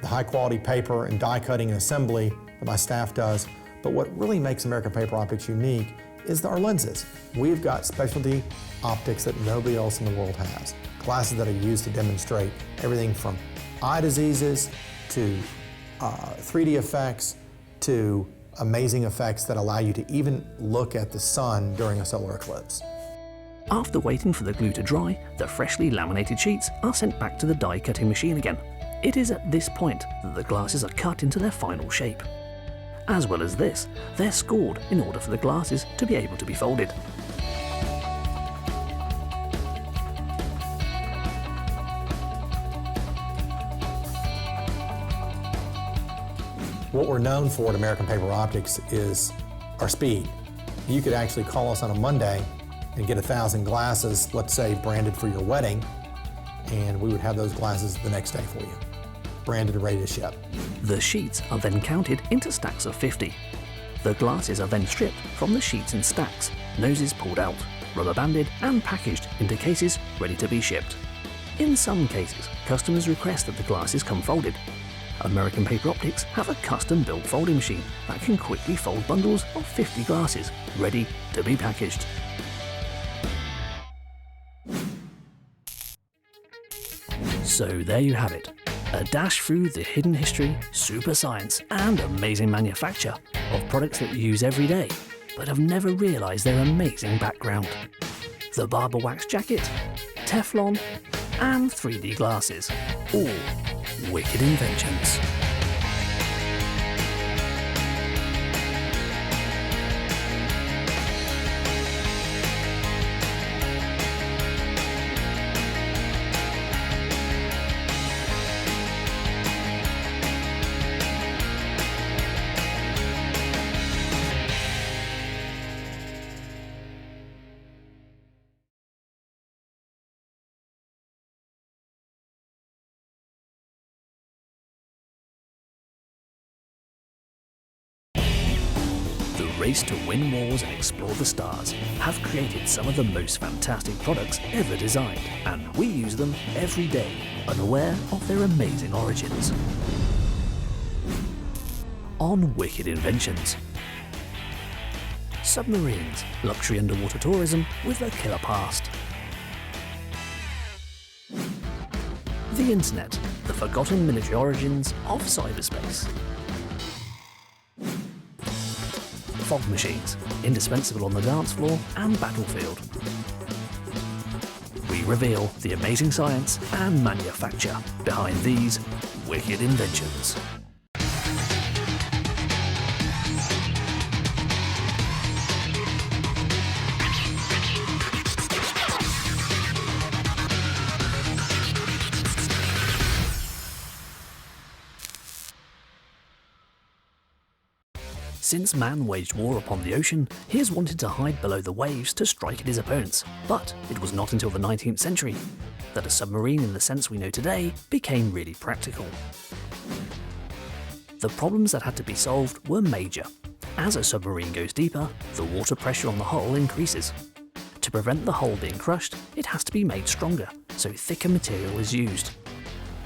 [SPEAKER 2] the high quality paper and die cutting and assembly that my staff does. But what really makes American Paper Optics unique is our lenses. We've got specialty optics that nobody else in the world has. Glasses that are used to demonstrate everything from eye diseases to 3D effects to amazing effects that allow you to even look at the sun during a solar eclipse.
[SPEAKER 1] After waiting for the glue to dry, the freshly laminated sheets are sent back to the die cutting machine again. It is at this point that the glasses are cut into their final shape. As well as this, they're scored in order for the glasses to be able to be folded.
[SPEAKER 2] What we're known for at American Paper Optics is our speed. You could actually call us on a Monday and get 1,000 glasses, let's say branded for your wedding, and we would have those glasses the next day for you, branded and ready to ship.
[SPEAKER 1] The sheets are then counted into stacks of 50. The glasses are then stripped from the sheets in stacks, noses pulled out, rubber banded and packaged into cases ready to be shipped. In some cases, customers request that the glasses come folded. American Paper Optics have a custom-built folding machine that can quickly fold bundles of 50 glasses, ready to be packaged. So there you have it, a dash through the hidden history, super science and amazing manufacture of products that you use every day, but have never realised their amazing background. The barber wax jacket, Teflon and 3D glasses, all wicked inventions. Race to win wars and explore the stars have created some of the most fantastic products ever designed, and we use them every day, unaware of their amazing origins. On Wicked Inventions. Submarines, luxury underwater tourism with a killer past. The Internet, the forgotten military origins of cyberspace. Fog machines, indispensable on the dance floor and battlefield. We reveal the amazing science and manufacture behind these wicked inventions. Since man waged war upon the ocean, he has wanted to hide below the waves to strike at his opponents. But it was not until the 19th century that a submarine in the sense we know today became really practical. The problems that had to be solved were major. As a submarine goes deeper, the water pressure on the hull increases. To prevent the hull being crushed, it has to be made stronger, so thicker material is used.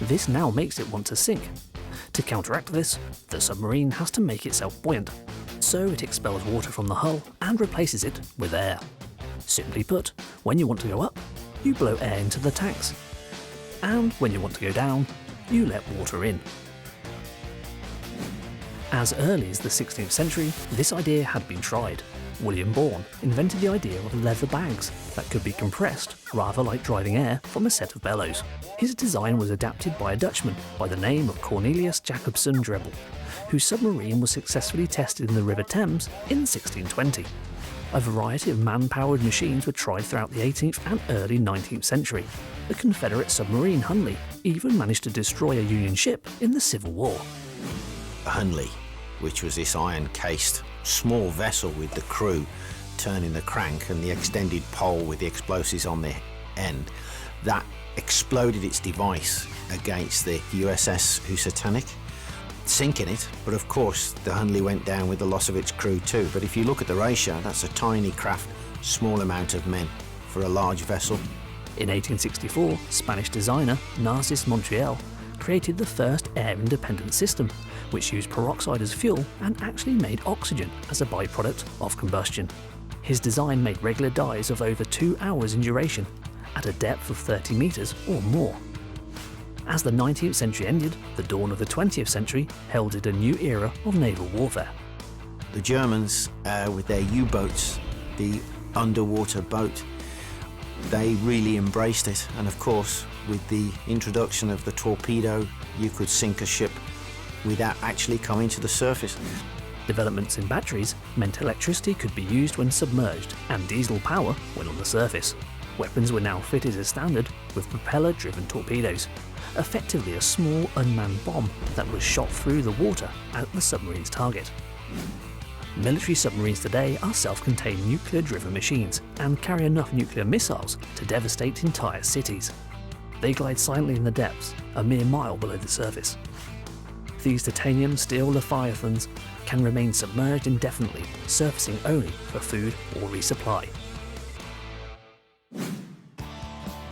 [SPEAKER 1] This now makes it want to sink. To counteract this, the submarine has to make itself buoyant, so it expels water from the hull and replaces it with air. Simply put, when you want to go up, you blow air into the tanks, and when you want to go down, you let water in. As early as the 16th century, this idea had been tried. William Bourne invented the idea of leather bags that could be compressed, rather like driving air from a set of bellows. His design was adapted by a Dutchman by the name of Cornelius Jacobson Drebbel, whose submarine was successfully tested in the River Thames in 1620. A variety of man-powered machines were tried throughout the 18th and early 19th century. The Confederate submarine Hunley even managed to destroy a Union ship in the Civil War.
[SPEAKER 10] Hunley, which was this iron-cased small vessel with the crew turning the crank and the extended pole with the explosives on the end, that exploded its device against the USS Housatonic, sinking it, but of course the Hundley went down with the loss of its crew too. But if you look at the ratio, that's a tiny craft, small amount of men for a large vessel.
[SPEAKER 1] In 1864, Spanish designer Narcís Montreal created the first air-independent system, which used peroxide as fuel and actually made oxygen as a byproduct of combustion. His design made regular dives of over 2 hours in duration, at a depth of 30 meters or more. As the 19th century ended, the dawn of the 20th century heralded a new era of naval warfare.
[SPEAKER 10] The Germans, with their U-boats, the underwater boat, they really embraced it. And of course, with the introduction of the torpedo, you could sink a ship without actually coming to the surface.
[SPEAKER 1] Developments in batteries meant electricity could be used when submerged and diesel power when on the surface. Weapons were now fitted as standard with propeller-driven torpedoes, effectively a small unmanned bomb that was shot through the water at the submarine's target. Military submarines today are self-contained nuclear-driven machines and carry enough nuclear missiles to devastate entire cities. They glide silently in the depths, a mere mile below the surface. These titanium steel Leviathans can remain submerged indefinitely, surfacing only for food or resupply.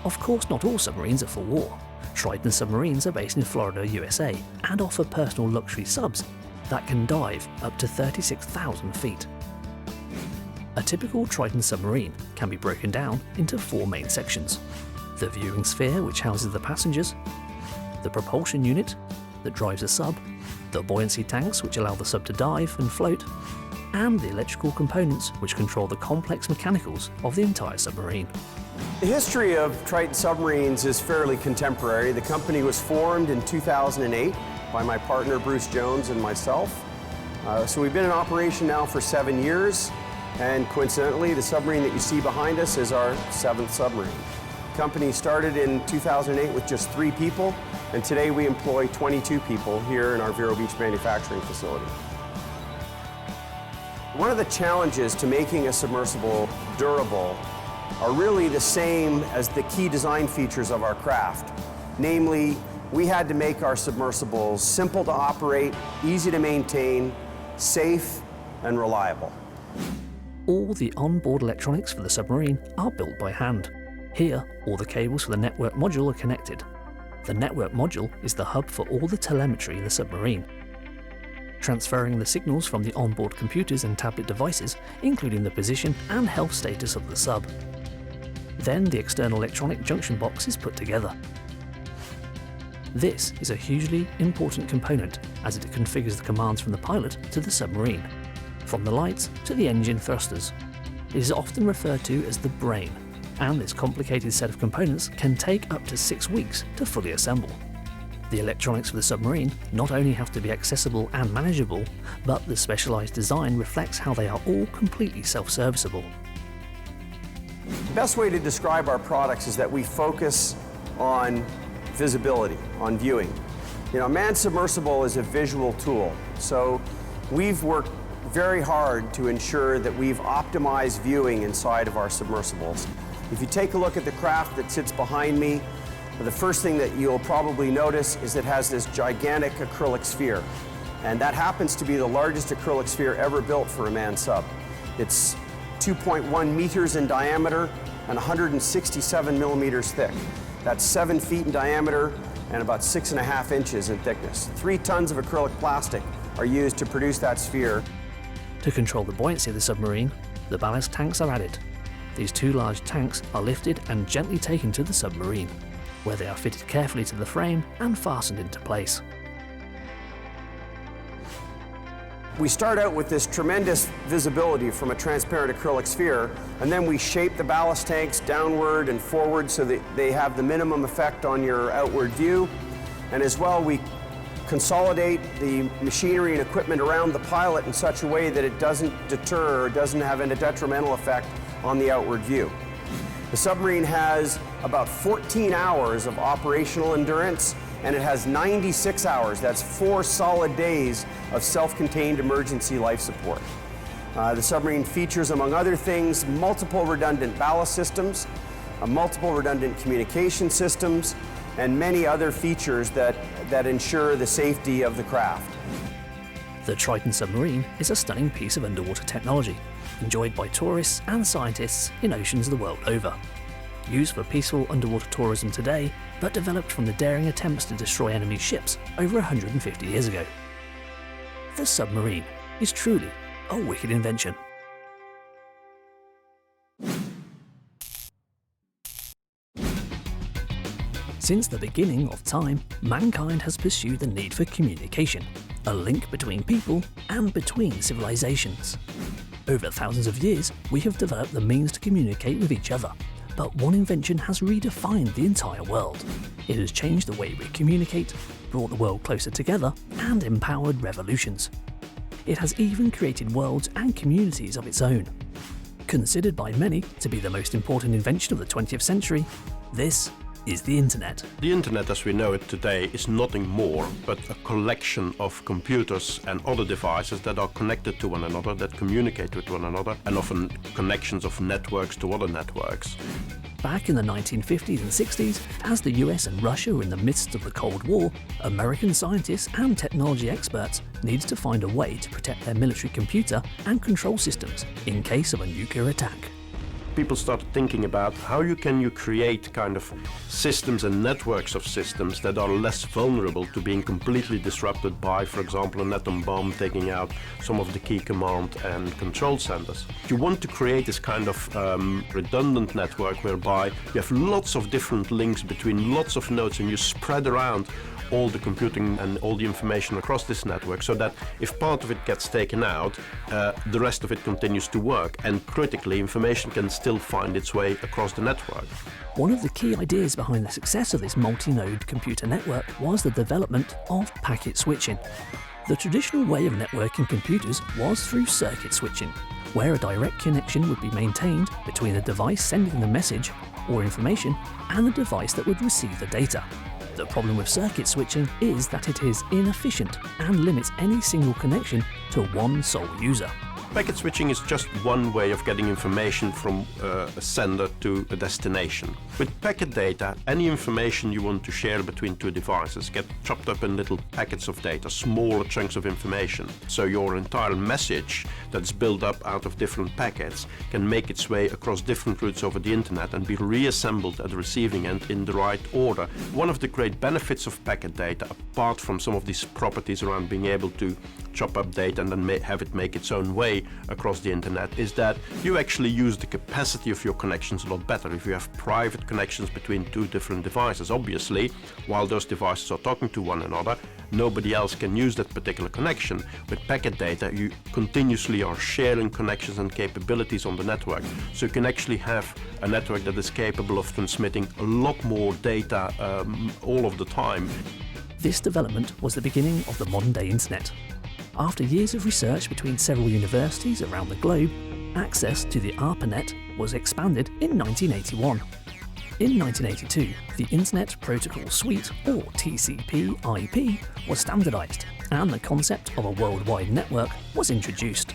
[SPEAKER 1] Of course, not all submarines are for war. Triton submarines are based in Florida, USA, and offer personal luxury subs that can dive up to 36,000 feet. A typical Triton submarine can be broken down into 4 main sections: the viewing sphere, which houses the passengers, the propulsion unit that drives the sub, the buoyancy tanks, which allow the sub to dive and float, and the electrical components which control the complex mechanicals of the entire submarine.
[SPEAKER 3] The history of Triton submarines is fairly contemporary. The company was formed in 2008 by my partner Bruce Jones and myself. So we've been in operation now for 7 years, and coincidentally the submarine that you see behind us is our 7th submarine. The company started in 2008 with just 3 people, and today we employ 22 people here in our Vero Beach manufacturing facility. One of the challenges to making a submersible durable are really the same as the key design features of our craft. Namely, we had to make our submersibles simple to operate, easy to maintain, safe, and reliable.
[SPEAKER 1] All the onboard electronics for the submarine are built by hand. Here, all the cables for the network module are connected. The network module is the hub for all the telemetry in the submarine, transferring the signals from the onboard computers and tablet devices, including the position and health status of the sub. Then the external electronic junction box is put together. This is a hugely important component as it configures the commands from the pilot to the submarine, from the lights to the engine thrusters. It is often referred to as the brain, and this complicated set of components can take up to 6 weeks to fully assemble. The electronics for the submarine not only have to be accessible and manageable, but the specialized design reflects how they are all completely self-serviceable.
[SPEAKER 3] The best way to describe our products is that we focus on visibility, on viewing. You know, a manned submersible is a visual tool, so we've worked very hard to ensure that we've optimized viewing inside of our submersibles. If you take a look at the craft that sits behind me, the first thing that you'll probably notice is it has this gigantic acrylic sphere, and that happens to be the largest acrylic sphere ever built for a manned sub. It's 2.1 meters in diameter and 167 millimeters thick. That's 7 feet in diameter and about 6.5 inches in thickness. 3 tons of acrylic plastic are used to produce that sphere.
[SPEAKER 1] To control the buoyancy of the submarine, the ballast tanks are added. These 2 large tanks are lifted and gently taken to the submarine, where they are fitted carefully to the frame and fastened into place.
[SPEAKER 3] We start out with this tremendous visibility from a transparent acrylic sphere, and then we shape the ballast tanks downward and forward so that they have the minimum effect on your outward view. And as well, we consolidate the machinery and equipment around the pilot in such a way that it doesn't deter or doesn't have any detrimental effect on the outward view. The submarine has about 14 hours of operational endurance, and it has 96 hours, that's 4 solid days of self-contained emergency life support. The submarine features, among other things, multiple redundant ballast systems, multiple redundant communication systems, and many other features that ensure the safety of the craft.
[SPEAKER 1] The Triton submarine is a stunning piece of underwater technology, enjoyed by tourists and scientists in oceans the world over. Used for peaceful underwater tourism today, but developed from the daring attempts to destroy enemy ships over 150 years ago. The submarine is truly a wicked invention. Since the beginning of time, mankind has pursued the need for communication, a link between people and between civilizations. Over thousands of years, we have developed the means to communicate with each other, but one invention has redefined the entire world. It has changed the way we communicate, brought the world closer together, and empowered revolutions. It has even created worlds and communities of its own. Considered by many to be the most important invention of the 20th century, this is the Internet.
[SPEAKER 4] The Internet as we know it today is nothing more but a collection of computers and other devices that are connected to one another, that communicate with one another, and often connections of networks to other networks.
[SPEAKER 1] Back in the 1950s and 60s, as the US and Russia were in the midst of the Cold War, American scientists and technology experts needed to find a way to protect their military computer and control systems in case of a nuclear attack.
[SPEAKER 4] People started thinking about how can you create kind of systems and networks of systems that are less vulnerable to being completely disrupted by, for example, an atom bomb taking out some of the key command and control centers. You want to create this kind of redundant network whereby you have lots of different links between lots of nodes and you spread around all the computing and all the information across this network so that if part of it gets taken out, the rest of it continues to work, and critically information can still find its way across the network.
[SPEAKER 1] One of the key ideas behind the success of this multi-node computer network was the development of packet switching. The traditional way of networking computers was through circuit switching, where a direct connection would be maintained between the device sending the message or information and the device that would receive the data. The problem with circuit switching is that it is inefficient and limits any single connection to one sole user.
[SPEAKER 4] Packet switching is just one way of getting information from a sender to a destination. With packet data, any information you want to share between two devices get chopped up in little packets of data, smaller chunks of information. So your entire message that's built up out of different packets can make its way across different routes over the internet and be reassembled at the receiving end in the right order. One of the great benefits of packet data, apart from some of these properties around being able to chop up data and then have it make its own way across the internet, is that you actually use the capacity of your connections a lot better. If you have private connections between two different devices, obviously, while those devices are talking to one another, nobody else can use that particular connection. With packet data, you continuously are sharing connections and capabilities on the network. So you can actually have a network that is capable of transmitting a lot more data all of the time.
[SPEAKER 1] This development was the beginning of the modern-day internet. After years of research between several universities around the globe, access to the ARPANET was expanded in 1981. In 1982, the Internet Protocol Suite, or TCP/IP, was standardized, and the concept of a worldwide network was introduced.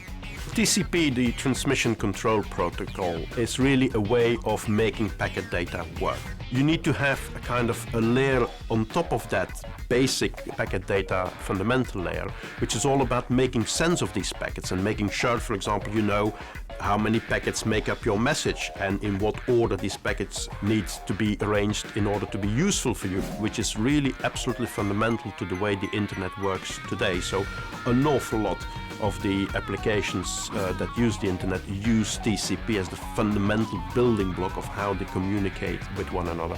[SPEAKER 4] TCP, the Transmission Control Protocol, is really a way of making packet data work. You need to have a kind of a layer on top of that basic packet data fundamental layer, which is all about making sense of these packets and making sure, for example, you know how many packets make up your message and in what order these packets need to be arranged in order to be useful for you, which is really absolutely fundamental to the way the internet works today. So an awful lot of the applications that use the internet use TCP as the fundamental building block of how they communicate with one another.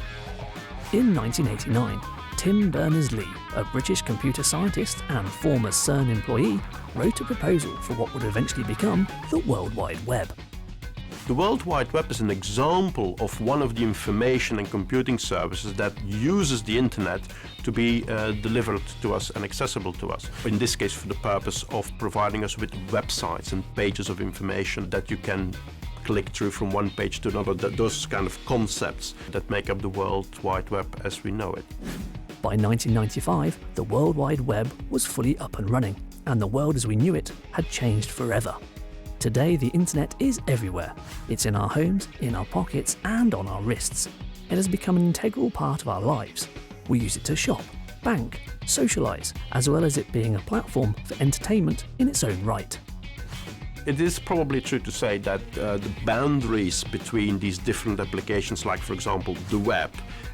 [SPEAKER 1] In 1989, Tim Berners-Lee, a British computer scientist and former CERN employee, wrote a proposal for what would eventually become the World Wide Web.
[SPEAKER 4] The World Wide Web is an example of one of the information and computing services that uses the internet to be delivered to us and accessible to us. In this case, for the purpose of providing us with websites and pages of information that you can click through from one page to another, those kind of concepts that make up the World Wide Web as we know it.
[SPEAKER 1] By 1995, the World Wide Web was fully up and running, and the world as we knew it had changed forever. Today, the internet is everywhere. It's in our homes, in our pockets, and on our wrists. It has become an integral part of our lives. We use it to shop, bank, socialise, as well as it being a platform for entertainment in its own right.
[SPEAKER 4] It is probably true to say that the boundaries between these different applications, like for example the web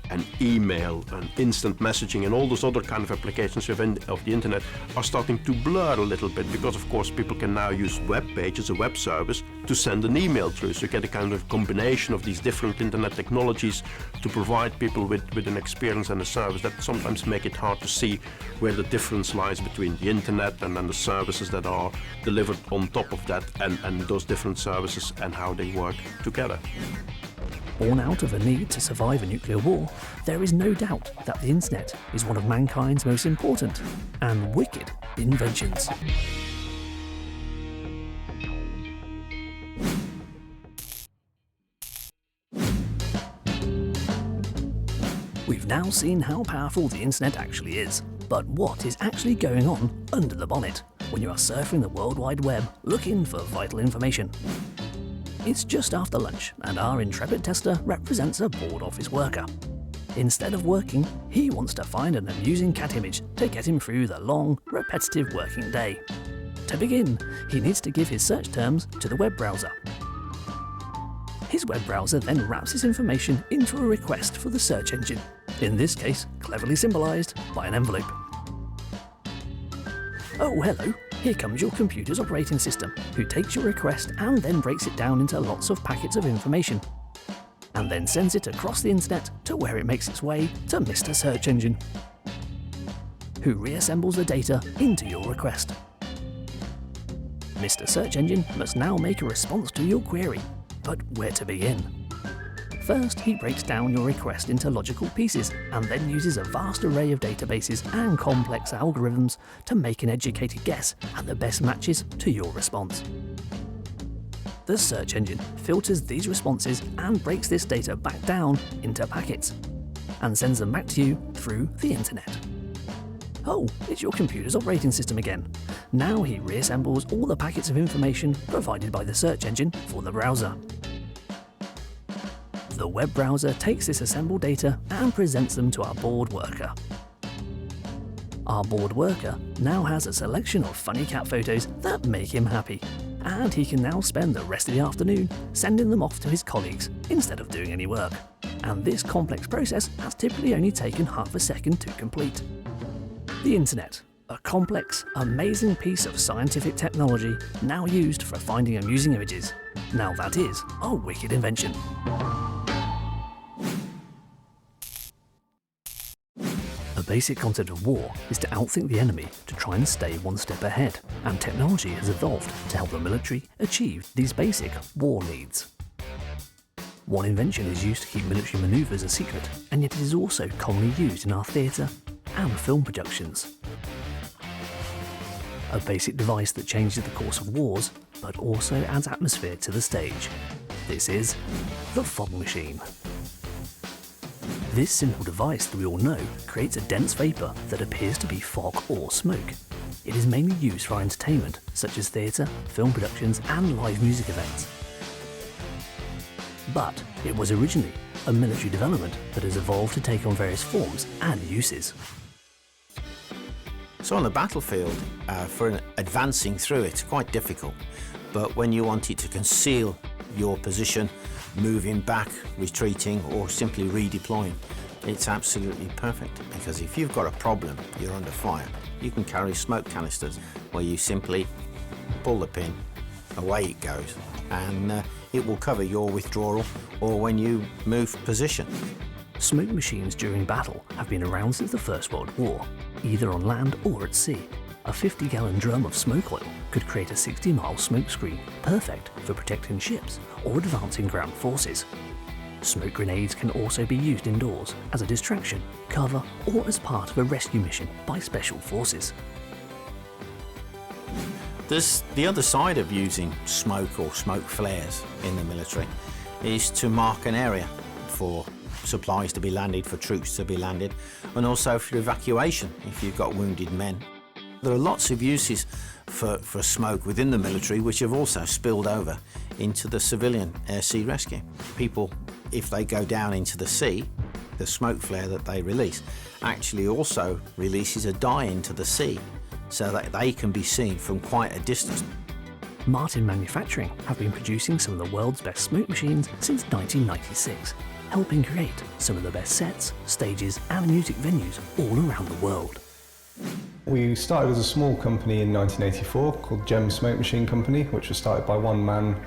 [SPEAKER 4] and email and instant messaging and all those other kind of applications of the internet, are starting to blur a little bit, because of course people can now use web pages, a web service, to send an email through. So you get a kind of combination of these different internet technologies to provide people with an experience and a service that sometimes make it hard to see where the difference lies between the internet and then the services that are delivered on top of that, and those different services and how they work together.
[SPEAKER 1] Born out of a need to survive a nuclear war, there is no doubt that the internet is one of mankind's most important and wicked inventions. We've now seen how powerful the internet actually is, but what is actually going on under the bonnet when you are surfing the World Wide Web looking for vital information? It's just after lunch, and our intrepid tester represents a bored office worker. Instead of working, he wants to find an amusing cat image to get him through the long, repetitive working day. To begin, he needs to give his search terms to the web browser. His web browser then wraps his information into a request for the search engine, in this case cleverly symbolised by an envelope. Oh, hello. Here comes your computer's operating system, who takes your request and then breaks it down into lots of packets of information, and then sends it across the internet to where it makes its way to Mr. Search Engine, who reassembles the data into your request. Mr. Search Engine must now make a response to your query, but where to begin? First, he breaks down your request into logical pieces and then uses a vast array of databases and complex algorithms to make an educated guess at the best matches to your response. The search engine filters these responses and breaks this data back down into packets and sends them back to you through the internet. Oh, it's your computer's operating system again. Now he reassembles all the packets of information provided by the search engine for the browser. The web browser takes this assembled data and presents them to our bored worker. Our bored worker now has a selection of funny cat photos that make him happy, and he can now spend the rest of the afternoon sending them off to his colleagues instead of doing any work. And this complex process has typically only taken half a second to complete. The internet, a complex, amazing piece of scientific technology now used for finding amusing images. Now that is a wicked invention. A basic concept of war is to outthink the enemy to try and stay one step ahead, and technology has evolved to help the military achieve these basic war needs. One invention is used to keep military manoeuvres a secret, and yet it is also commonly used in our theatre and film productions. A basic device that changes the course of wars, but also adds atmosphere to the stage. This is the fog machine. This simple device that we all know creates a dense vapour that appears to be fog or smoke. It is mainly used for entertainment, such as theatre, film productions and live music events. But it was originally a military development that has evolved to take on various forms and uses.
[SPEAKER 10] So on the battlefield, for advancing through it's quite difficult, but when you want it to conceal your position, moving back, retreating or simply redeploying, it's absolutely perfect, because if you've got a problem, you're under fire, you can carry smoke canisters where you simply pull the pin, away it goes, and it will cover your withdrawal or when you move position.
[SPEAKER 1] Smoke machines during battle have been around since the First World War, either on land or at sea. A 50-gallon drum of smoke oil could create a 60-mile smoke screen, perfect for protecting ships or advancing ground forces. Smoke grenades can also be used indoors as a distraction, cover, or as part of a rescue mission by special forces.
[SPEAKER 10] There's the other side of using smoke or smoke flares in the military is to mark an area for supplies to be landed, for troops to be landed, and also for evacuation if you've got wounded men. There are lots of uses for smoke within the military which have also spilled over into the civilian air-sea rescue. People, if they go down into the sea, the smoke flare that they release, actually also releases a dye into the sea so that they can be seen from quite a distance.
[SPEAKER 1] Martin Manufacturing have been producing some of the world's best smoke machines since 1996, helping create some of the best sets, stages and music venues all around the world.
[SPEAKER 6] We started as a small company in 1984 called Gem Smoke Machine Company, which was started by one man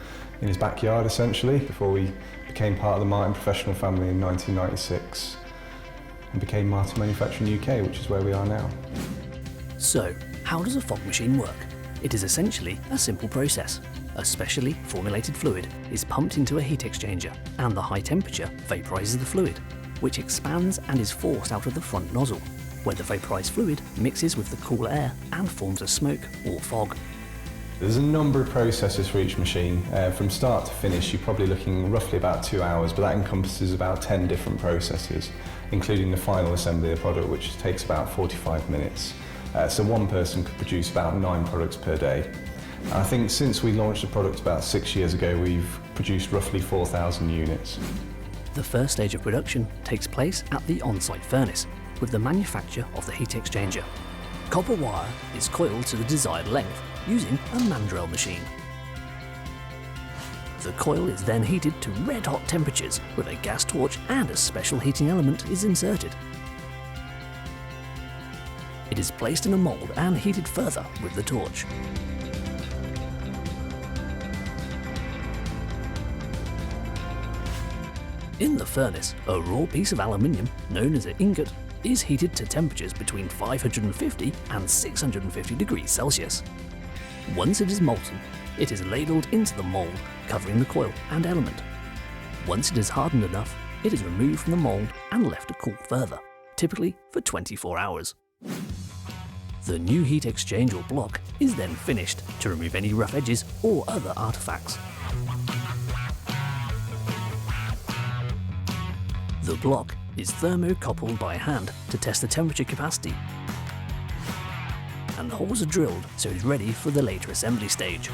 [SPEAKER 6] in his backyard essentially, before we became part of the Martin professional family in 1996 and became Martin Manufacturing UK, which is where we are now.
[SPEAKER 1] So, how does a fog machine work? It is essentially a simple process. A specially formulated fluid is pumped into a heat exchanger and the high temperature vaporizes the fluid, which expands and is forced out of the front nozzle, where the vaporized fluid mixes with the cool air and forms a smoke or fog.
[SPEAKER 6] There's a number of processes for each machine. From start to finish, you're probably looking roughly about 2 hours, but that encompasses about 10 different processes, including the final assembly of the product, which takes about 45 minutes. So one person could produce about 9 products per day. I think since we launched the product about 6 years ago, we've produced roughly 4,000 units.
[SPEAKER 1] The first stage of production takes place at the on-site furnace, with the manufacture of the heat exchanger. Copper wire is coiled to the desired length using a mandrel machine. The coil is then heated to red-hot temperatures with a gas torch, and a special heating element is inserted. It is placed in a mould and heated further with the torch. In the furnace, a raw piece of aluminium, known as an ingot, is heated to temperatures between 550 and 650 degrees Celsius. Once it is molten, it is ladled into the mould, covering the coil and element. Once it is hardened enough, it is removed from the mould and left to cool further, typically for 24 hours. The new heat exchange or block is then finished to remove any rough edges or other artifacts. The block is thermocoupled by hand to test the temperature capacity, and holes are drilled so it is ready for the later assembly stage.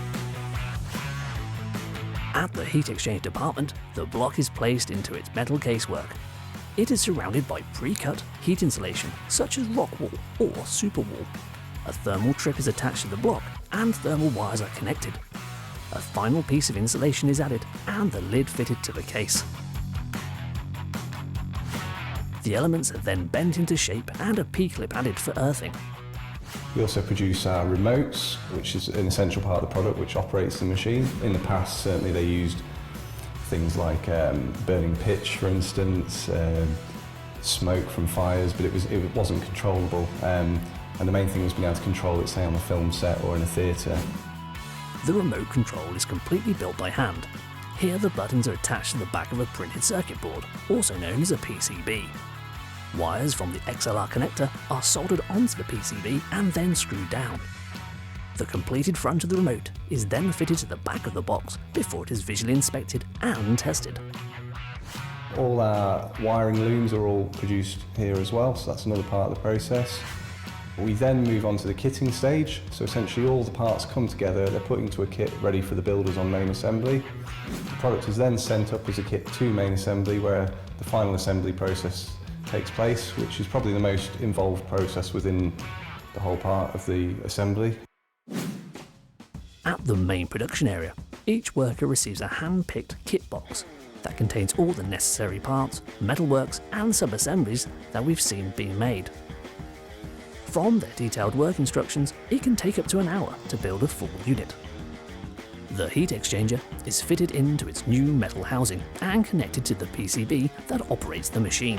[SPEAKER 1] At the heat exchange department, the block is placed into its metal casework. It is surrounded by pre-cut heat insulation such as rock wool or superwool. A thermal trip is attached to the block and thermal wires are connected. A final piece of insulation is added and the lid fitted to the case. The elements are then bent into shape and a P-clip added for earthing.
[SPEAKER 6] We also produce our remotes, which is an essential part of the product which operates the machine. In the past, certainly they used things like burning pitch, for instance, smoke from fires, but it wasn't controllable. And the main thing was being able to control it, say, on a film set or in a theatre.
[SPEAKER 1] The remote control is completely built by hand. Here the buttons are attached to the back of a printed circuit board, also known as a PCB. Wires from the XLR connector are soldered onto the PCB and then screwed down. The completed front of the remote is then fitted to the back of the box before it is visually inspected and tested.
[SPEAKER 6] All our wiring looms are all produced here as well, so that's another part of the process. We then move on to the kitting stage, so essentially all the parts come together, they're put into a kit ready for the builders on main assembly. The product is then sent up as a kit to main assembly, where the final assembly process takes place, which is probably the most involved process within the whole part of the assembly.
[SPEAKER 1] At the main production area, each worker receives a hand-picked kit box that contains all the necessary parts, metalworks and sub-assemblies that we've seen being made. From their detailed work instructions, it can take up to an hour to build a full unit. The heat exchanger is fitted into its new metal housing and connected to the PCB that operates the machine.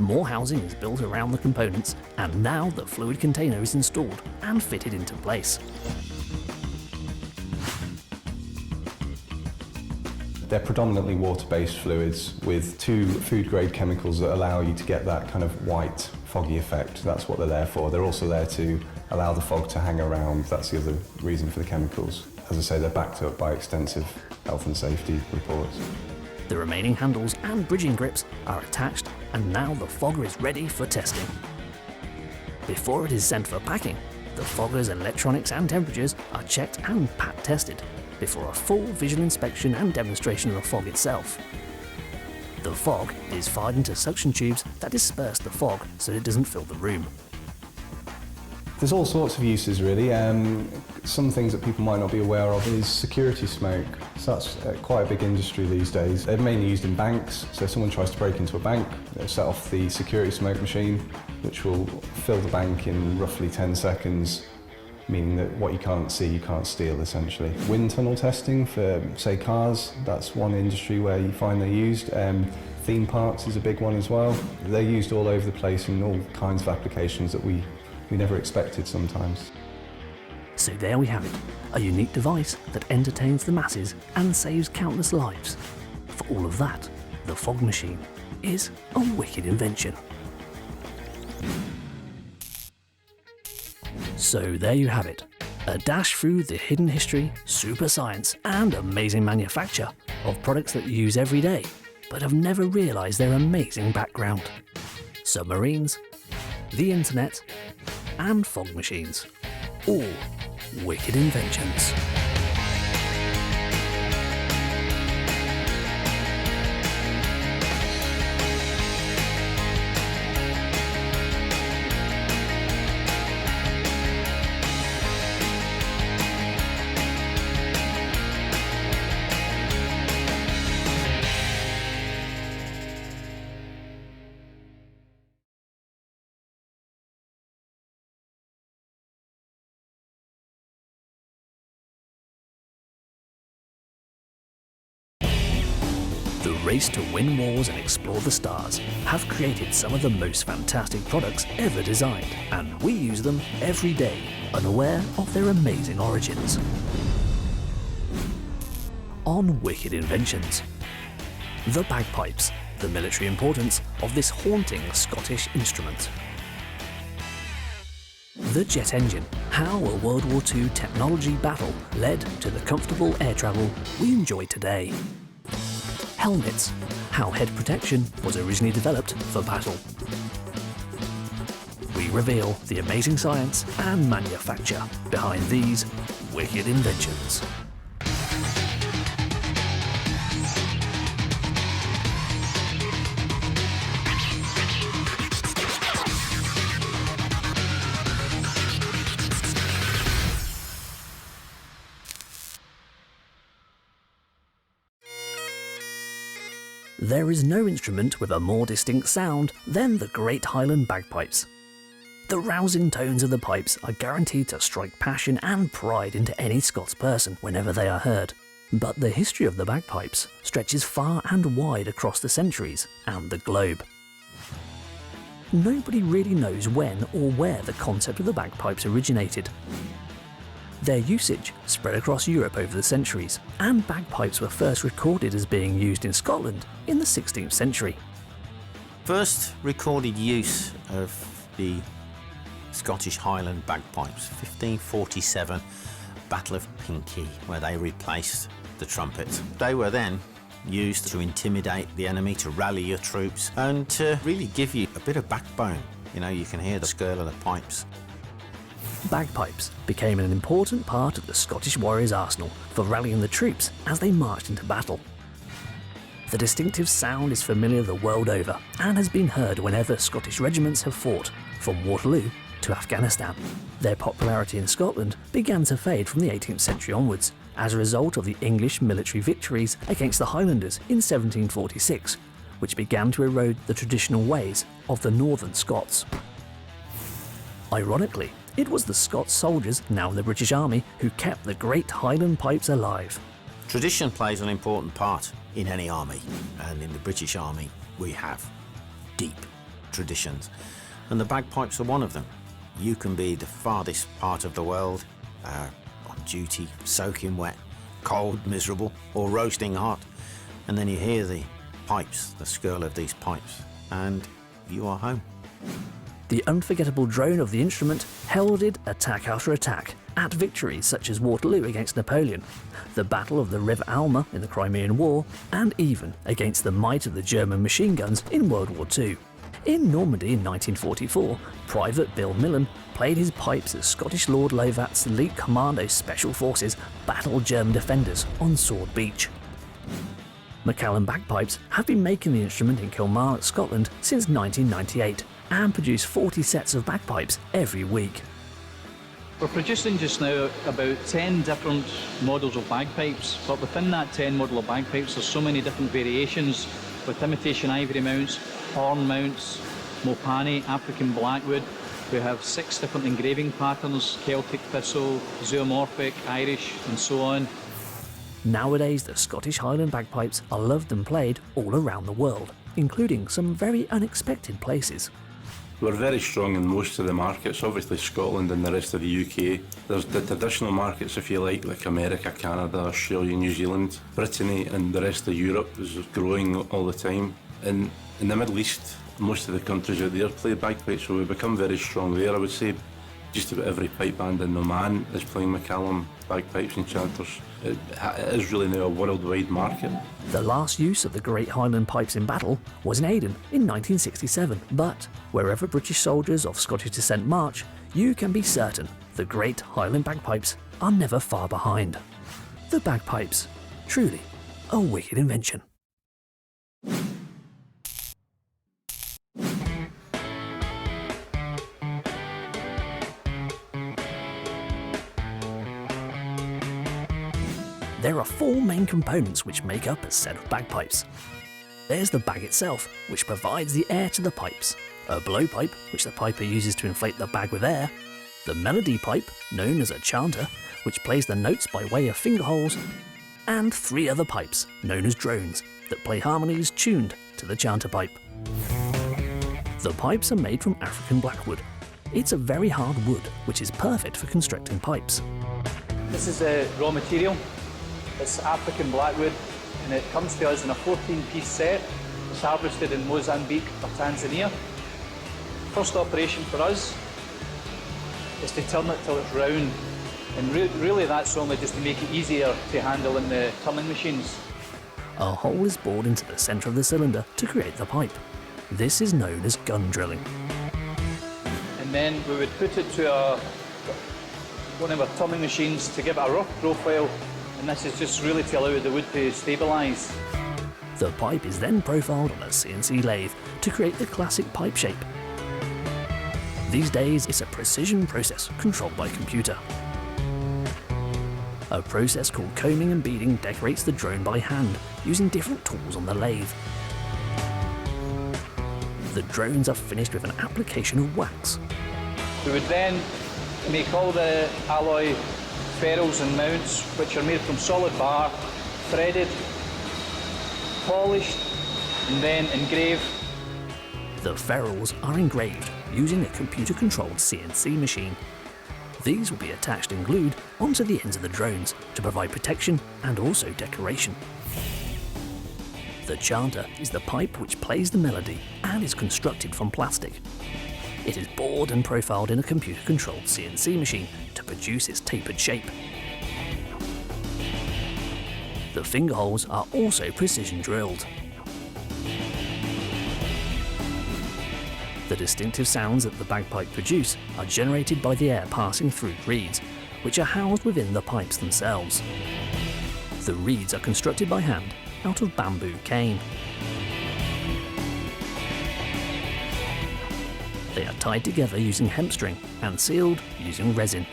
[SPEAKER 1] More housing is built around the components, and now the fluid container is installed and fitted into place.
[SPEAKER 6] They're predominantly water-based fluids with 2 food-grade chemicals that allow you to get that kind of white, foggy effect. That's what they're there for. They're also there to allow the fog to hang around. That's the other reason for the chemicals. As I say, they're backed up by extensive health and safety reports.
[SPEAKER 1] The remaining handles and bridging grips are attached, and now the fogger is ready for testing. Before it is sent for packing, the fogger's electronics and temperatures are checked and pat tested. before a full visual inspection and demonstration of the fog itself. The fog is fired into suction tubes that disperse the fog so it doesn't fill the room.
[SPEAKER 6] There's all sorts of uses really. Some things that people might not be aware of is security smoke. So that's quite a big industry these days. They're mainly used in banks, so if someone tries to break into a bank, they'll set off the security smoke machine, which will fill the bank in roughly 10 seconds, meaning that what you can't see, you can't steal essentially. Wind tunnel testing for, say, cars, that's one industry where you find they're used. Theme parks is a big one as well. They're used all over the place in all kinds of applications that we never expected sometimes.
[SPEAKER 1] So there we have it, a unique device that entertains the masses and saves countless lives. For all of that, the fog machine is a wicked invention. So there you have it, a dash through the hidden history, super science and amazing manufacture of products that you use every day, but have never realised their amazing background. Submarines, the internet, and fog machines. All wicked inventions. The race to win wars and explore the stars have created some of the most fantastic products ever designed, and we use them every day, unaware of their amazing origins. On Wicked Inventions. The bagpipes, the military importance of this haunting Scottish instrument. The jet engine, how a World War II technology battle led to the comfortable air travel we enjoy today. Helmets, how head protection was originally developed for battle. We reveal the amazing science and manufacture behind these wicked inventions. There is no instrument with a more distinct sound than the Great Highland bagpipes. The rousing tones of the pipes are guaranteed to strike passion and pride into any Scots person whenever they are heard. But the history of the bagpipes stretches far and wide across the centuries and the globe. Nobody really knows when or where the concept of the bagpipes originated. Their usage spread across Europe over the centuries, and bagpipes were first recorded as being used in Scotland in the 16th century.
[SPEAKER 10] First recorded use of the Scottish Highland bagpipes, 1547, Battle of Pinkie, where they replaced the trumpet. They were then used to intimidate the enemy, to rally your troops, and to really give you a bit of backbone. You know, you can hear the skirl of the pipes.
[SPEAKER 1] Bagpipes became an important part of the Scottish warriors' arsenal for rallying the troops as they marched into battle. The distinctive sound is familiar the world over and has been heard whenever Scottish regiments have fought, from Waterloo to Afghanistan. Their popularity in Scotland began to fade from the 18th century onwards as a result of the English military victories against the Highlanders in 1746, which began to erode the traditional ways of the Northern Scots. Ironically, it was the Scots soldiers, now in the British Army, who kept the Great Highland pipes alive.
[SPEAKER 10] Tradition plays an important part in any army, and in the British Army we have deep traditions, and the bagpipes are one of them. You can be the farthest part of the world, on duty, soaking wet, cold, miserable, or roasting hot, and then you hear the pipes, the skirl of these pipes, and you are home.
[SPEAKER 1] The unforgettable drone of the instrument heralded attack after attack at victories such as Waterloo against Napoleon, the Battle of the River Alma in the Crimean War, and even against the might of the German machine guns in World War II. In Normandy in 1944, Private Bill Millen played his pipes as Scottish Lord Lovan's elite Commando Special Forces battled German defenders on Sword Beach. Macallan bagpipes have been making the instrument in Kilmarnock, Scotland since 1998 and produce 40 sets of bagpipes every week.
[SPEAKER 8] We're producing just now about 10 different models of bagpipes, but within that 10 model of bagpipes there's so many different variations with imitation ivory mounts, horn mounts, mopani, African blackwood. We have 6 different engraving patterns, Celtic thistle, zoomorphic, Irish and so on.
[SPEAKER 1] Nowadays, the Scottish Highland bagpipes are loved and played all around the world, including some very unexpected places.
[SPEAKER 22] We're very strong in most of the markets, obviously Scotland and the rest of the UK. There's the traditional markets, if you like America, Canada, Australia, New Zealand, Brittany and the rest of Europe is growing all the time. And in the Middle East, most of the countries out there play bagpipes, so we've become very strong there. I would say just about every pipe band in Oman is playing Macallan bagpipes and chanters. It is really now a worldwide market.
[SPEAKER 1] The last use of the Great Highland pipes in battle was in Aden in 1967, but wherever British soldiers of Scottish descent march, you can be certain the Great Highland bagpipes are never far behind. The bagpipes, truly a wicked invention. There are 4 main components which make up a set of bagpipes. There's the bag itself, which provides the air to the pipes, a blowpipe, which the piper uses to inflate the bag with air, the melody pipe, known as a chanter, which plays the notes by way of finger holes, and 3 other pipes, known as drones, that play harmonies tuned to the chanter pipe. The pipes are made from African blackwood. It's a very hard wood, which is perfect for constructing pipes.
[SPEAKER 8] This is the raw material. It's African blackwood and it comes to us in a 14-piece set. It's harvested in Mozambique or Tanzania. First operation for us is to turn it till it's round, and really that's only just to make it easier to handle in the turning machines.
[SPEAKER 1] A hole is bored into the centre of the cylinder to create the pipe. This is known as gun drilling.
[SPEAKER 8] And then we would put it to one of our turning machines to give it a rough profile, and this is just really to allow the wood to stabilise.
[SPEAKER 1] The pipe is then profiled on a CNC lathe to create the classic pipe shape. These days, it's a precision process controlled by computer. A process called combing and beading decorates the drone by hand, using different tools on the lathe. The drones are finished with an application of wax.
[SPEAKER 8] We would then make all the alloy ferrules and mounts, which are made from solid bar, threaded, polished, and then engraved.
[SPEAKER 1] The ferrules are engraved using a computer-controlled CNC machine. These will be attached and glued onto the ends of the drones to provide protection and also decoration. The chanter is the pipe which plays the melody and is constructed from plastic. It is bored and profiled in a computer-controlled CNC machine to produce its tapered shape. The finger holes are also precision drilled. The distinctive sounds that the bagpipe produce are generated by the air passing through reeds, which are housed within the pipes themselves. The reeds are constructed by hand out of bamboo cane. They are tied together using hemp string and sealed using resin.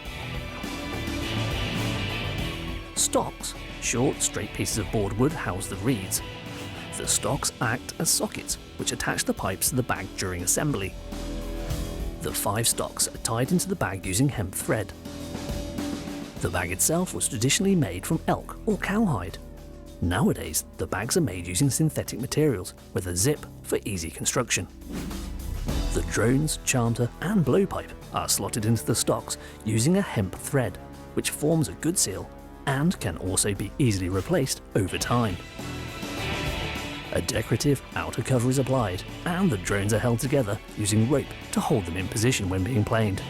[SPEAKER 1] Stocks, short, straight pieces of board wood, house the reeds. The stocks act as sockets, which attach the pipes to the bag during assembly. The 5 stocks are tied into the bag using hemp thread. The bag itself was traditionally made from elk or cowhide. Nowadays, the bags are made using synthetic materials with a zip for easy construction. The drones, chanter and blowpipe are slotted into the stocks using a hemp thread, which forms a good seal and can also be easily replaced over time. A decorative outer cover is applied, and the drones are held together using rope to hold them in position when being planed.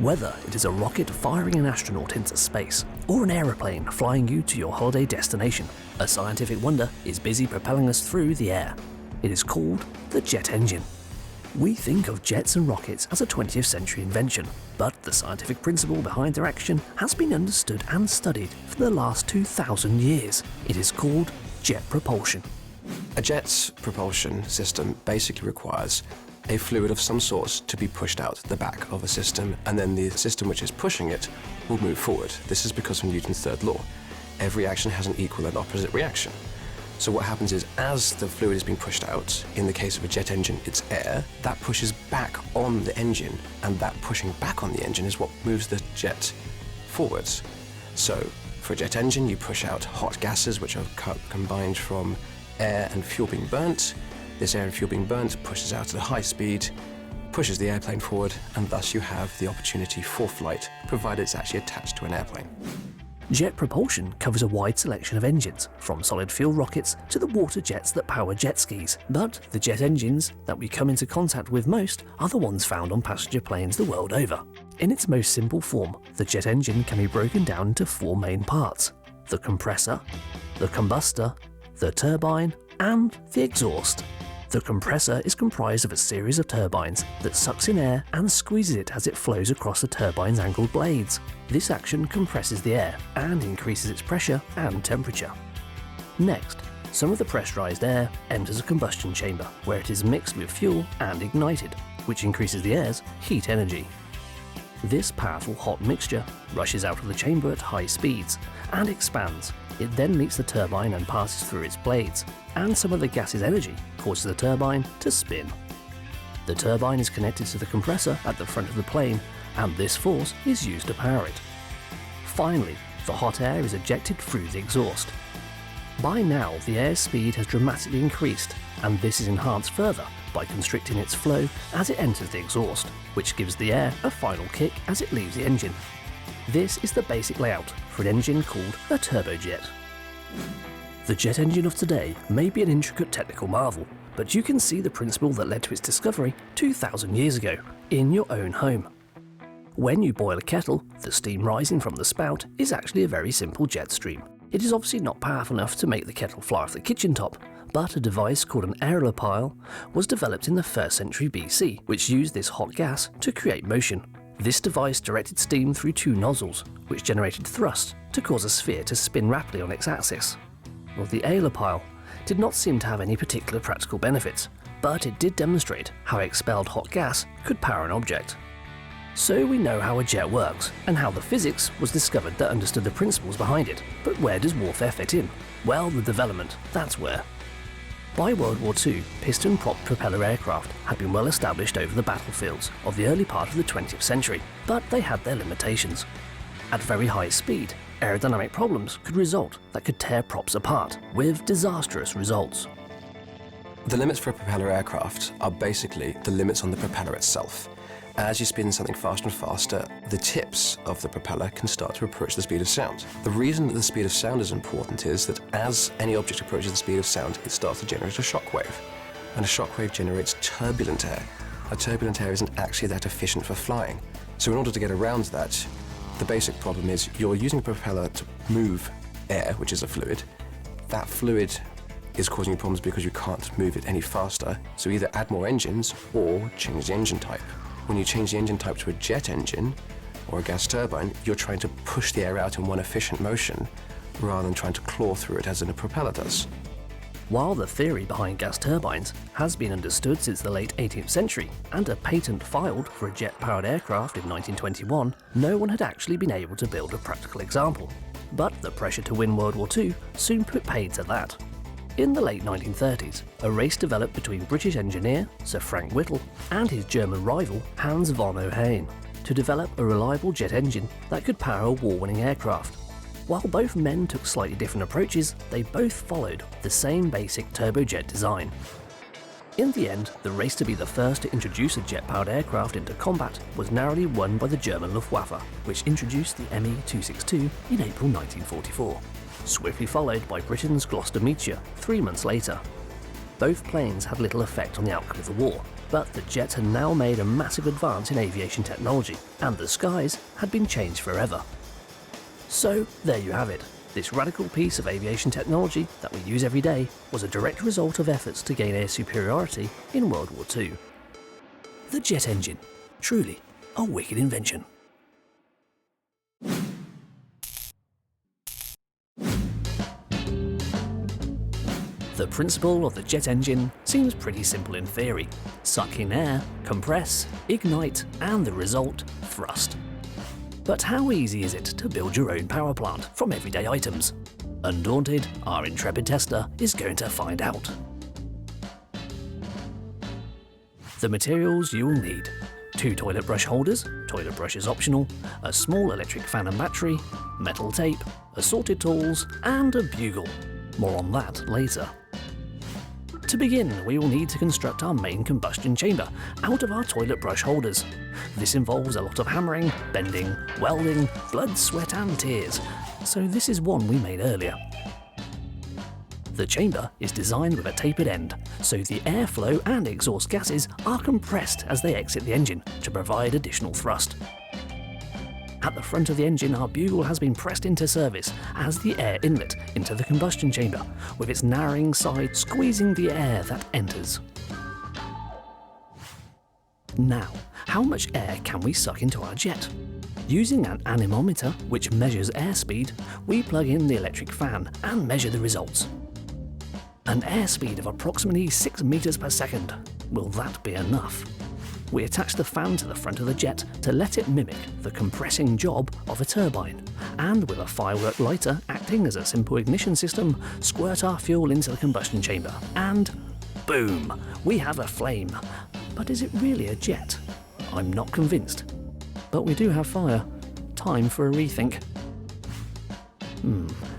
[SPEAKER 1] Whether it is a rocket firing an astronaut into space, or an aeroplane flying you to your holiday destination, a scientific wonder is busy propelling us through the air. It is called the jet engine. We think of jets and rockets as a 20th century invention, but the scientific principle behind their action has been understood and studied for the last 2,000 years. It is called jet propulsion.
[SPEAKER 7] A jet's propulsion system basically requires a fluid of some sort to be pushed out the back of a system, and then the system which is pushing it will move forward. This is because of Newton's third law. Every action has an equal and opposite reaction. So what happens is, as the fluid is being pushed out, in the case of a jet engine, it's air, that pushes back on the engine, and that pushing back on the engine is what moves the jet forwards. So, for a jet engine, you push out hot gases, which are combined from air and fuel being burnt. This air and fuel being burnt pushes out at a high speed, pushes the airplane forward, and thus you have the opportunity for flight, provided it's actually attached to an airplane.
[SPEAKER 1] Jet propulsion covers a wide selection of engines, from solid fuel rockets to the water jets that power jet skis. But the jet engines that we come into contact with most are the ones found on passenger planes the world over. In its most simple form, the jet engine can be broken down into 4 main parts: the compressor, the combustor, the turbine, and the exhaust. The compressor is comprised of a series of turbines that sucks in air and squeezes it as it flows across the turbine's angled blades. This action compresses the air and increases its pressure and temperature. Next, some of the pressurized air enters a combustion chamber, where it is mixed with fuel and ignited, which increases the air's heat energy. This powerful hot mixture rushes out of the chamber at high speeds and expands. It then meets the turbine and passes through its blades, and some of the gas's energy causes the turbine to spin. The turbine is connected to the compressor at the front of the plane, and this force is used to power it. Finally, the hot air is ejected through the exhaust. By now, the air's speed has dramatically increased, and this is enhanced further by constricting its flow as it enters the exhaust, which gives the air a final kick as it leaves the engine. This is the basic layout for an engine called a turbojet. The jet engine of today may be an intricate technical marvel, but you can see the principle that led to its discovery 2,000 years ago in your own home. When you boil a kettle, the steam rising from the spout is actually a very simple jet stream. It is obviously not powerful enough to make the kettle fly off the kitchen top, but a device called an aerolipile was developed in the 1st century BC, which used this hot gas to create motion. This device directed steam through 2 nozzles, which generated thrust to cause a sphere to spin rapidly on its axis. Well, the aerolipile did not seem to have any particular practical benefits, but it did demonstrate how expelled hot gas could power an object. So we know how a jet works, and how the physics was discovered that understood the principles behind it. But where does warfare fit in? Well, the development, that's where. By World War II, piston-propped propeller aircraft had been well established over the battlefields of the early part of the 20th century, but they had their limitations. At very high speed, aerodynamic problems could result that could tear props apart, with disastrous results.
[SPEAKER 7] The limits for a propeller aircraft are basically the limits on the propeller itself. As you spin something faster and faster, the tips of the propeller can start to approach the speed of sound. The reason that the speed of sound is important is that as any object approaches the speed of sound, it starts to generate a shock wave. And a shock wave generates turbulent air. A turbulent air isn't actually that efficient for flying. So in order to get around that, the basic problem is you're using a propeller to move air, which is a fluid. That fluid is causing you problems because you can't move it any faster. So either add more engines or change the engine type. When you change the engine type to a jet engine or a gas turbine, you're trying to push the air out in one efficient motion rather than trying to claw through it as in a propeller does.
[SPEAKER 1] While the theory behind gas turbines has been understood since the late 18th century and a patent filed for a jet-powered aircraft in 1921, no one had actually been able to build a practical example. But the pressure to win World War II soon put paid to that. In the late 1930s, a race developed between British engineer Sir Frank Whittle and his German rival Hans von Ohain to develop a reliable jet engine that could power a war-winning aircraft. While both men took slightly different approaches, they both followed the same basic turbojet design. In the end, the race to be the first to introduce a jet-powered aircraft into combat was narrowly won by the German Luftwaffe, which introduced the Me-262 in April 1944. Swiftly followed by Britain's Gloucester Meteor 3 months later. Both planes had little effect on the outcome of the war, But the jet had now made a massive advance in aviation technology, and the skies had been changed forever. So there you have it. This radical piece of aviation technology that we use every day was a direct result of efforts to gain air superiority in World War II. The jet engine, truly a wicked invention. The principle of the jet engine seems pretty simple in theory. Suck in air, compress, ignite, and the result, thrust. But how easy is it to build your own power plant from everyday items? Undaunted, our intrepid tester is going to find out. The materials you will need: 2 toilet brush holders, toilet brushes optional, a small electric fan and battery, metal tape, assorted tools, and a bugle. More on that later. To begin, we will need to construct our main combustion chamber out of our toilet brush holders. This involves a lot of hammering, bending, welding, blood, sweat and tears, so this is one we made earlier. The chamber is designed with a tapered end, so the airflow and exhaust gases are compressed as they exit the engine to provide additional thrust. At the front of the engine, our bugle has been pressed into service as the air inlet into the combustion chamber, with its narrowing side squeezing the air that enters. Now, how much air can we suck into our jet? Using an anemometer, which measures airspeed, we plug in the electric fan and measure the results. An airspeed of approximately 6 meters per second. Will that be enough? We attach the fan to the front of the jet to let it mimic the compressing job of a turbine, and with a firework lighter acting as a simple ignition system, squirt our fuel into the combustion chamber, and boom, we have a flame. But is it really a jet? I'm not convinced. But we do have fire. Time for a rethink.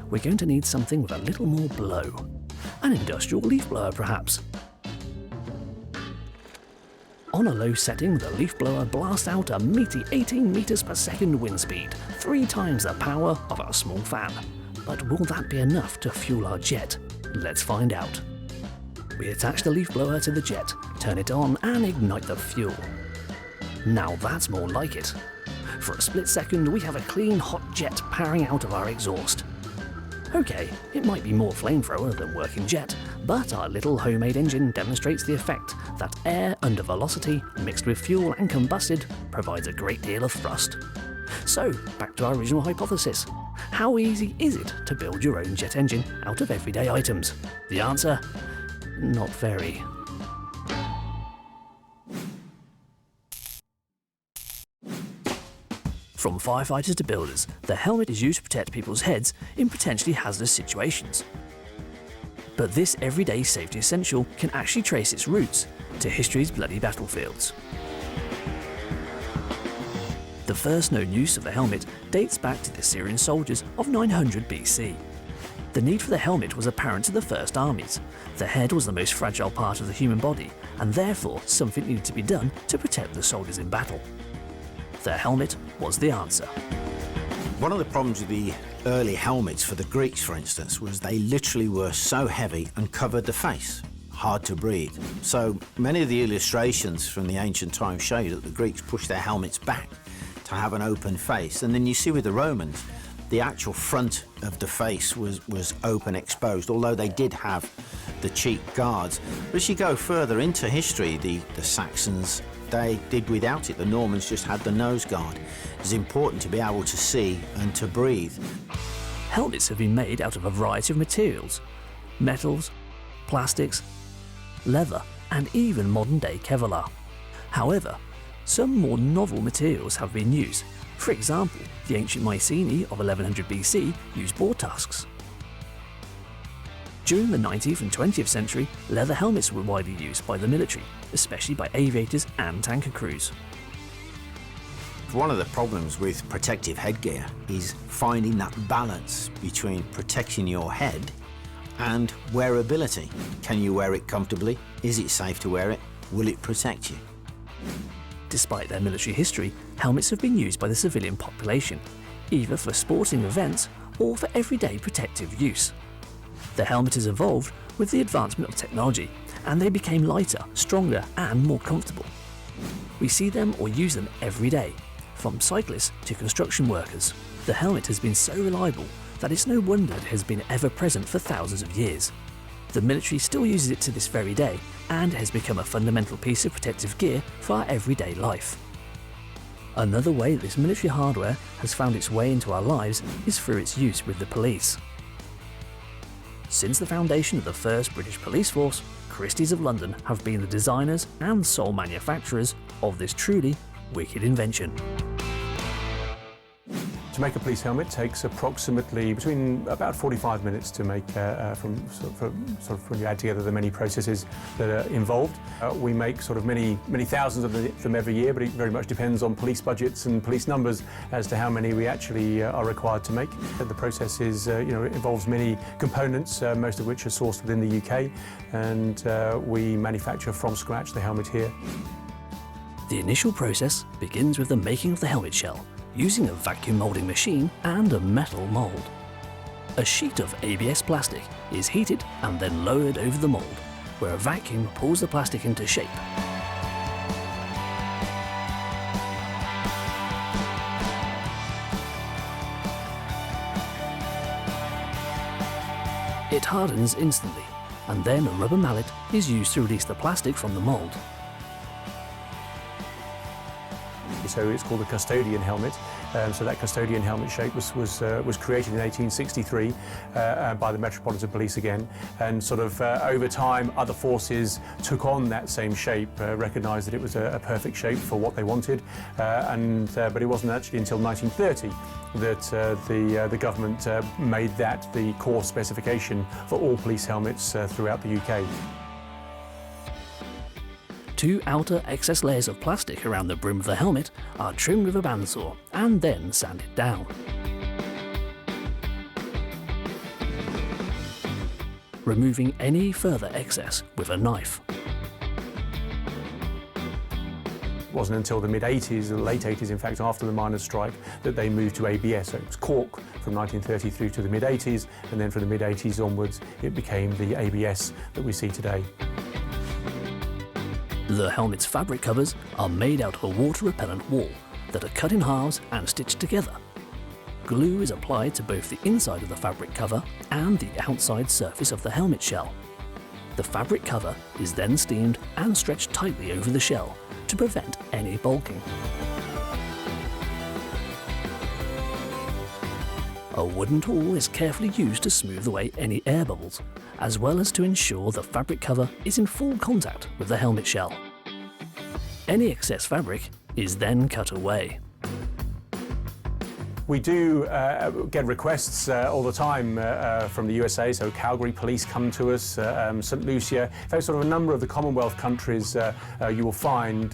[SPEAKER 1] We're going to need something with a little more blow. An industrial leaf blower, perhaps. On a low setting, the leaf blower blasts out a meaty 18 meters per second wind speed, 3 times the power of our small fan. But will that be enough to fuel our jet? Let's find out. We attach the leaf blower to the jet, turn it on and ignite the fuel. Now that's more like it. For a split second, we have a clean hot jet powering out of our exhaust. Okay, it might be more flamethrower than working jet, but our little homemade engine demonstrates the effect that air under velocity mixed with fuel and combusted provides a great deal of thrust. So, back to our original hypothesis. How easy is it to build your own jet engine out of everyday items? The answer? Not very. From firefighters to builders, the helmet is used to protect people's heads in potentially hazardous situations. But this everyday safety essential can actually trace its roots to history's bloody battlefields. The first known use of the helmet dates back to the Syrian soldiers of 900 BC. The need for the helmet was apparent to the first armies. The head was the most fragile part of the human body, and therefore something needed to be done to protect the soldiers in battle. The helmet was the answer.
[SPEAKER 10] One of the problems with the early helmets for the Greeks, for instance, was they literally were so heavy and covered the face. Hard to breathe. So many of the illustrations from the ancient times show you that the Greeks pushed their helmets back to have an open face. And then you see with the Romans, the actual front of the face was open, exposed, although they did have the cheek guards. But as you go further into history, the Saxons, they did without it. The Normans just had the nose guard. It's important to be able to see and to breathe.
[SPEAKER 1] Helmets have been made out of a variety of materials: metals, plastics, leather, and even modern-day Kevlar. However, some more novel materials have been used. For example, the ancient Mycenae of 1100 BC used boar tusks. During the 19th and 20th century, leather helmets were widely used by the military, especially by aviators and tanker crews.
[SPEAKER 10] One of the problems with protective headgear is finding that balance between protecting your head and wearability. Can you wear it comfortably? Is it safe to wear it? Will it protect you?
[SPEAKER 1] Despite their military history, helmets have been used by the civilian population, either for sporting events or for everyday protective use. The helmet has evolved with the advancement of technology, and they became lighter, stronger and more comfortable. We see them or use them every day, from cyclists to construction workers. The helmet has been so reliable that it's no wonder it has been ever present for thousands of years. The military still uses it to this very day, and it has become a fundamental piece of protective gear for our everyday life. Another way that this military hardware has found its way into our lives is through its use with the police. Since the foundation of the first British police force, Christie's of London have been the designers and sole manufacturers of this truly wicked invention.
[SPEAKER 2] To make a police helmet takes approximately between about 45 minutes to make from when you add together the many processes that are involved. We make many thousands of them every year, but it very much depends on police budgets and police numbers as to how many we actually are required to make. The process is, involves many components, most of which are sourced within the UK, and we manufacture from scratch the helmet here.
[SPEAKER 1] The initial process begins with the making of the helmet shell, using a vacuum moulding machine and a metal mould. A sheet of ABS plastic is heated and then lowered over the mould, where a vacuum pulls the plastic into shape. It hardens instantly, and then a rubber mallet is used to release the plastic from the mould.
[SPEAKER 2] So it's called a custodian helmet. So that custodian helmet shape was created in 1863 by the Metropolitan Police again, and over time other forces took on that same shape, recognised that it was a perfect shape for what they wanted, but it wasn't actually until 1930 that the government made that the core specification for all police helmets throughout the UK.
[SPEAKER 1] Two outer excess layers of plastic around the brim of the helmet are trimmed with a bandsaw and then sanded down. Removing any further excess with a knife.
[SPEAKER 2] It wasn't until the mid-80s, the late 80s in fact, after the miners' strike, that they moved to ABS. So it was cork from 1930 through to the mid-80s, and then from the mid-80s onwards it became the ABS that we see today.
[SPEAKER 1] The helmet's fabric covers are made out of a water-repellent wool that are cut in halves and stitched together. Glue is applied to both the inside of the fabric cover and the outside surface of the helmet shell. The fabric cover is then steamed and stretched tightly over the shell to prevent any bulking. A wooden tool is carefully used to smooth away any air bubbles, as well as to ensure the fabric cover is in full contact with the helmet shell. Any excess fabric is then cut away.
[SPEAKER 2] We do get requests all the time from the USA, so Calgary police come to us, St. Lucia. In fact, a number of the Commonwealth countries you will find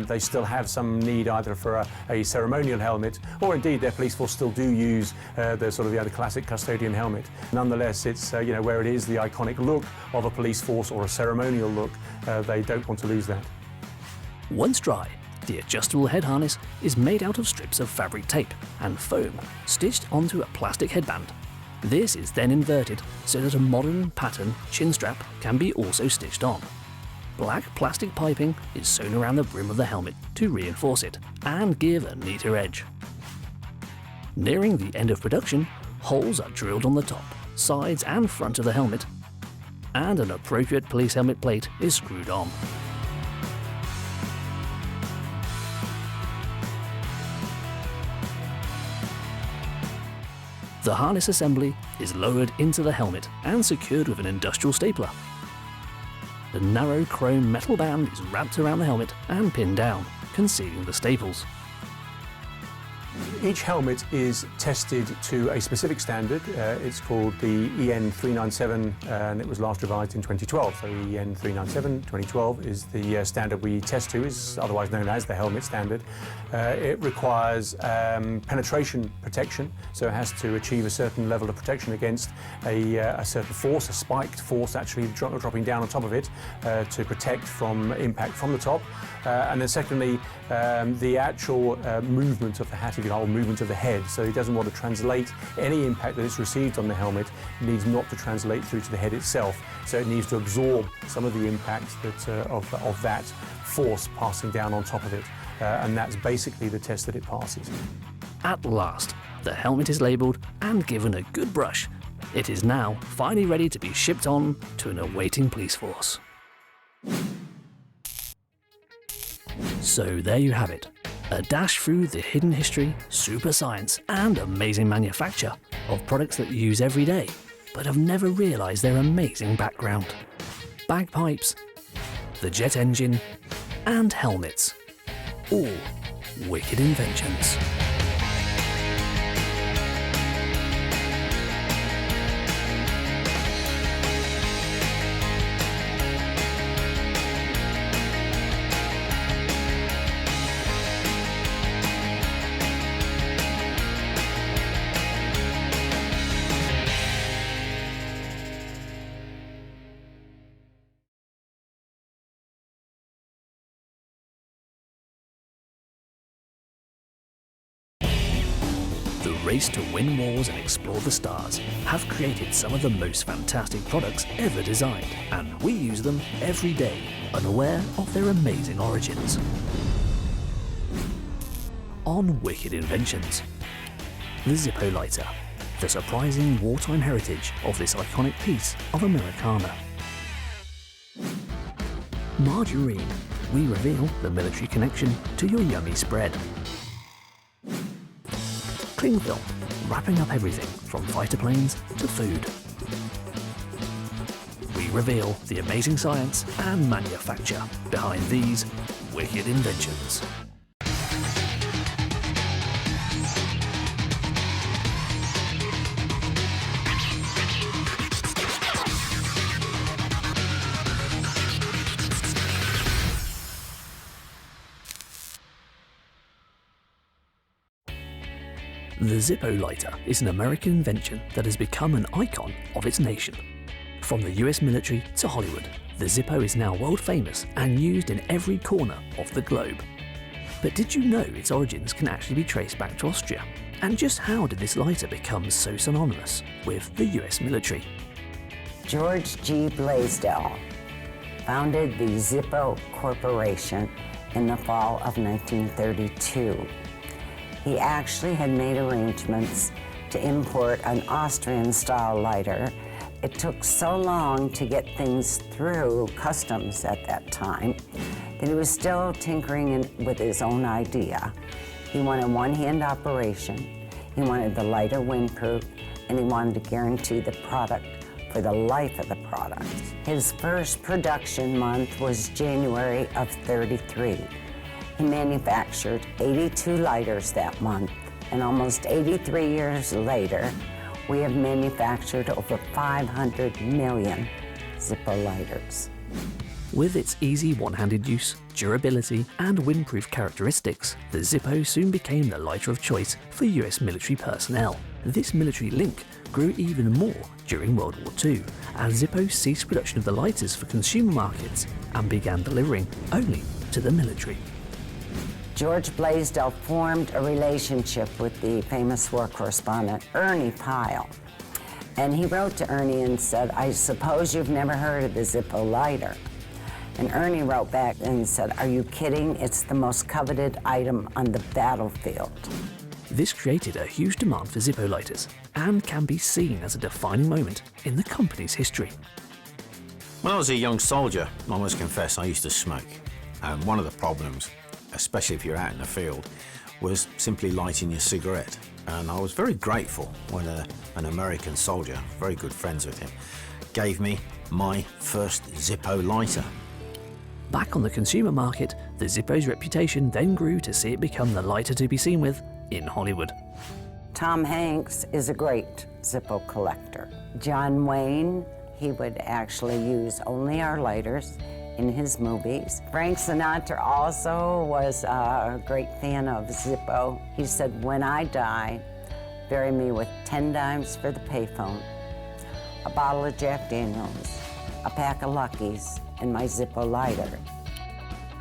[SPEAKER 2] they still have some need either for a ceremonial helmet, or indeed their police force still do use the classic custodian helmet. Nonetheless, it's where it is the iconic look of a police force or a ceremonial look, they don't want to lose that.
[SPEAKER 1] Once dry, the adjustable head harness is made out of strips of fabric tape and foam stitched onto a plastic headband. This is then inverted so that a modern pattern chin strap can be also stitched on. Black plastic piping is sewn around the brim of the helmet to reinforce it and give a neater edge. Nearing the end of production, holes are drilled on the top, sides and front of the helmet, and an appropriate police helmet plate is screwed on. The harness assembly is lowered into the helmet and secured with an industrial stapler. The narrow chrome metal band is wrapped around the helmet and pinned down, concealing the staples.
[SPEAKER 2] Each helmet is tested to a specific standard. It's called the EN 397 and it was last revised in 2012. So EN 397 2012 is the standard we test to, is otherwise known as the helmet standard. It requires penetration protection, so it has to achieve a certain level of protection against a certain force, a spiked force actually dropping down on top of it to protect from impact from the top. And then secondly, the actual movement of the hat, if you like, or
[SPEAKER 9] movement of the head, so it doesn't want to translate any impact that it's received on the helmet. It needs not to translate through to the head itself, so it needs to absorb some of the impact that, of that force passing down on top of it, and that's basically the test that it passes.
[SPEAKER 1] At last, the helmet is labelled and given a good brush. It is now finally ready to be shipped on to an awaiting police force. So there you have it, a dash through the hidden history, super science and amazing manufacture of products that you use every day, but have never realised their amazing background. Bagpipes, the jet engine and helmets, all wicked inventions. The race to win wars and explore the stars have created some of the most fantastic products ever designed, and we use them every day, unaware of their amazing origins. On Wicked Inventions, the Zippo lighter, the surprising wartime heritage of this iconic piece of Americana. Margarine, we reveal the military connection to your yummy spread. Cling film, wrapping up everything from fighter planes to food. We reveal the amazing science and manufacture behind these wicked inventions. The Zippo lighter is an American invention that has become an icon of its nation. From the US military to Hollywood, the Zippo is now world famous and used in every corner of the globe. But did you know its origins can actually be traced back to Austria? And just how did this lighter become so synonymous with the US military?
[SPEAKER 12] George G. Blaisdell founded the Zippo Corporation in the fall of 1932. He actually had made arrangements to import an Austrian-style lighter. It took so long to get things through customs at that time that he was still tinkering with his own idea. He wanted one-hand operation, he wanted the lighter windproof, and he wanted to guarantee the product for the life of the product. His first production month was January of '33. He manufactured 82 lighters that month, and almost 83 years later, we have manufactured over 500 million Zippo lighters.
[SPEAKER 1] With its easy one-handed use, durability, and windproof characteristics, the Zippo soon became the lighter of choice for US military personnel. This military link grew even more during World War II, as Zippo ceased production of the lighters for consumer markets and began delivering only to the military.
[SPEAKER 12] George Blaisdell formed a relationship with the famous war correspondent Ernie Pyle. And he wrote to Ernie and said, "I suppose you've never heard of the Zippo lighter." And Ernie wrote back and said, "Are you kidding? It's the most coveted item on the battlefield."
[SPEAKER 1] This created a huge demand for Zippo lighters and can be seen as a defining moment in the company's history.
[SPEAKER 10] When I was a young soldier, I must confess I used to smoke. And one of the problems, especially if you're out in the field, was simply lighting your cigarette. And I was very grateful when an American soldier, very good friends with him, gave me my first Zippo lighter.
[SPEAKER 1] Back on the consumer market, the Zippo's reputation then grew to see it become the lighter to be seen with in Hollywood.
[SPEAKER 12] Tom Hanks is a great Zippo collector. John Wayne, he would actually use only our lighters in his movies. Frank Sinatra also was a great fan of Zippo. He said, "When I die, bury me with 10 dimes for the payphone, a bottle of Jack Daniels, a pack of Luckies, and my Zippo lighter."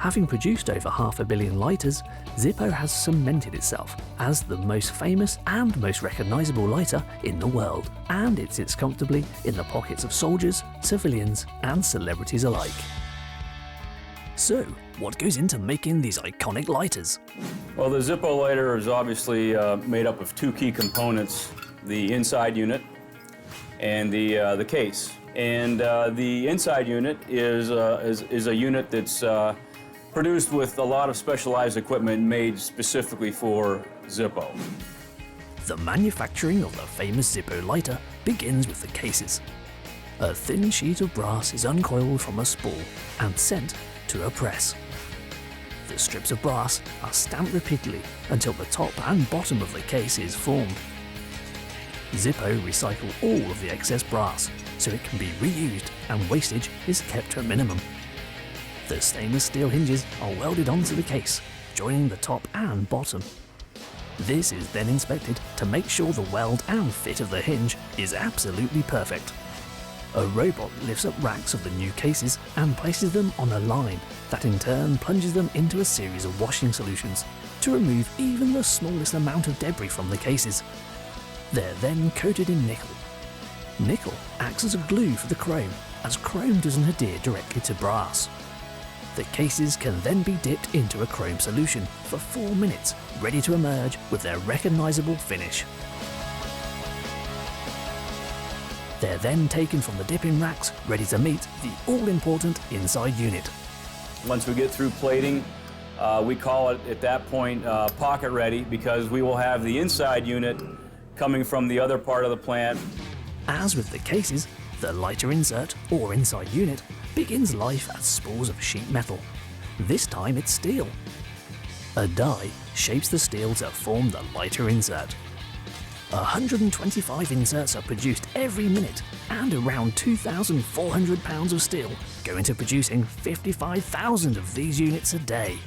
[SPEAKER 1] Having produced over 500 million lighters, Zippo has cemented itself as the most famous and most recognisable lighter in the world, and it sits comfortably in the pockets of soldiers, civilians and celebrities alike. So, what goes into making these iconic lighters?
[SPEAKER 13] Well, the Zippo lighter is obviously made up of two key components, the inside unit and the case. And the inside unit is a unit that's produced with a lot of specialized equipment made specifically for Zippo.
[SPEAKER 1] The manufacturing of the famous Zippo lighter begins with the cases. A thin sheet of brass is uncoiled from a spool and sent to a press. The strips of brass are stamped repeatedly until the top and bottom of the case is formed. Zippo recycle all of the excess brass so it can be reused and wastage is kept to a minimum. The stainless steel hinges are welded onto the case, joining the top and bottom. This is then inspected to make sure the weld and fit of the hinge is absolutely perfect. A robot lifts up racks of the new cases and places them on a line that in turn plunges them into a series of washing solutions to remove even the smallest amount of debris from the cases. They're then coated in nickel. Nickel acts as a glue for the chrome, as chrome doesn't adhere directly to brass. The cases can then be dipped into a chrome solution for 4 minutes, ready to emerge with their recognisable finish. They're then taken from the dipping racks, ready to meet the all-important inside unit.
[SPEAKER 13] Once we get through plating, we call it at that point pocket ready, because we will have the inside unit coming from the other part of the plant.
[SPEAKER 1] As with the cases, the lighter insert, or inside unit, begins life as spools of sheet metal. This time it's steel. A die shapes the steel to form the lighter insert. 125 inserts are produced every minute, and around 2,400 pounds of steel go into producing 55,000 of these units a day.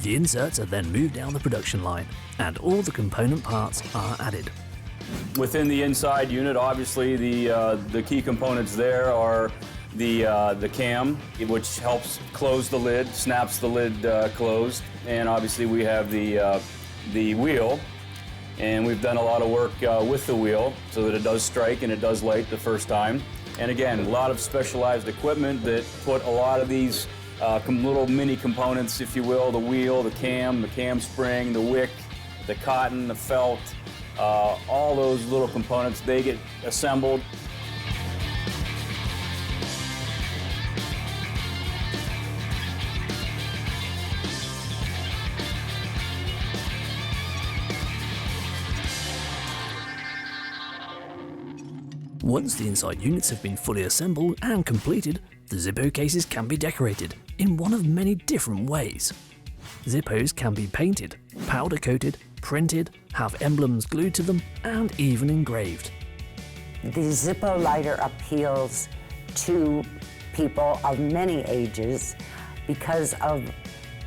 [SPEAKER 1] The inserts are then moved down the production line, and all the component parts are added.
[SPEAKER 13] Within the inside unit, obviously the key components there are the cam, which helps close the lid, snaps the lid closed, and obviously we have the wheel, and we've done a lot of work with the wheel so that it does strike and it does light the first time. And again, a lot of specialized equipment that put a lot of these little mini components, if you will, the wheel, the cam spring, the wick, the cotton, the felt, all those little components, they get assembled.
[SPEAKER 1] Once the inside units have been fully assembled and completed, the Zippo cases can be decorated in one of many different ways. Zippos can be painted, powder coated, printed, have emblems glued to them, and even engraved.
[SPEAKER 12] The Zippo lighter appeals to people of many ages because of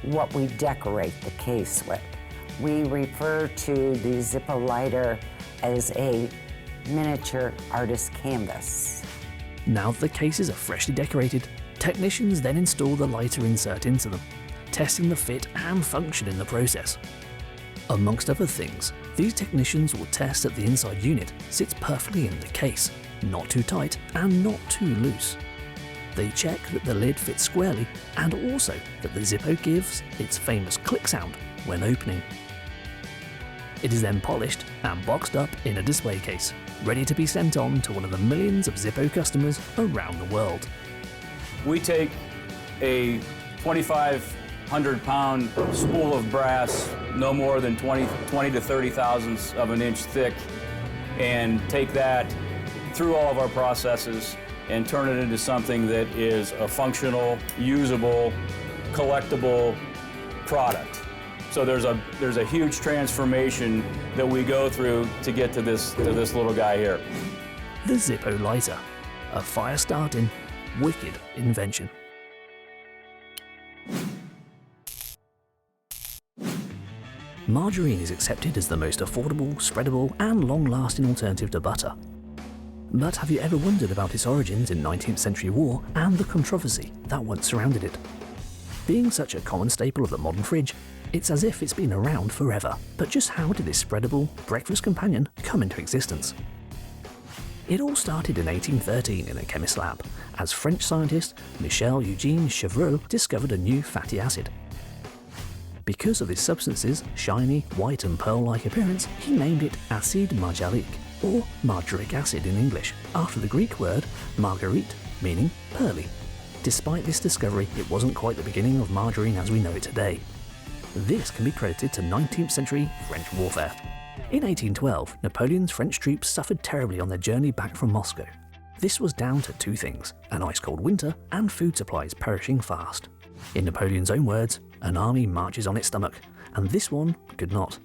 [SPEAKER 12] what we decorate the case with. We refer to the Zippo lighter as a miniature artist canvas.
[SPEAKER 1] Now that the cases are freshly decorated, technicians then install the lighter insert into them, testing the fit and function in the process. Amongst other things, these technicians will test that the inside unit sits perfectly in the case, not too tight and not too loose. They check that the lid fits squarely and also that the Zippo gives its famous click sound when opening. It is then polished and boxed up in a display case, ready to be sent on to one of the millions of Zippo customers around the world.
[SPEAKER 13] We take a 2,500-pound spool of brass, no more than 20 to 30 thousandths of an inch thick, and take that through all of our processes and turn it into something that is a functional, usable, collectible product. So there's a huge transformation that we go through to get to this little guy here.
[SPEAKER 1] The Zippo lighter, a fire-starting, wicked invention. Margarine is accepted as the most affordable, spreadable, and long-lasting alternative to butter. But have you ever wondered about its origins in 19th century war and the controversy that once surrounded it? Being such a common staple of the modern fridge, it's as if it's been around forever. But just how did this spreadable breakfast companion come into existence? It all started in 1813 in a chemist's lab, as French scientist Michel-Eugène Chevreul discovered a new fatty acid. Because of this substance's shiny, white and pearl-like appearance, he named it acide margarique, or margaric acid in English, after the Greek word marguerite, meaning pearly. Despite this discovery, it wasn't quite the beginning of margarine as we know it today. This can be credited to 19th century French warfare. In 1812, Napoleon's French troops suffered terribly on their journey back from Moscow. This was down to two things: an ice-cold winter and food supplies perishing fast. In Napoleon's own words, an army marches on its stomach, and this one could not.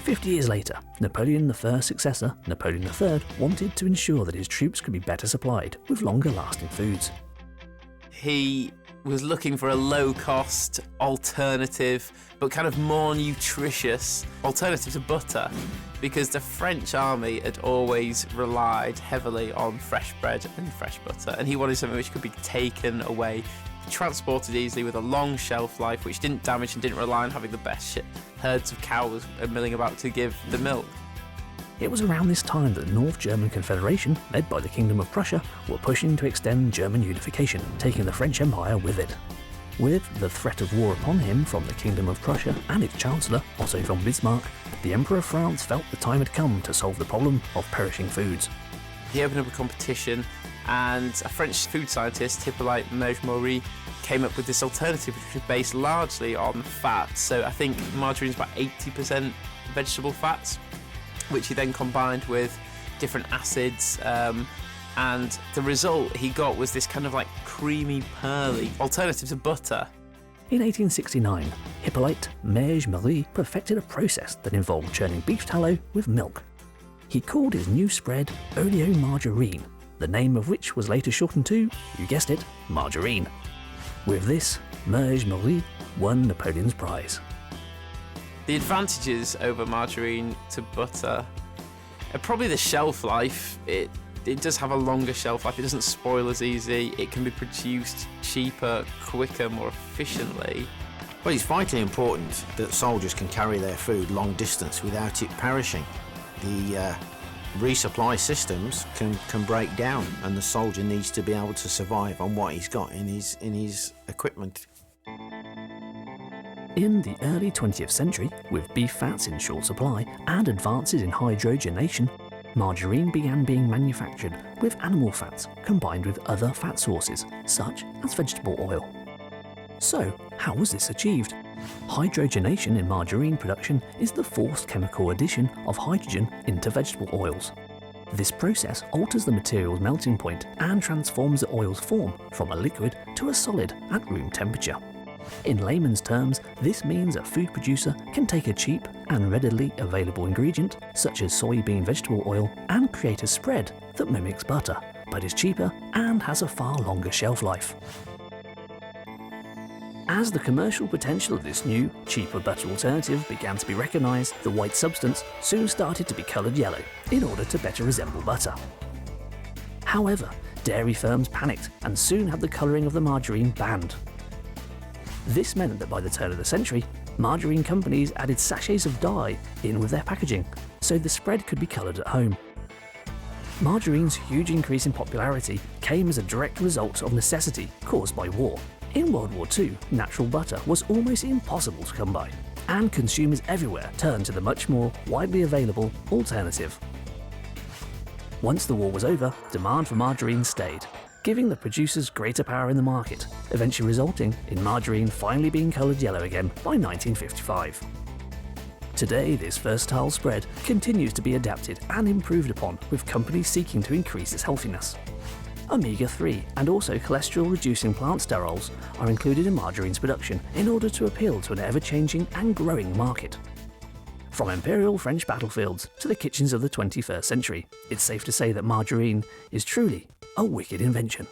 [SPEAKER 1] 50 years later, Napoleon I's successor, Napoleon III, wanted to ensure that his troops could be better supplied with longer-lasting foods.
[SPEAKER 16] He was looking for a low-cost alternative, but kind of more nutritious alternative to butter, because the French army had always relied heavily on fresh bread and fresh butter, and he wanted something which could be taken away, transported easily with a long shelf life, which didn't damage and didn't rely on having the best herds of cows milling about to give the milk.
[SPEAKER 1] It was around this time that the North German Confederation, led by the Kingdom of Prussia, were pushing to extend German unification, taking the French Empire with it. With the threat of war upon him from the Kingdom of Prussia and its Chancellor, Otto von Bismarck, the Emperor of France felt the time had come to solve the problem of perishing foods.
[SPEAKER 16] He opened up a competition, and a French food scientist, Hippolyte Maury, came up with this alternative which was based largely on fat. So I think margarine's about 80% vegetable fats, which he then combined with different acids, and the result he got was this kind of like creamy, pearly alternative to butter.
[SPEAKER 1] In 1869, Hippolyte Maury perfected a process that involved churning beef tallow with milk. He called his new spread oleomargarine, the name of which was later shortened to, you guessed it, margarine. With this, Maury won Napoleon's prize.
[SPEAKER 16] The advantages over margarine to butter are probably the shelf life. It does have a longer shelf life, it doesn't spoil as easy, it can be produced cheaper, quicker, more efficiently.
[SPEAKER 10] Well, it's vitally important that soldiers can carry their food long distance without it perishing. The resupply systems can break down, and the soldier needs to be able to survive on what he's got in his equipment.
[SPEAKER 1] In the early 20th century, with beef fats in short supply and advances in hydrogenation, margarine began being manufactured with animal fats combined with other fat sources, such as vegetable oil. So, how was this achieved? Hydrogenation in margarine production is the forced chemical addition of hydrogen into vegetable oils. This process alters the material's melting point and transforms the oil's form from a liquid to a solid at room temperature. In layman's terms, this means a food producer can take a cheap and readily available ingredient, such as soybean vegetable oil, and create a spread that mimics butter, but is cheaper and has a far longer shelf life. As the commercial potential of this new, cheaper butter alternative began to be recognised, the white substance soon started to be coloured yellow in order to better resemble butter. However, dairy firms panicked and soon had the colouring of the margarine banned. This meant that by the turn of the century, margarine companies added sachets of dye in with their packaging, so the spread could be coloured at home. Margarine's huge increase in popularity came as a direct result of necessity caused by war. In World War II, natural butter was almost impossible to come by, and consumers everywhere turned to the much more widely available alternative. Once the war was over, demand for margarine stayed, giving the producers greater power in the market, eventually resulting in margarine finally being coloured yellow again by 1955. Today, this versatile spread continues to be adapted and improved upon, with companies seeking to increase its healthiness. Omega-3 and also cholesterol-reducing plant sterols are included in margarine's production in order to appeal to an ever-changing and growing market. From imperial French battlefields to the kitchens of the 21st century, it's safe to say that margarine is truly a wicked invention.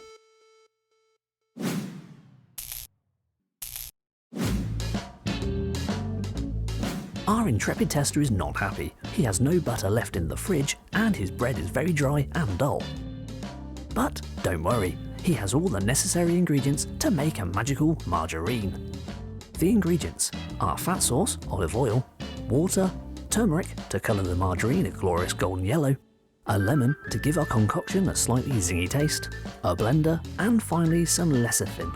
[SPEAKER 1] Our intrepid tester is not happy. He has no butter left in the fridge and his bread is very dry and dull. But don't worry, he has all the necessary ingredients to make a magical margarine. The ingredients are fat sauce, olive oil, water, turmeric to colour the margarine a glorious golden yellow, a lemon to give our concoction a slightly zingy taste, a blender, and finally some lecithin.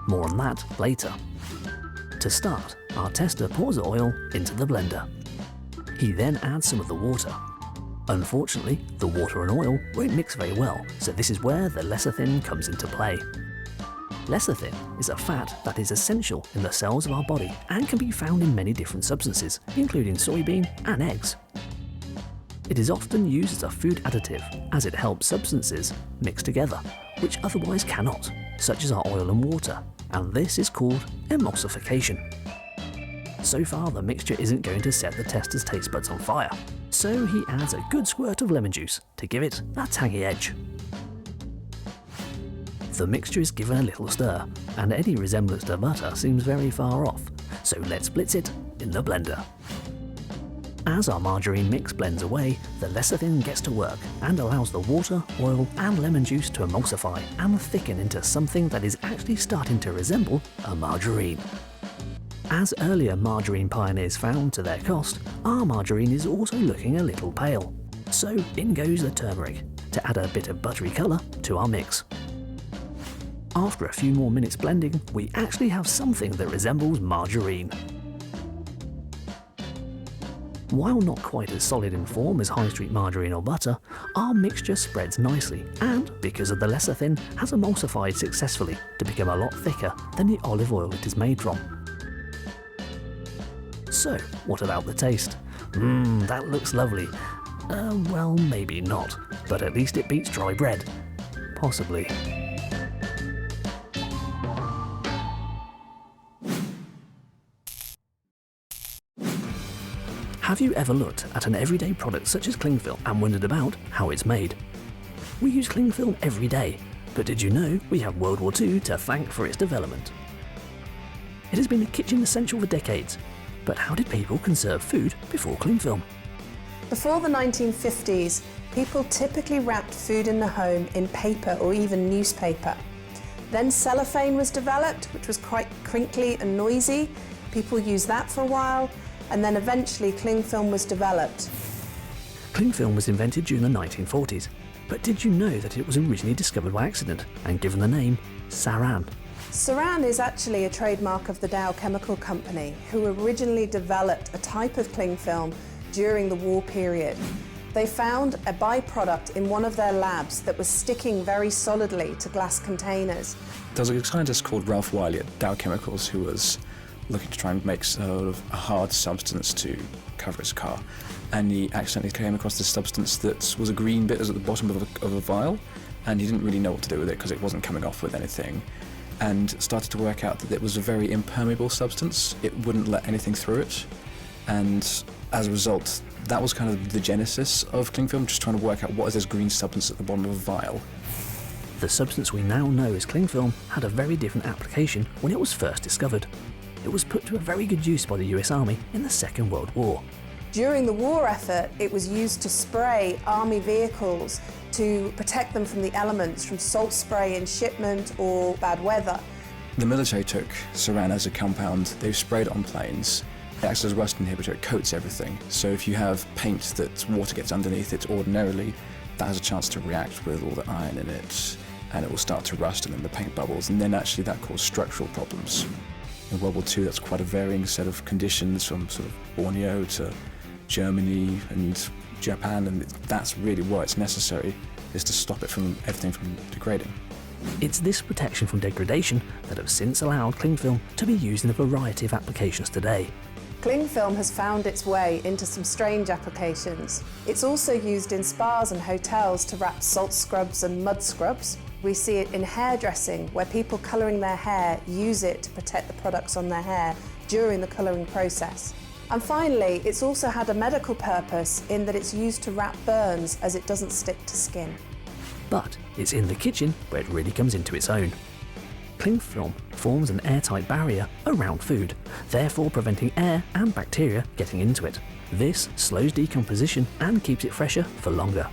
[SPEAKER 1] More on that later. To start, our tester pours the oil into the blender. He then adds some of the water. Unfortunately, the water and oil won't mix very well, so this is where the lecithin comes into play. Lecithin is a fat that is essential in the cells of our body and can be found in many different substances, including soybean and eggs. It is often used as a food additive as it helps substances mix together, which otherwise cannot, such as our oil and water, and this is called emulsification. So far, the mixture isn't going to set the tester's taste buds on fire, so he adds a good squirt of lemon juice to give it that tangy edge. The mixture is given a little stir, and any resemblance to butter seems very far off, so let's blitz it in the blender. As our margarine mix blends away, the lecithin gets to work and allows the water, oil and lemon juice to emulsify and thicken into something that is actually starting to resemble a margarine. As earlier margarine pioneers found to their cost, our margarine is also looking a little pale. So in goes the turmeric to add a bit of buttery colour to our mix. After a few more minutes blending, we actually have something that resembles margarine. While not quite as solid in form as high street margarine or butter, our mixture spreads nicely and, because of the lecithin, has emulsified successfully to become a lot thicker than the olive oil it is made from. So, what about the taste? That looks lovely. Well, maybe not, but at least it beats dry bread. Possibly. Have you ever looked at an everyday product such as cling film and wondered about how it's made? We use cling film every day, but did you know we have World War II to thank for its development? It has been a kitchen essential for decades, but how did people conserve food before cling film?
[SPEAKER 14] Before the 1950s, people typically wrapped food in the home in paper or even newspaper. Then cellophane was developed, which was quite crinkly and noisy. People used that for a while, and then eventually cling film was developed.
[SPEAKER 1] Cling film was invented during the 1940s, but did you know that it was originally discovered by accident and given the name Saran?
[SPEAKER 14] Saran is actually a trademark of the Dow Chemical Company, who originally developed a type of cling film during the war period. They found a byproduct in one of their labs that was sticking very solidly to glass containers.
[SPEAKER 5] There was a scientist called Ralph Wiley at Dow Chemicals who was looking to try and make sort of a hard substance to cover his car, and he accidentally came across this substance that was a green bit at the bottom of a vial, and he didn't really know what to do with it because it wasn't coming off with anything, and started to work out that it was a very impermeable substance. It wouldn't let anything through it, and as a result that was kind of the genesis of cling film, just trying to work out what is this green substance at the bottom of a vial.
[SPEAKER 1] The substance we now know as cling film had a very different application when it was first discovered. It was put to a very good use by the US Army in the Second World War.
[SPEAKER 14] During the war effort, it was used to spray army vehicles to protect them from the elements, from salt spray in shipment or bad weather.
[SPEAKER 5] The military took Saran as a compound. They sprayed it on planes. It acts as a rust inhibitor. It coats everything. So if you have paint that water gets underneath it ordinarily, that has a chance to react with all the iron in it, and it will start to rust and then the paint bubbles, and then actually that causes structural problems. In World War II, that's quite a varying set of conditions, from sort of Borneo to Germany and Japan, and that's really why it's necessary, is to stop it from everything from degrading.
[SPEAKER 1] It's this protection from degradation that have since allowed cling film to be used in a variety of applications today.
[SPEAKER 14] Cling film has found its way into some strange applications. It's also used in spas and hotels to wrap salt scrubs and mud scrubs. We see it in hairdressing, where people colouring their hair use it to protect the products on their hair during the colouring process. And finally, it's also had a medical purpose in that it's used to wrap burns as it doesn't stick to skin.
[SPEAKER 1] But it's in the kitchen where it really comes into its own. Cling film forms an airtight barrier around food, therefore preventing air and bacteria getting into it. This slows decomposition and keeps it fresher for longer.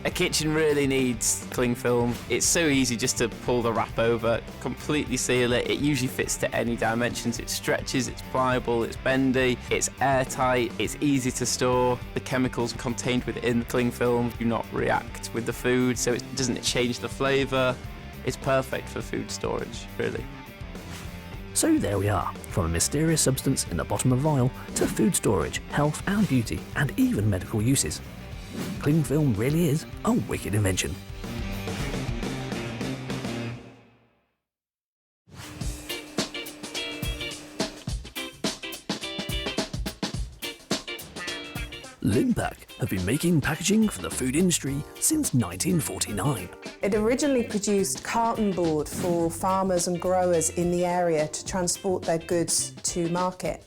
[SPEAKER 16] A kitchen really needs cling film. It's so easy just to pull the wrap over, completely seal it. It usually fits to any dimensions. It stretches, it's pliable, it's bendy, it's airtight, it's easy to store. The chemicals contained within the cling film do not react with the food, so it doesn't change the flavour. It's perfect for food storage, really.
[SPEAKER 1] So there we are, from a mysterious substance in the bottom of a vial to food storage, health and beauty, and even medical uses. Cling film really is a wicked invention. Limpac have been making packaging for the food industry since 1949.
[SPEAKER 14] It originally produced carton board for farmers and growers in the area to transport their goods to market.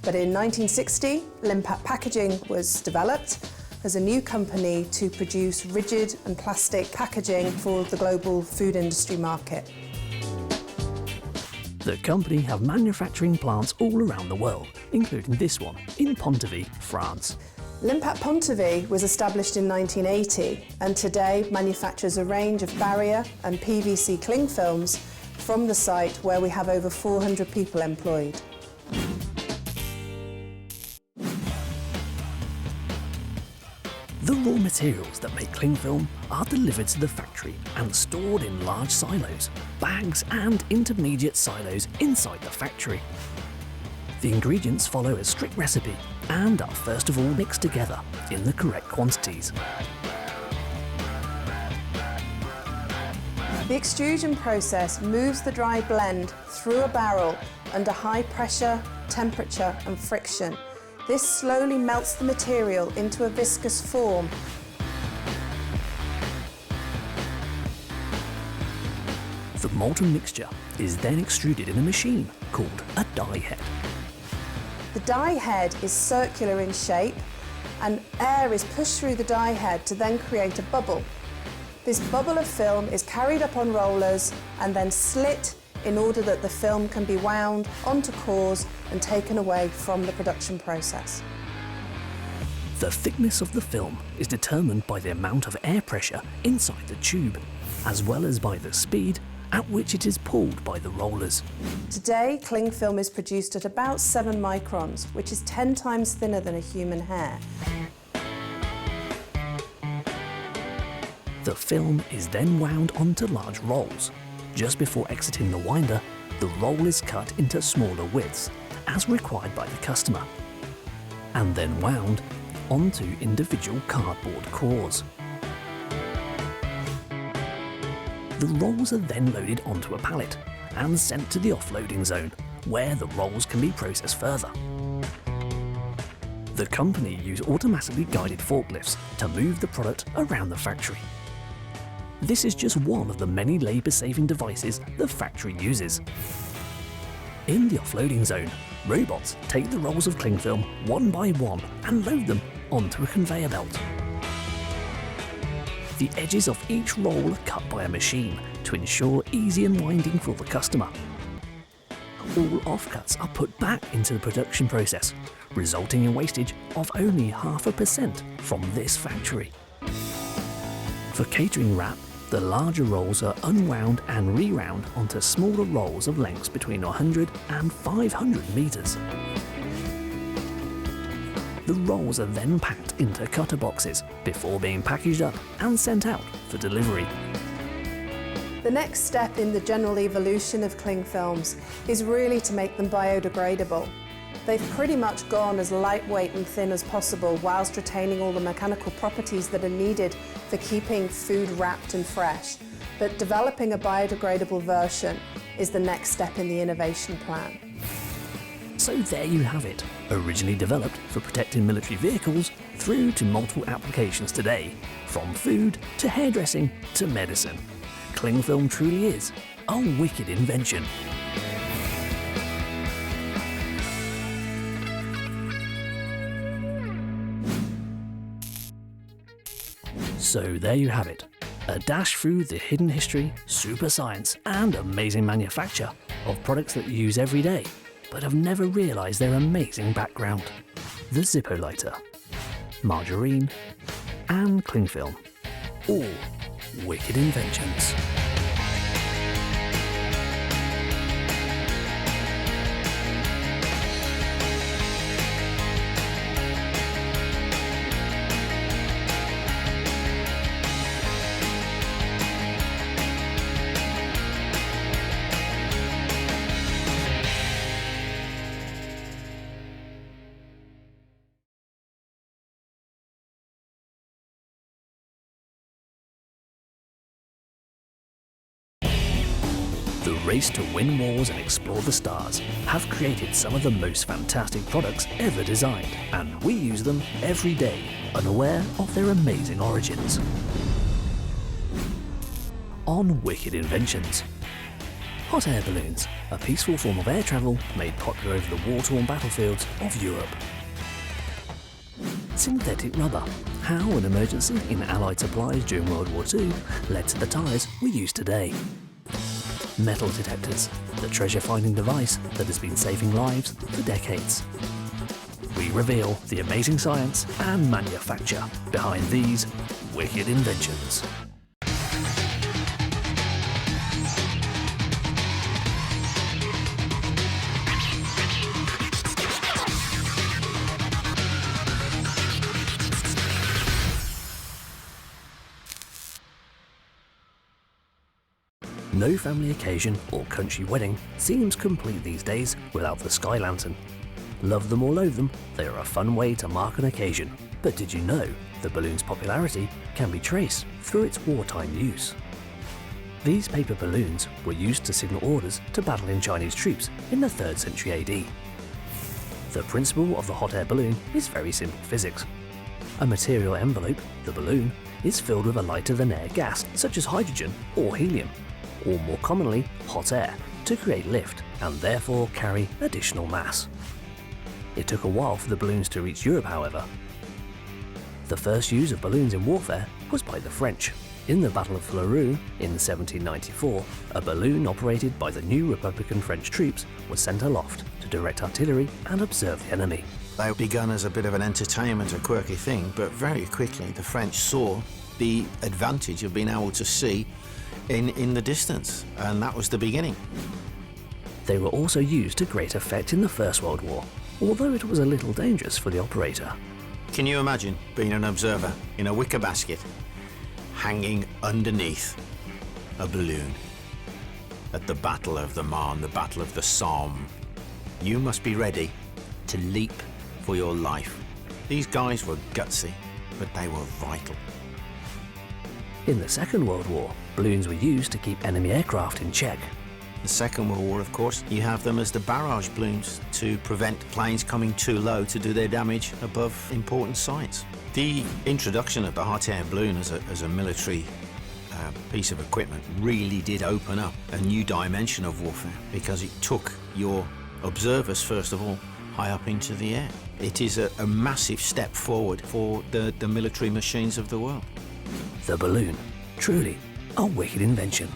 [SPEAKER 14] But in 1960, Limpac Packaging was developed as a new company to produce rigid and plastic packaging for the global food industry market.
[SPEAKER 1] The company have manufacturing plants all around the world, including this one in Pontivy, France.
[SPEAKER 14] Limpac Pontivy was established in 1980 and today manufactures a range of barrier and PVC cling films from the site where we have over 400 people employed.
[SPEAKER 1] The raw materials that make cling film are delivered to the factory and stored in large silos, bags and intermediate silos inside the factory. The ingredients follow a strict recipe and are first of all mixed together in the correct quantities.
[SPEAKER 14] The extrusion process moves the dry blend through a barrel under high pressure, temperature and friction. This slowly melts the material into a viscous form.
[SPEAKER 1] The molten mixture is then extruded in a machine called a die head.
[SPEAKER 14] The die head is circular in shape and air is pushed through the die head to then create a bubble. This bubble of film is carried up on rollers and then slit in order that the film can be wound onto cores and taken away from the production process.
[SPEAKER 1] The thickness of the film is determined by the amount of air pressure inside the tube, as well as by the speed at which it is pulled by the rollers.
[SPEAKER 14] Today, cling film is produced at about 7 microns, which is 10 times thinner than a human hair.
[SPEAKER 1] The film is then wound onto large rolls. Just before exiting the winder, the roll is cut into smaller widths, as required by the customer, and then wound onto individual cardboard cores. The rolls are then loaded onto a pallet and sent to the offloading zone, where the rolls can be processed further. The company use automatically guided forklifts to move the product around the factory. This is just one of the many labour-saving devices the factory uses. In the offloading zone, robots take the rolls of cling film one by one and load them onto a conveyor belt. The edges of each roll are cut by a machine to ensure easy unwinding for the customer. All offcuts are put back into the production process, resulting in wastage of only 0.5% from this factory. For catering wrap, the larger rolls are unwound and rewound onto smaller rolls of lengths between 100 and 500 metres. The rolls are then packed into cutter boxes before being packaged up and sent out for delivery.
[SPEAKER 14] The next step in the general evolution of cling films is really to make them biodegradable. They've pretty much gone as lightweight and thin as possible whilst retaining all the mechanical properties that are needed for keeping food wrapped and fresh. But developing a biodegradable version is the next step in the innovation plan.
[SPEAKER 1] So there you have it, originally developed for protecting military vehicles through to multiple applications today, from food to hairdressing to medicine. Cling film truly is a wicked invention. So there you have it, A dash through the hidden history, super science, and amazing manufacture of products that you use every day, but have never realised their amazing background. The Zippo lighter, margarine, and cling film. All wicked inventions. The race to win wars and explore the stars have created some of the most fantastic products ever designed, and we use them every day, unaware of their amazing origins. On Wicked Inventions. Hot air balloons, a peaceful form of air travel made popular over the war-torn battlefields of Europe. Synthetic rubber, how an emergency in Allied supplies during World War II led to the tyres we use today. Metal detectors, the treasure-finding device that has been saving lives for decades. We reveal the amazing science and manufacture behind these wicked inventions. No family occasion or country wedding seems complete these days without the sky lantern. Love them or loathe them, they are a fun way to mark an occasion. But did you know the balloon's popularity can be traced through its wartime use? These paper balloons were used to signal orders to battle in Chinese troops in the 3rd century AD. The principle of the hot air balloon is very simple physics. A material envelope, the balloon, is filled with a lighter than air gas such as hydrogen or helium, or more commonly hot air, to create lift and therefore carry additional mass. It took a while for the balloons to reach Europe, however. The first use of balloons in warfare was by the French. In the Battle of Fleurus in 1794, a balloon operated by the new Republican French troops was sent aloft to direct artillery and observe the enemy.
[SPEAKER 10] They begun as a bit of an entertainment, a quirky thing, but very quickly the French saw the advantage of being able to see in the distance, and that was the beginning.
[SPEAKER 1] They were also used to great effect in the First World War, although it was a little dangerous for the operator.
[SPEAKER 10] Can you imagine being an observer in a wicker basket, hanging underneath a balloon at the Battle of the Marne, the Battle of the Somme? You must be ready to leap for your life. These guys were gutsy, but they were vital.
[SPEAKER 1] In the Second World War, balloons were used to keep enemy aircraft in check.
[SPEAKER 10] The Second World War, of course, you have them as the barrage balloons to prevent planes coming too low to do their damage above important sites. The introduction of the hot air balloon as a military piece of equipment really did open up a new dimension of warfare, because it took your observers, first of all, high up into the air. It is a massive step forward for the military machines of the world.
[SPEAKER 1] The balloon, truly a wicked invention.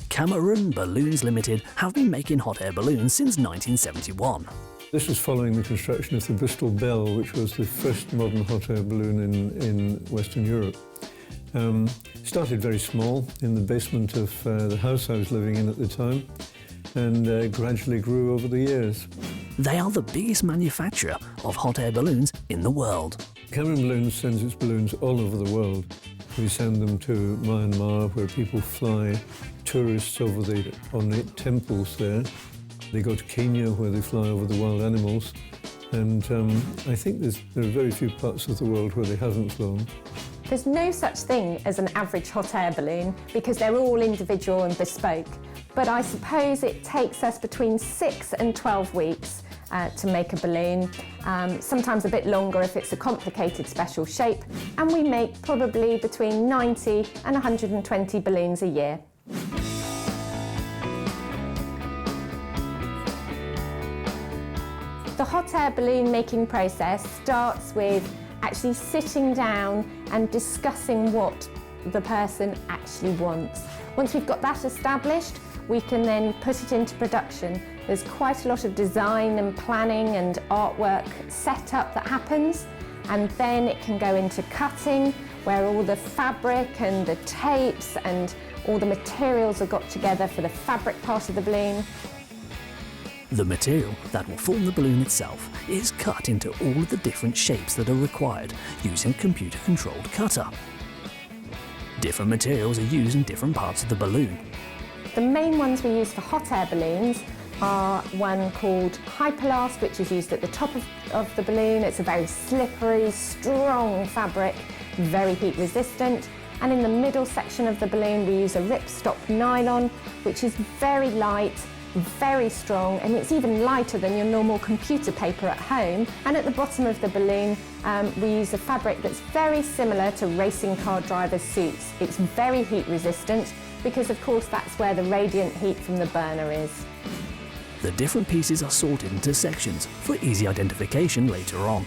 [SPEAKER 1] Cameron Balloons Limited have been making hot air balloons since 1971.
[SPEAKER 15] This was following the construction of the Bristol Bell, which was the first modern hot air balloon in Western Europe. Started very small in the basement of the house I was living in at the time, and gradually grew over the years.
[SPEAKER 1] They are the biggest manufacturer of hot air balloons in the world.
[SPEAKER 15] Cameron Balloons sends its balloons all over the world. We send them to Myanmar, where people fly tourists over the ornate temples there. They go to Kenya, where they fly over the wild animals. And I think there are very few parts of the world where they haven't flown.
[SPEAKER 17] There's no such thing as an average hot air balloon because they're all individual and bespoke. But I suppose it takes us between 6 and 12 weeks to make a balloon, sometimes a bit longer if it's a complicated special shape, and we make probably between 90 and 120 balloons a year. The hot air balloon making process starts with actually sitting down and discussing what the person actually wants. Once we've got that established, we can then put it into production. There's quite a lot of design and planning and artwork set up that happens, and then it can go into cutting, where all the fabric and the tapes and all the materials are got together for the fabric part of the balloon.
[SPEAKER 1] The material that will form the balloon itself is cut into all of the different shapes that are required using a computer-controlled cutter. Different materials are used in different parts of the balloon.
[SPEAKER 17] The main ones we use for hot air balloons are one called Hyperlast, which is used at the top of the balloon. It's a very slippery, strong fabric, very heat resistant. And in the middle section of the balloon, we use a ripstop nylon, which is very light, very strong, and it's even lighter than your normal computer paper at home. And at the bottom of the balloon, we use a fabric that's very similar to racing car drivers' suits. It's very heat resistant because, of course, that's where the radiant heat from the burner is.
[SPEAKER 1] The different pieces are sorted into sections for easy identification later on.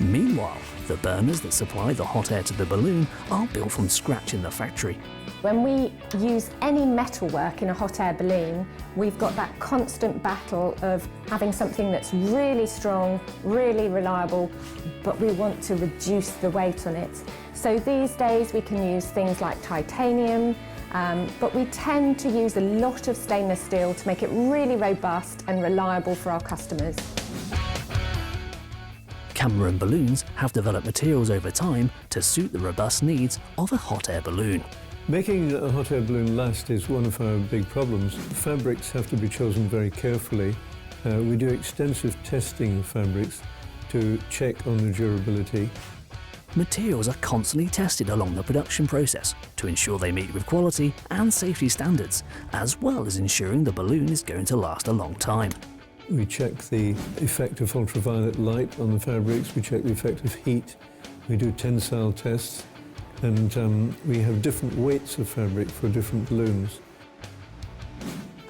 [SPEAKER 1] Meanwhile, the burners that supply the hot air to the balloon are built from scratch in the factory.
[SPEAKER 17] When we use any metalwork in a hot air balloon, we've got that constant battle of having something that's really strong, really reliable, but we want to reduce the weight on it. So these days we can use things like titanium, but we tend to use a lot of stainless steel to make it really robust and reliable for our customers.
[SPEAKER 1] Cameron Balloons have developed materials over time to suit the robust needs of a hot air balloon.
[SPEAKER 15] Making a hot air balloon last is one of our big problems. Fabrics have to be chosen very carefully. We do extensive testing of fabrics to check on the durability.
[SPEAKER 1] Materials are constantly tested along the production process to ensure they meet with quality and safety standards, as well as ensuring the balloon is going to last a long time.
[SPEAKER 15] We check the effect of ultraviolet light on the fabrics, we check the effect of heat, we do tensile tests, and we have different weights of fabric for different balloons.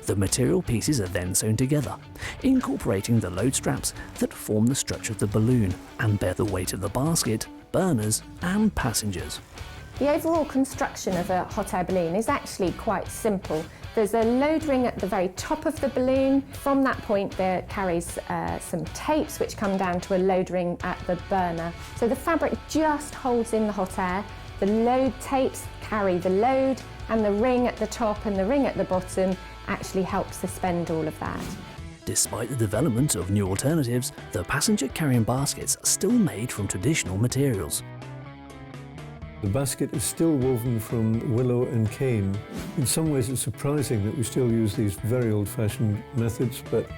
[SPEAKER 1] The material pieces are then sewn together, incorporating the load straps that form the structure of the balloon and bear the weight of the basket, burners and passengers.
[SPEAKER 17] The overall construction of a hot air balloon is actually quite simple. There's a load ring at the very top of the balloon. From that point there carries some tapes which come down to a load ring at the burner. So the fabric just holds in the hot air. The load tapes carry the load, and the ring at the top and the ring at the bottom actually help suspend all of that.
[SPEAKER 1] Despite the development of new alternatives, the passenger carrying baskets are still made from traditional materials.
[SPEAKER 15] The basket is still woven from willow and cane. In some ways it's surprising that we still use these very old-fashioned methods, but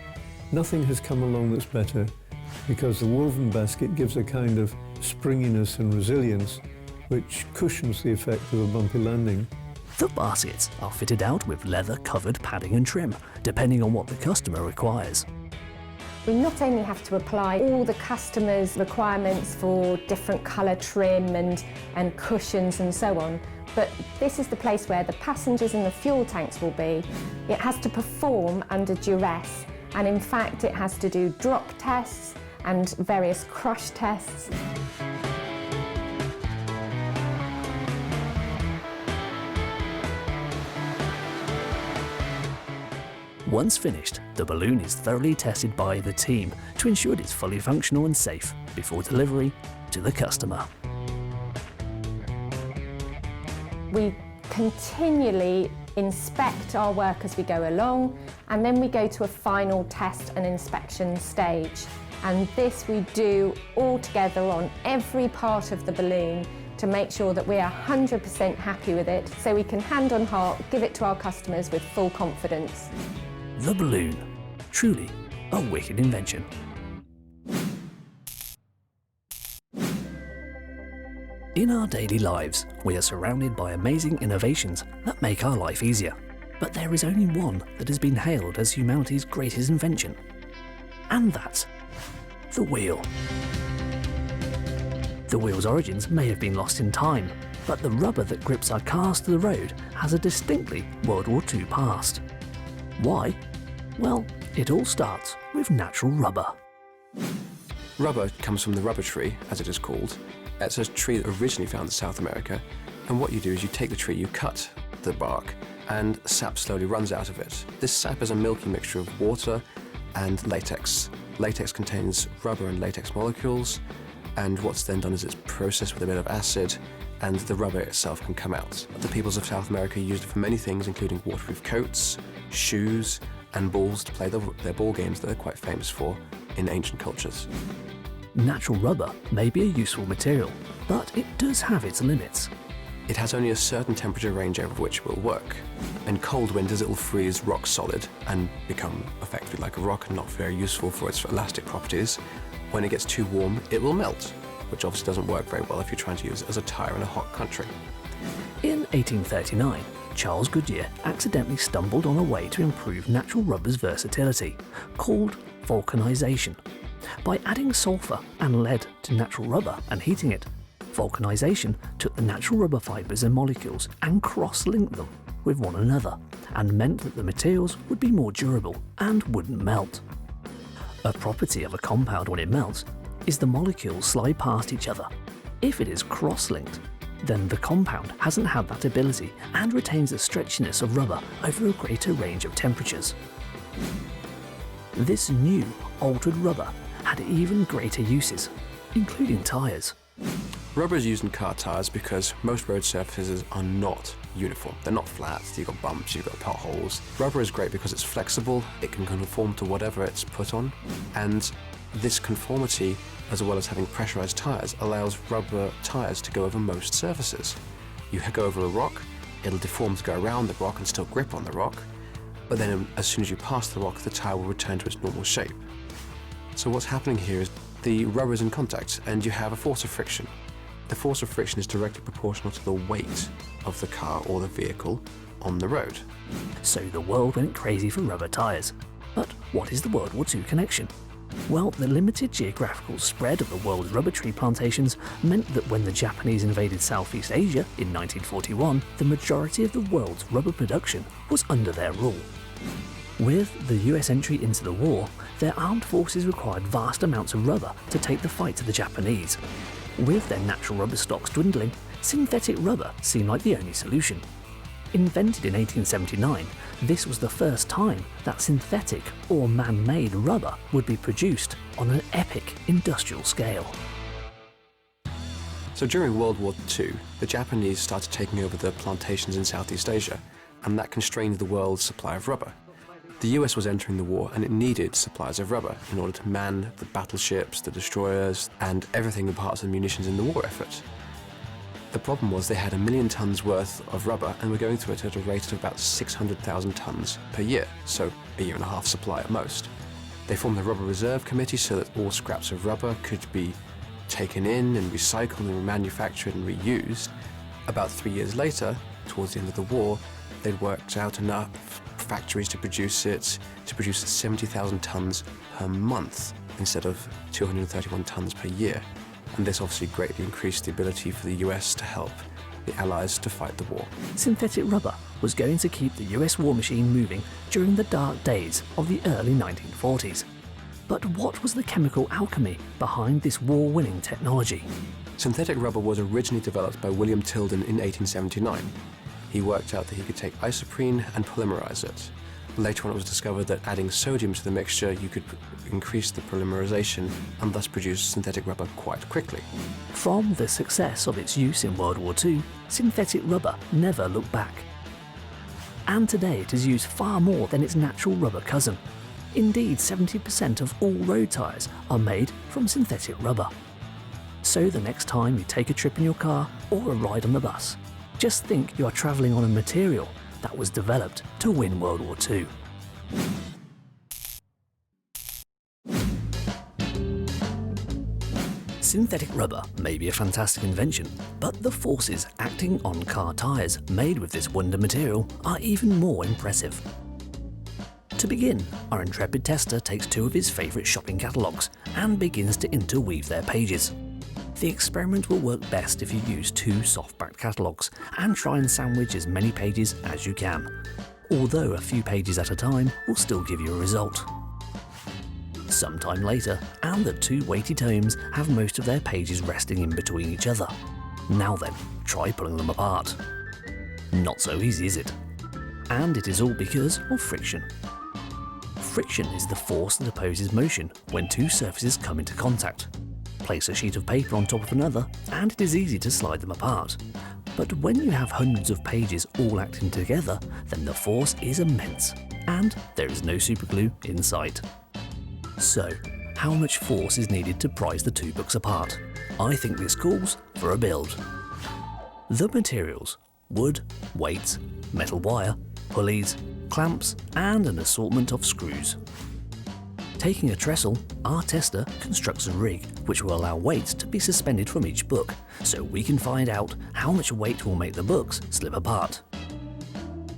[SPEAKER 15] nothing has come along that's better, because the woven basket gives a kind of springiness and resilience which cushions the effect of a bumpy landing.
[SPEAKER 1] The baskets are fitted out with leather-covered padding and trim, depending on what the customer requires.
[SPEAKER 17] We not only have to apply all the customer's requirements for different colour trim and cushions and so on, but this is the place where the passengers and the fuel tanks will be. It has to perform under duress, and in fact it has to do drop tests and various crush tests.
[SPEAKER 1] Once finished, the balloon is thoroughly tested by the team to ensure it is fully functional and safe before delivery to the customer.
[SPEAKER 17] We continually inspect our work as we go along, and then we go to a final test and inspection stage. And this we do all together on every part of the balloon to make sure that we are 100% happy with it, so we can hand on heart give it to our customers with full confidence.
[SPEAKER 1] The balloon, truly a wicked invention. In our daily lives, we are surrounded by amazing innovations that make our life easier. But there is only one that has been hailed as humanity's greatest invention. And that's the wheel. The wheel's origins may have been lost in time, but the rubber that grips our cars to the road has a distinctly World War II past. Why? Well, It all starts with natural rubber.
[SPEAKER 7] Rubber comes from the rubber tree, as it is called. It's a tree that originally found in South America, and what you do is you take the tree, you cut the bark, and sap slowly runs out of it. This sap is a milky mixture of water and latex. Latex contains rubber and latex molecules, and what's then done is it's processed with a bit of acid, and the rubber itself can come out. The peoples of South America used it for many things, including waterproof coats, shoes, and balls to play their ball games that they're quite famous for in ancient cultures.
[SPEAKER 1] Natural rubber may be a useful material, but it does have its limits.
[SPEAKER 7] It has only a certain temperature range over which it will work. In cold winters, it will freeze rock solid and become effectively like a rock and not very useful for its elastic properties. When it gets too warm, it will melt, which obviously doesn't work very well if you're trying to use it as a tire in a hot country.
[SPEAKER 1] In 1839, Charles Goodyear accidentally stumbled on a way to improve natural rubber's versatility, called vulcanization. By adding sulfur and lead to natural rubber and heating it, vulcanization took the natural rubber fibers and molecules and cross-linked them with one another, and meant that the materials would be more durable and wouldn't melt. A property of a compound when it melts is the molecules slide past each other. If it is cross-linked, then the compound hasn't had that ability and retains the stretchiness of rubber over a greater range of temperatures. This new, altered rubber had even greater uses, including tyres.
[SPEAKER 7] Rubber is used in car tyres because most road surfaces are not uniform. They're not flat, you've got bumps, you've got potholes. Rubber is great because it's flexible, it can conform to whatever it's put on, and this conformity, as well as having pressurized tyres, allows rubber tyres to go over most surfaces. You go over a rock, it'll deform to go around the rock and still grip on the rock, but then as soon as you pass the rock, the tyre will return to its normal shape. So what's happening here is the rubber is in contact and you have a force of friction. The force of friction is directly proportional to the weight of the car or the vehicle on the road.
[SPEAKER 1] So the world went crazy for rubber tyres. But what is the World War II connection? Well, the limited geographical spread of the world's rubber tree plantations meant that when the Japanese invaded Southeast Asia in 1941, the majority of the world's rubber production was under their rule. With the US entry into the war, their armed forces required vast amounts of rubber to take the fight to the Japanese. With their natural rubber stocks dwindling, synthetic rubber seemed like the only solution. Invented in 1879, this was the first time that synthetic or man-made rubber would be produced on an epic industrial scale.
[SPEAKER 7] So during World War II, the Japanese started taking over the plantations in Southeast Asia, and that constrained the world's supply of rubber. The US was entering the war and it needed supplies of rubber in order to man the battleships, the destroyers, and everything in parts of the munitions in the war effort. The problem was they had 1 million tons worth of rubber and were going through it at a rate of about 600,000 tons per year, so a year and a half supply at most. They formed a rubber reserve committee so that all scraps of rubber could be taken in and recycled and remanufactured and reused. About 3 years later, towards the end of the war, they'd worked out enough factories to produce 70,000 tons per month instead of 231 tons per year. And this obviously greatly increased the ability for the US to help the Allies to fight the war.
[SPEAKER 1] Synthetic rubber was going to keep the US war machine moving during the dark days of the early 1940s. But what was the chemical alchemy behind this war-winning technology?
[SPEAKER 7] Synthetic rubber was originally developed by William Tilden in 1879. He worked out that he could take isoprene and polymerize it. Later on it was discovered that adding sodium to the mixture you could increase the polymerization and thus produce synthetic rubber quite quickly.
[SPEAKER 1] From the success of its use in World War II, synthetic rubber never looked back. And today it is used far more than its natural rubber cousin. Indeed, 70% of all road tyres are made from synthetic rubber. So the next time you take a trip in your car or a ride on the bus, just think you are travelling on a material that was developed to win World War II. Synthetic rubber may be a fantastic invention, but the forces acting on car tyres made with this wonder material are even more impressive. To begin, our intrepid tester takes 2 of his favourite shopping catalogues and begins to interweave their pages. The experiment will work best if you use 2 soft-backed catalogues and try and sandwich as many pages as you can, although a few pages at a time will still give you a result. sometime later, and the two weighty tomes have most of their pages resting in between each other. Now then, try pulling them apart. Not so easy, is it? And it is all because of friction. Friction is the force that opposes motion when two surfaces come into contact. Place a sheet of paper on top of another, and it is easy to slide them apart. But when you have hundreds of pages all acting together, then the force is immense, and there is no superglue in sight. So, how much force is needed to prise the two books apart? I think this calls for a build. The materials: wood, weights, metal wire, pulleys, clamps, and an assortment of screws. Taking a trestle, our tester constructs a rig which will allow weights to be suspended from each book, so we can find out how much weight will make the books slip apart.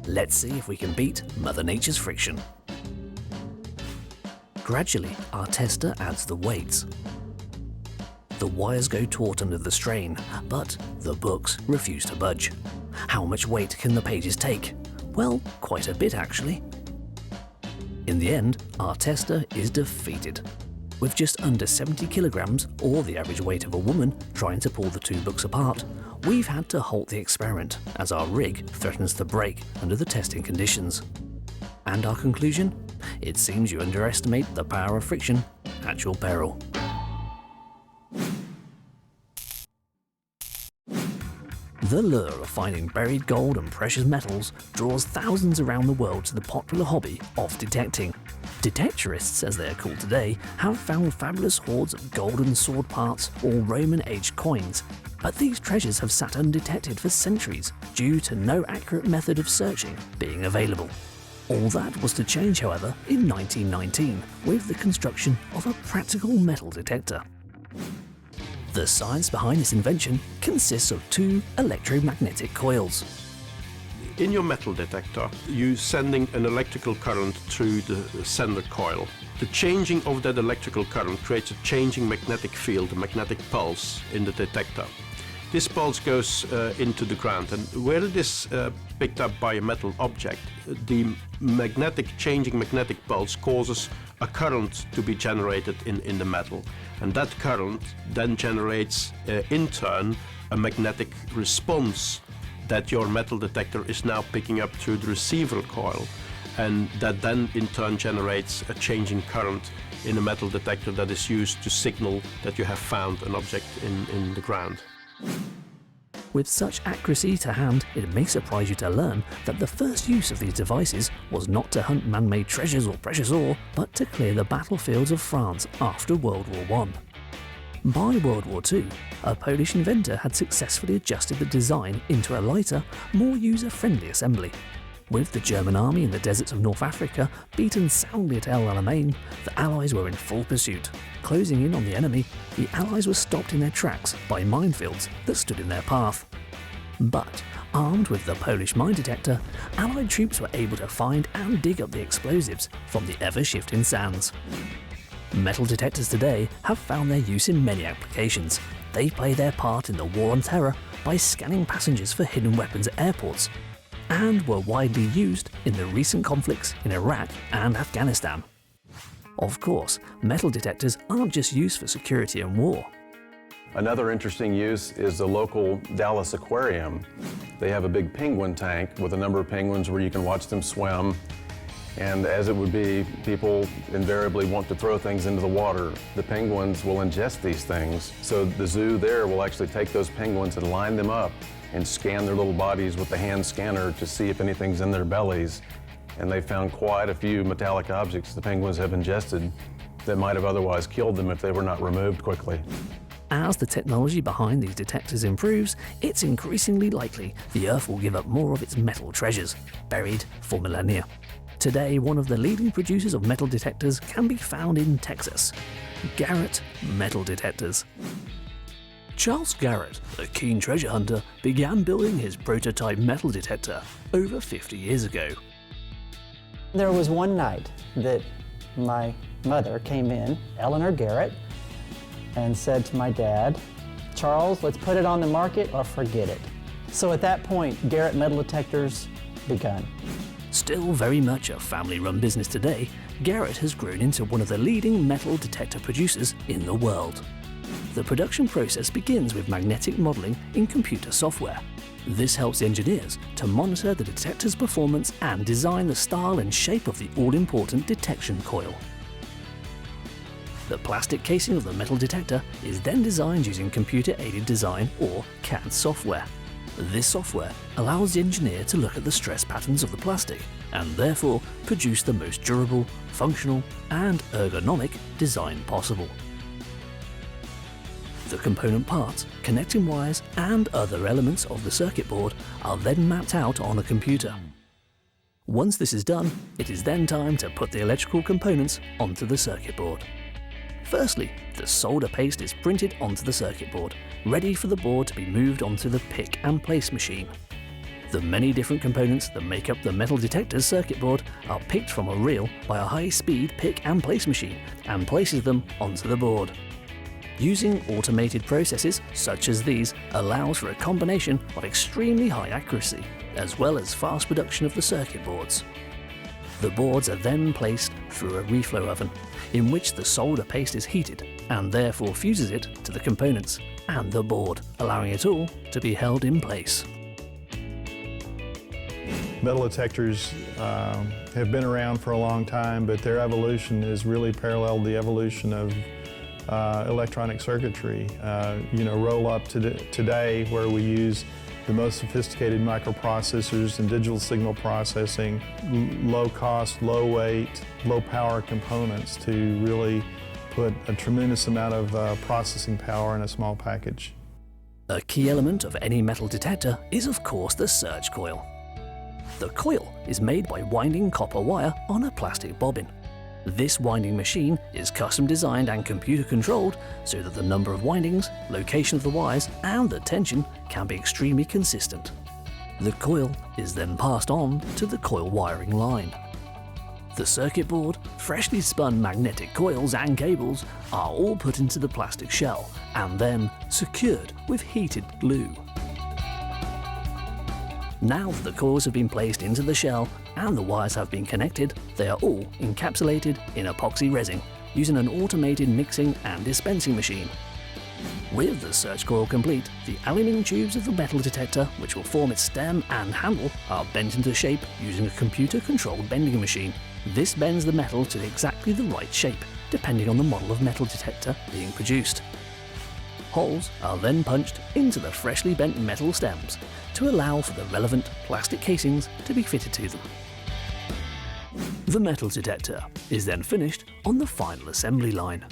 [SPEAKER 1] Let's see if we can beat Mother Nature's friction. Gradually, our tester adds the weights. The wires go taut under the strain, but the books refuse to budge. How much weight can the pages take? Well, quite a bit actually. In the end, our tester is defeated. With just under 70 kilograms, or the average weight of a woman, trying to pull the two books apart, we've had to halt the experiment as our rig threatens to break under the testing conditions. And our conclusion? It seems you underestimate the power of friction at your peril. The lure of finding buried gold and precious metals draws thousands around the world to the popular hobby of detecting. Detectorists, as they are called today, have found fabulous hoards of golden sword parts or Roman-aged coins, but these treasures have sat undetected for centuries due to no accurate method of searching being available. All that was to change, however, in 1919 with the construction of a practical metal detector. The science behind this invention consists of two electromagnetic coils.
[SPEAKER 4] In your metal detector, you're sending an electrical current through the sender coil. The changing of that electrical current creates a changing magnetic field, a magnetic pulse in the detector. This pulse goes into the ground, and where it is picked up by a metal object, the changing magnetic pulse causes a current to be generated in the metal. And that current then generates, in turn, a magnetic response that your metal detector is now picking up through the receiver coil. And that then, in turn, generates a changing current in a metal detector that is used to signal that you have found an object in the ground.
[SPEAKER 1] With such accuracy to hand, it may surprise you to learn that the first use of these devices was not to hunt man-made treasures or precious ore, but to clear the battlefields of France after World War I. By World War II, a Polish inventor had successfully adjusted the design into a lighter, more user-friendly assembly. With the German army in the deserts of North Africa beaten soundly at El Alamein, the Allies were in full pursuit. Closing in on the enemy, the Allies were stopped in their tracks by minefields that stood in their path. But, armed with the Polish mine detector, Allied troops were able to find and dig up the explosives from the ever-shifting sands. Metal detectors today have found their use in many applications. They play their part in the war on terror by scanning passengers for hidden weapons at airports, and were widely used in the recent conflicts in Iraq and Afghanistan. Of course, metal detectors aren't just used for security and war.
[SPEAKER 18] Another interesting use is the local Dallas Aquarium. They have a big penguin tank with a number of penguins where you can watch them swim. And as it would be, people invariably want to throw things into the water. The penguins will ingest these things. So the zoo there will actually take those penguins and line them up and scan their little bodies with the hand scanner to see if anything's in their bellies. And they found quite a few metallic objects the penguins have ingested that might have otherwise killed them if they were not removed quickly.
[SPEAKER 1] As the technology behind these detectors improves, it's increasingly likely the Earth will give up more of its metal treasures, buried for millennia. Today, one of the leading producers of metal detectors can be found in Texas, Garrett Metal Detectors. Charles Garrett, a keen treasure hunter, began building his prototype metal detector over 50 years ago.
[SPEAKER 19] There was one night that my mother came in, Eleanor Garrett, and said to my dad, "Charles, let's put it on the market or forget it." So at that point, Garrett Metal Detectors begun.
[SPEAKER 1] Still very much a family-run business today, Garrett has grown into one of the leading metal detector producers in the world. The production process begins with magnetic modelling in computer software. This helps the engineers to monitor the detector's performance and design the style and shape of the all-important detection coil. The plastic casing of the metal detector is then designed using computer-aided design or CAD software. This software allows the engineer to look at the stress patterns of the plastic and therefore produce the most durable, functional and ergonomic design possible. The component parts, connecting wires and other elements of the circuit board are then mapped out on a computer. Once this is done, it is then time to put the electrical components onto the circuit board. Firstly, the solder paste is printed onto the circuit board, ready for the board to be moved onto the pick and place machine. The many different components that make up the metal detector's circuit board are picked from a reel by a high-speed pick and place machine and places them onto the board. Using automated processes such as these allows for a combination of extremely high accuracy, as well as fast production of the circuit boards. The boards are then placed through a reflow oven, in which the solder paste is heated and therefore fuses it to the components and the board, allowing it all to be held in place.
[SPEAKER 11] Metal detectors have been around for a long time, but their evolution has really paralleled the evolution of electronic circuitry. Roll up to today where we use the most sophisticated microprocessors and digital signal processing, low cost, low weight, low power components to really put a tremendous amount of processing power in a small package.
[SPEAKER 1] A key element of any metal detector is of course the search coil. The coil is made by winding copper wire on a plastic bobbin. This winding machine is custom designed and computer controlled so that the number of windings, location of the wires and the tension can be extremely consistent. The coil is then passed on to the coil wiring line. The circuit board, freshly spun magnetic coils and cables are all put into the plastic shell and then secured with heated glue. Now that the coils have been placed into the shell and the wires have been connected, they are all encapsulated in epoxy resin using an automated mixing and dispensing machine. With the search coil complete, the aluminium tubes of the metal detector, which will form its stem and handle, are bent into shape using a computer-controlled bending machine. This bends the metal to exactly the right shape, depending on the model of metal detector being produced. Holes are then punched into the freshly bent metal stems to allow for the relevant plastic casings to be fitted to them. The metal detector is then finished on the final assembly line.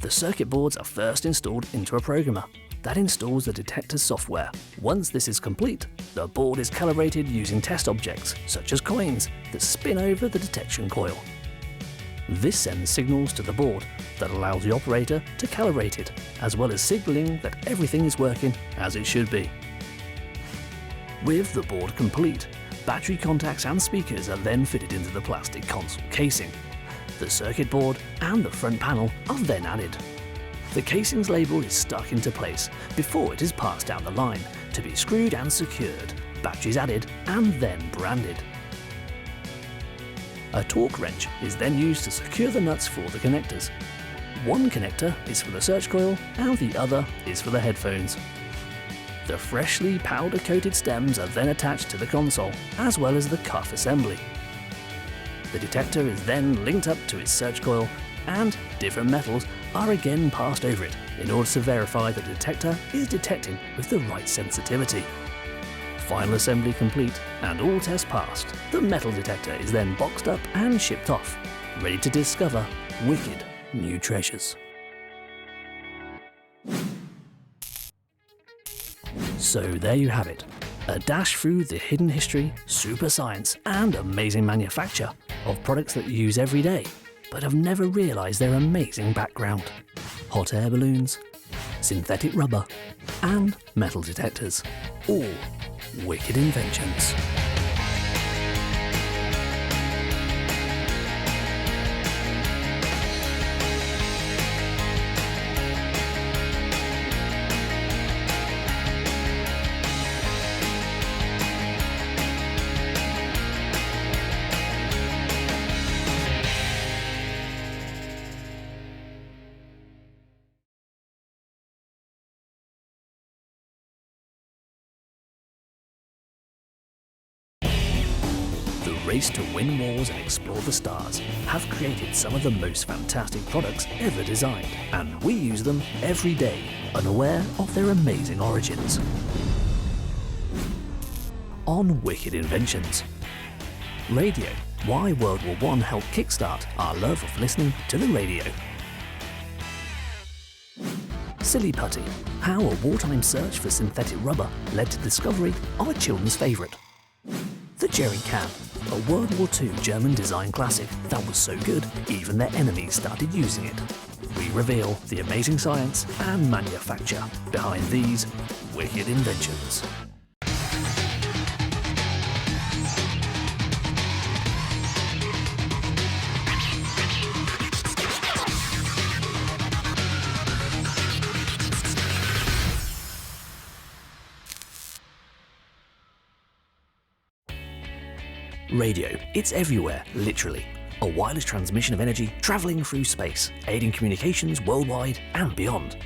[SPEAKER 1] The circuit boards are first installed into a programmer that installs the detector's software. Once this is complete, the board is calibrated using test objects, such as coins, that spin over the detection coil. This sends signals to the board that allows the operator to calibrate it, as well as signaling that everything is working as it should be. With the board complete, battery contacts and speakers are then fitted into the plastic console casing. The circuit board and the front panel are then added. The casing's label is stuck into place before it is passed down the line to be screwed and secured, batteries added and then branded. A torque wrench is then used to secure the nuts for the connectors. One connector is for the search coil and the other is for the headphones. The freshly powder-coated stems are then attached to the console, as well as the cuff assembly. The detector is then linked up to its search coil, and different metals are again passed over it in order to verify the detector is detecting with the right sensitivity. Final assembly complete and all tests passed, the metal detector is then boxed up and shipped off, ready to discover wicked new treasures. So there you have it, a dash through the hidden history, super science and amazing manufacture of products that you use every day, but have never realised their amazing background. Hot air balloons, synthetic rubber and metal detectors, all wicked inventions. race to win wars and explore the stars, have created some of the most fantastic products ever designed, and we use them every day, unaware of their amazing origins. On Wicked Inventions. Radio. Why World War I helped kickstart our love of listening to the radio. Silly Putty. How a wartime search for synthetic rubber led to the discovery of a children's favourite. The Jerry Can. A World War II German design classic that was so good even their enemies started using it. We reveal the amazing science and manufacture behind these wicked inventions. Radio. It's everywhere, literally. A wireless transmission of energy travelling through space, aiding communications worldwide and beyond.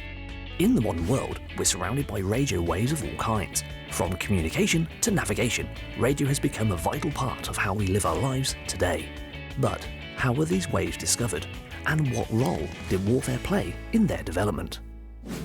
[SPEAKER 1] In the modern world, we're surrounded by radio waves of all kinds. From communication to navigation, radio has become a vital part of how we live our lives today. But how were these waves discovered? And what role did warfare play in their development?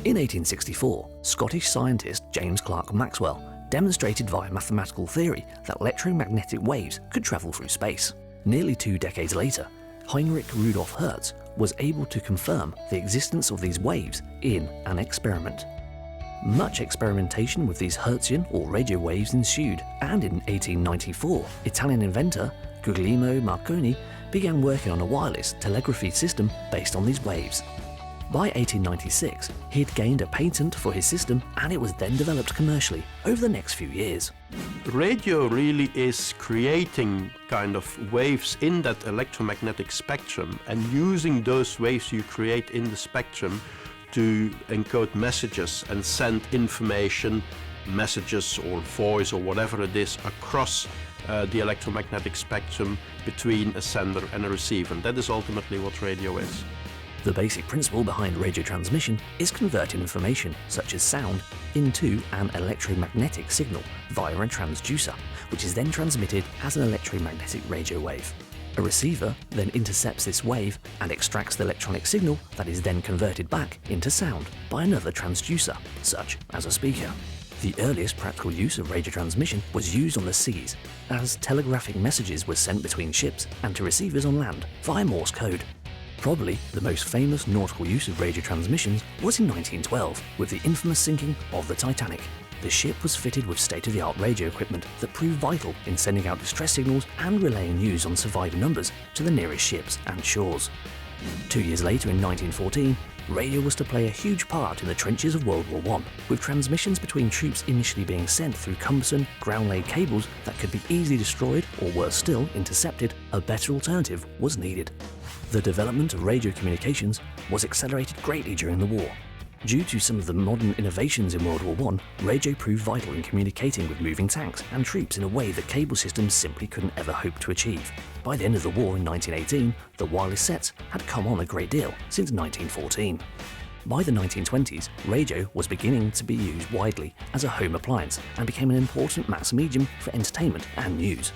[SPEAKER 1] In 1864, Scottish scientist James Clerk Maxwell demonstrated via mathematical theory that electromagnetic waves could travel through space. Nearly 2 decades later, Heinrich Rudolf Hertz was able to confirm the existence of these waves in an experiment. Much experimentation with these Hertzian or radio waves ensued, and in 1894, Italian inventor Guglielmo Marconi began working on a wireless telegraphy system based on these waves. By 1896, he had gained a patent for his system, and it was then developed commercially over the next few years.
[SPEAKER 4] Radio really is creating kind of waves in that electromagnetic spectrum and using those waves you create in the spectrum to encode messages and send information, messages or voice or whatever it is across the electromagnetic spectrum between a sender and a receiver. That is ultimately what radio is.
[SPEAKER 1] The basic principle behind radio transmission is converting information, such as sound, into an electromagnetic signal via a transducer, which is then transmitted as an electromagnetic radio wave. A receiver then intercepts this wave and extracts the electronic signal that is then converted back into sound by another transducer, such as a speaker. The earliest practical use of radio transmission was used on the seas, as telegraphic messages were sent between ships and to receivers on land via Morse code. Probably the most famous nautical use of radio transmissions was in 1912 with the infamous sinking of the Titanic. The ship was fitted with state-of-the-art radio equipment that proved vital in sending out distress signals and relaying news on survivor numbers to the nearest ships and shores. 2 years later, in 1914, radio was to play a huge part in the trenches of World War I, with transmissions between troops initially being sent through cumbersome, ground-laid cables that could be easily destroyed or, worse still, intercepted. A better alternative was needed. The development of radio communications was accelerated greatly during the war. Due to some of the modern innovations in World War I, radio proved vital in communicating with moving tanks and troops in a way that cable systems simply couldn't ever hope to achieve. By the end of the war in 1918, the wireless sets had come on a great deal since 1914. By the 1920s, radio was beginning to be used widely as a home appliance and became an important mass medium for entertainment and news.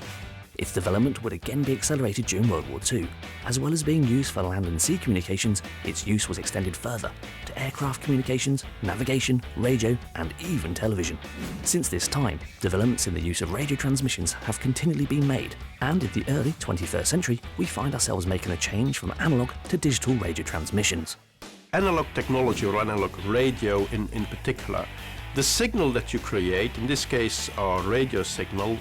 [SPEAKER 1] Its development would again be accelerated during World War II. As well as being used for land and sea communications, its use was extended further to aircraft communications, navigation, radio, and even television. Since this time, developments in the use of radio transmissions have continually been made, and in the early 21st century, we find ourselves making a change from analog to digital radio transmissions.
[SPEAKER 4] Analog technology, or analog radio in particular, the signal that you create, in this case our radio signal,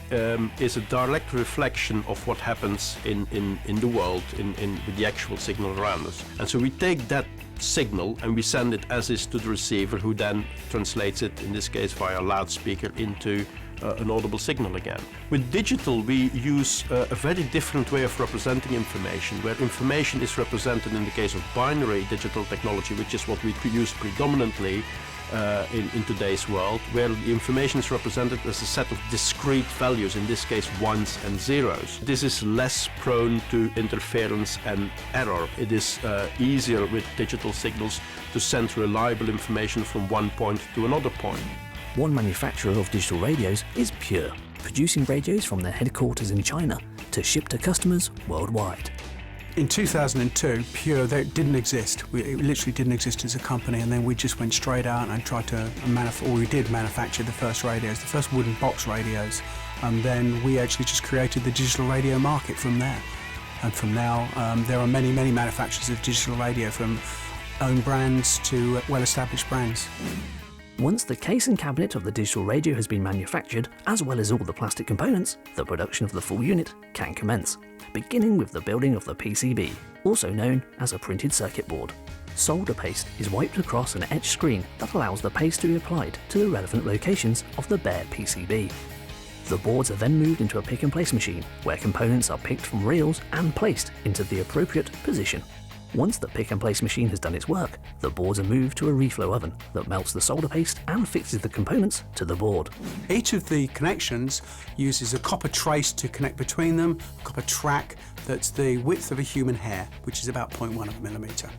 [SPEAKER 4] is a direct reflection of what happens in the world, with the actual signal around us. And so we take that signal and we send it as is to the receiver, who then translates it, in this case via a loudspeaker, into an audible signal again. With digital, we use a very different way of representing information, where information is represented in the case of binary digital technology, which is what we use predominantly in today's world, where the information is represented as a set of discrete values, in this case ones and zeros. This is less prone to interference and error. It is easier with digital signals to send reliable information from one point to another point.
[SPEAKER 1] One manufacturer of digital radios is Pure. Producing radios from their headquarters in China, to ship to customers worldwide.
[SPEAKER 20] In 2002, Pure, they didn't exist. It literally didn't exist as a company, and then we just went straight out and tried to manufacture the first radios, the first wooden box radios, and then we actually just created the digital radio market from there. And from now, there are many, many manufacturers of digital radio, from own brands to well-established brands.
[SPEAKER 1] Once the case and cabinet of the digital radio has been manufactured, as well as all the plastic components, the production of the full unit can commence, beginning with the building of the PCB, also known as a printed circuit board. Solder paste is wiped across an etched screen that allows the paste to be applied to the relevant locations of the bare PCB. The boards are then moved into a pick-and-place machine, where components are picked from reels and placed into the appropriate position. Once the pick-and-place machine has done its work, the boards are moved to a reflow oven that melts the solder paste and fixes the components to the board.
[SPEAKER 20] Each of the connections uses a copper trace to connect between them, a copper track that's the width of a human hair, which is about 0.1 millimetre.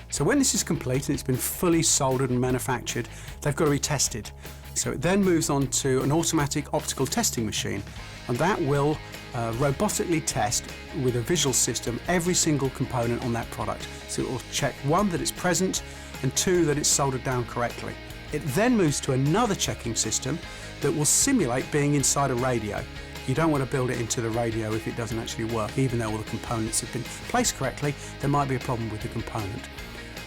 [SPEAKER 20] So when this is complete and it's been fully soldered and manufactured, they've got to be tested. So it then moves on to an automatic optical testing machine, and that will robotically test with a visual system every single component on that product. So it will check, one, that it's present, and two, that it's soldered down correctly. It then moves to another checking system that will simulate being inside a radio. You don't want to build it into the radio if it doesn't actually work. Even though all the components have been placed correctly, there might be a problem with the component.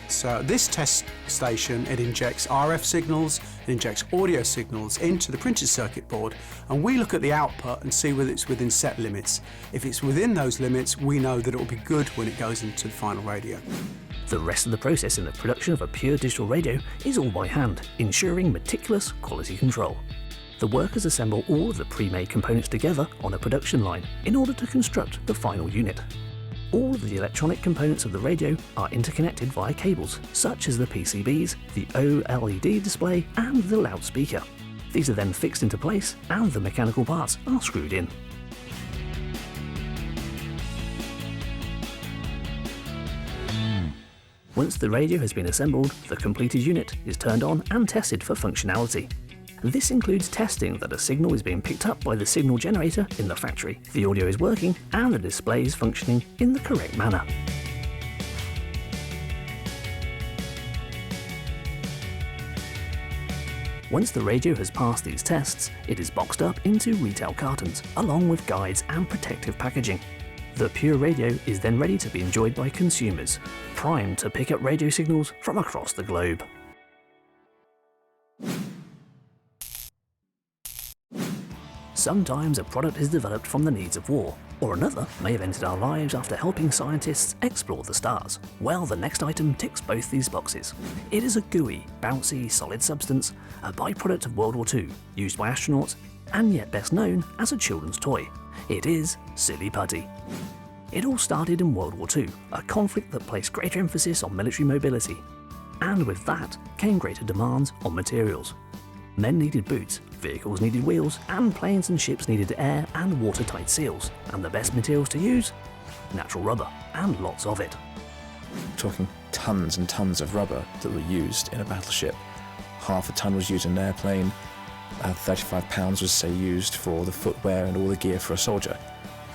[SPEAKER 20] So this test station, it injects RF signals, it injects audio signals into the printed circuit board, and we look at the output and see whether it's within set limits. If it's within those limits, we know that it will be good when it goes into the final radio.
[SPEAKER 1] The rest of the process in the production of a pure digital radio is all by hand, ensuring meticulous quality control. The workers assemble all of the pre-made components together on a production line in order to construct the final unit. All of the electronic components of the radio are interconnected via cables, such as the PCBs, the OLED display, and the loudspeaker. These are then fixed into place, and the mechanical parts are screwed in. Once the radio has been assembled, the completed unit is turned on and tested for functionality. This includes testing that a signal is being picked up by the signal generator in the factory, the audio is working, and the display is functioning in the correct manner. Once the radio has passed these tests, it is boxed up into retail cartons, along with guides and protective packaging. The pure radio is then ready to be enjoyed by consumers, primed to pick up radio signals from across the globe. Sometimes a product is developed from the needs of war, or another may have entered our lives after helping scientists explore the stars. Well, the next item ticks both these boxes. It is a gooey, bouncy, solid substance, a byproduct of World War II, used by astronauts, and yet best known as a children's toy. It is Silly Putty. It all started in World War II, a conflict that placed greater emphasis on military mobility. And with that came greater demands on materials. Men needed boots, vehicles needed wheels, and planes and ships needed air and watertight seals. And the best materials to use? Natural rubber, and lots of it.
[SPEAKER 5] We're talking tons and tons of rubber that were used in a battleship. Half a ton was used in an airplane, 35 pounds was, say, used for the footwear and all the gear for a soldier.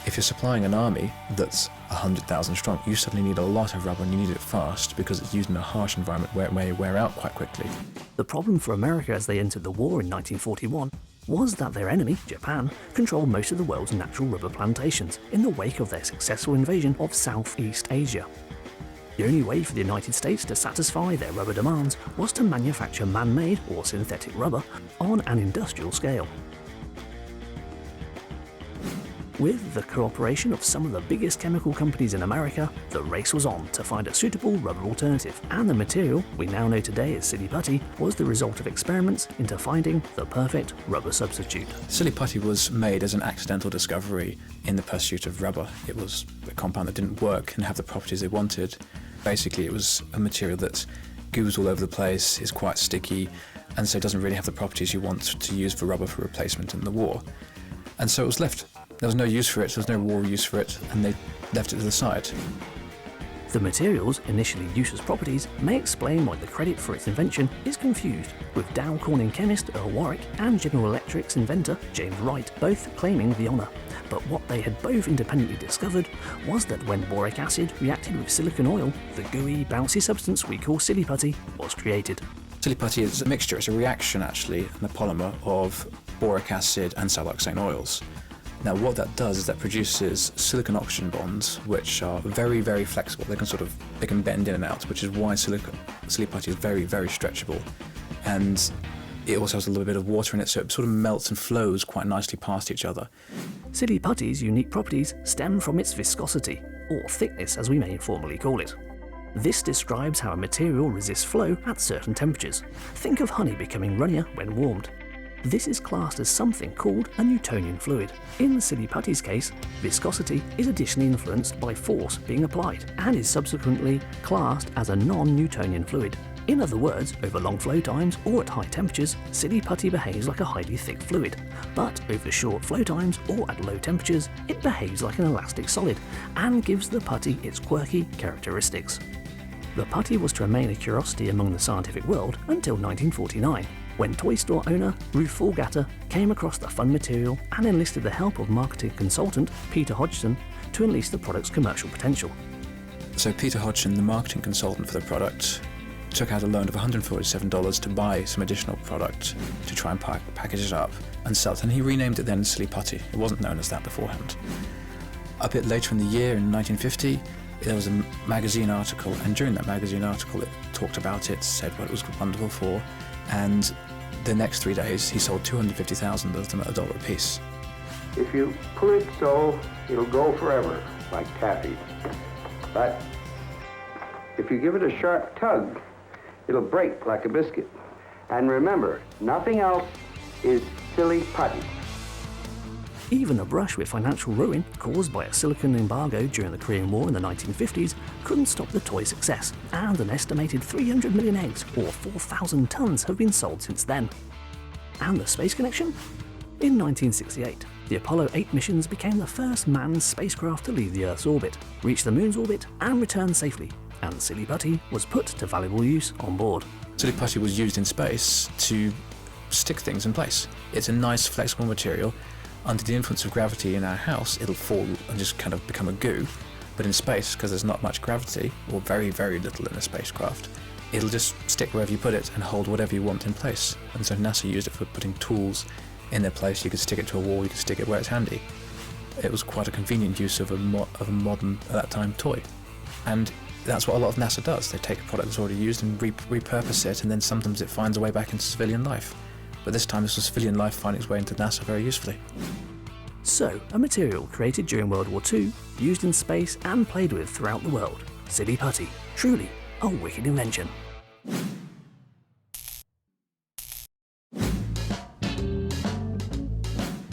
[SPEAKER 5] If you're supplying an army that's 100,000 strong, you suddenly need a lot of rubber and you need it fast because it's used in a harsh environment where it may wear out quite quickly.
[SPEAKER 1] The problem for America as they entered the war in 1941 was that their enemy, Japan, controlled most of the world's natural rubber plantations in the wake of their successful invasion of Southeast Asia. The only way for the United States to satisfy their rubber demands was to manufacture man-made or synthetic rubber on an industrial scale. With the cooperation of some of the biggest chemical companies in America, the race was on to find a suitable rubber alternative, and the material we now know today as Silly Putty was the result of experiments into finding the perfect rubber substitute.
[SPEAKER 5] Silly Putty was made as an accidental discovery in the pursuit of rubber. It was a compound that didn't work and have the properties they wanted. Basically, it was a material that goos all over the place, is quite sticky, and so doesn't really have the properties you want to use for rubber for replacement in the war. And so it was left. There was no use for it, there was no war use for it, and they left it to the side.
[SPEAKER 1] The material's initially useless properties may explain why the credit for its invention is confused, with Dow Corning chemist Earl Warwick and General Electric's inventor James Wright both claiming the honour. But what they had both independently discovered was that when boric acid reacted with silicon oil, the gooey, bouncy substance we call Silly Putty was created.
[SPEAKER 5] Silly Putty is a mixture, it's a reaction actually, in the polymer of boric acid and siloxane oils. Now what that does is that produces silicon-oxygen bonds which are very, very flexible. They can bend in and out, which is why Silly Putty is very, very stretchable. And it also has a little bit of water in it, so it sort of melts and flows quite nicely past each other.
[SPEAKER 1] Silly Putty's unique properties stem from its viscosity, or thickness as we may informally call it. This describes how a material resists flow at certain temperatures. Think of honey becoming runnier when warmed. This is classed as something called a Newtonian fluid. In Silly Putty's case, viscosity is additionally influenced by force being applied and is subsequently classed as a non-Newtonian fluid. In other words, over long flow times or at high temperatures, Silly Putty behaves like a highly thick fluid, but over short flow times or at low temperatures, it behaves like an elastic solid and gives the putty its quirky characteristics. The putty was to remain a curiosity among the scientific world until 1949. When toy store owner Ruth Forgatter came across the fun material and enlisted the help of marketing consultant Peter Hodgson to unleash the product's commercial potential.
[SPEAKER 5] So Peter Hodgson, the marketing consultant for the product, took out a loan of $147 to buy some additional product to try and package it up and sell it, and he renamed it then Silly Putty. It wasn't known as that beforehand. A bit later in the year, in 1950, there was a magazine article, and during that magazine article it talked about it, said what it was wonderful for, and the next 3 days he sold 250,000 of them at $1 a piece.
[SPEAKER 3] If you pull it so, it'll go forever, like taffy. But if you give it a sharp tug, it'll break like a biscuit. And remember, nothing else is Silly Putty.
[SPEAKER 1] Even a brush with financial ruin caused by a silicon embargo during the Korean War in the 1950s couldn't stop the toy's success, and an estimated 300 million eggs, or 4,000 tons, have been sold since then. And the space connection? In 1968, the Apollo 8 missions became the first manned spacecraft to leave the Earth's orbit, reach the Moon's orbit, and return safely, and Silly Putty was put to valuable use on board.
[SPEAKER 5] Silly Putty was used in space to stick things in place. It's a nice flexible material. Under the influence of gravity in our house, it'll fall and just kind of become a goo. But in space, because there's not much gravity, or very, very little in a spacecraft, it'll just stick wherever you put it and hold whatever you want in place. And so NASA used it for putting tools in their place. You could stick it to a wall, you could stick it where it's handy. It was quite a convenient use of a modern, at that time, toy. And that's what a lot of NASA does. They take a product that's already used and repurpose it, and then sometimes it finds a way back into civilian life. But this time this was civilian life finding its way into NASA very usefully.
[SPEAKER 1] So, a material created during World War II, used in space and played with throughout the world. Silly Putty. Truly a wicked invention.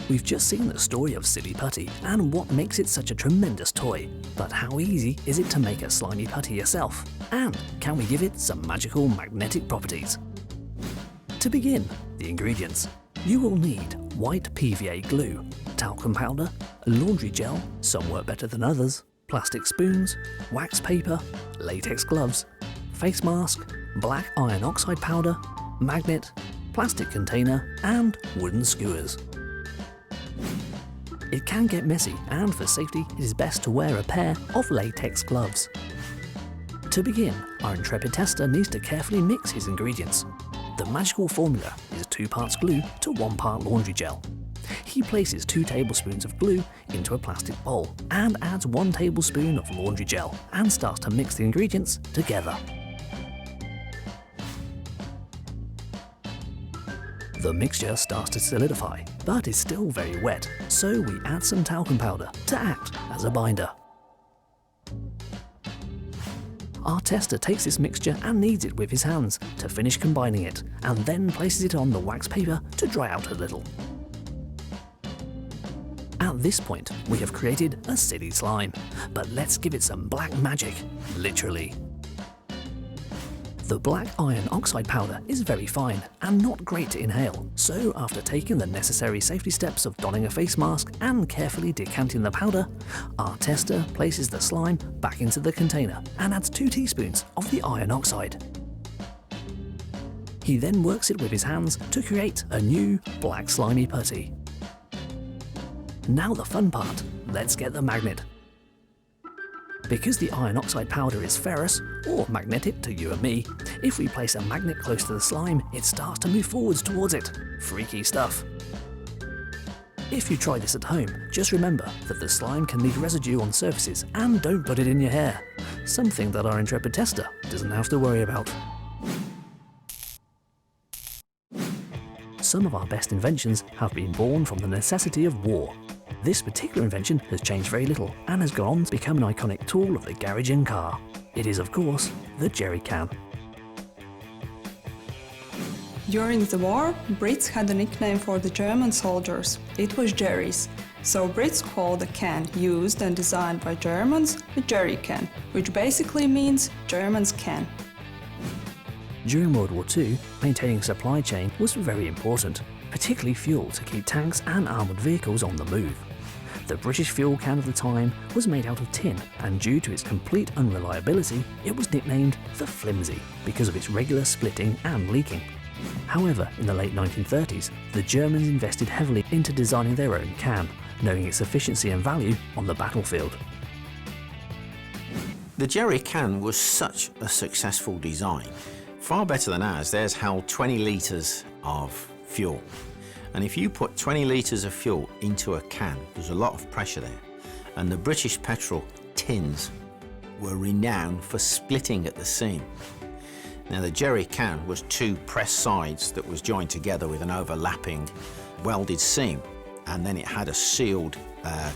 [SPEAKER 1] We've just seen the story of Silly Putty and what makes it such a tremendous toy. But how easy is it to make a slimy putty yourself? And can we give it some magical magnetic properties? To begin, the ingredients. You will need white PVA glue, talcum powder, laundry gel, some work better than others, plastic spoons, wax paper, latex gloves, face mask, black iron oxide powder, magnet, plastic container, and wooden skewers. It can get messy, and for safety it is best to wear a pair of latex gloves. To begin, our intrepid tester needs to carefully mix his ingredients. The magical formula is 2 parts glue to 1 part laundry gel. He places 2 tablespoons of glue into a plastic bowl and adds 1 tablespoon of laundry gel and starts to mix the ingredients together. The mixture starts to solidify, but is still very wet, so we add some talcum powder to act as a binder. Our tester takes this mixture and kneads it with his hands to finish combining it, and then places it on the wax paper to dry out a little. At this point, we have created a silly slime, but let's give it some black magic, literally. The black iron oxide powder is very fine and not great to inhale, so after taking the necessary safety steps of donning a face mask and carefully decanting the powder, our tester places the slime back into the container and adds 2 teaspoons of the iron oxide. He then works it with his hands to create a new black slimy putty. Now the fun part, let's get the magnet. Because the iron oxide powder is ferrous, or magnetic to you and me, if we place a magnet close to the slime, it starts to move forwards towards it. Freaky stuff. If you try this at home, just remember that the slime can leave residue on surfaces and don't put it in your hair. Something that our intrepid tester doesn't have to worry about. Some of our best inventions have been born from the necessity of war. This particular invention has changed very little and has gone on to become an iconic tool of the garage and car. It is, of course, the jerry can.
[SPEAKER 6] During the war, Brits had a nickname for the German soldiers. It was jerrys. So Brits called the can used and designed by Germans a jerry can, which basically means Germans can.
[SPEAKER 1] During World War II, maintaining supply chain was very important, particularly fuel to keep tanks and armoured vehicles on the move. The British fuel can of the time was made out of tin, and due to its complete unreliability, it was nicknamed the Flimsy because of its regular splitting and leaking. However, in the late 1930s, the Germans invested heavily into designing their own can, knowing its efficiency and value on the battlefield.
[SPEAKER 10] The jerry can was such a successful design. Far better than ours, theirs held 20 litres of fuel. And if you put 20 litres of fuel into a can, there's a lot of pressure there. And the British petrol tins were renowned for splitting at the seam. Now the jerry can was 2 pressed sides that was joined together with an overlapping welded seam, and then it had a sealed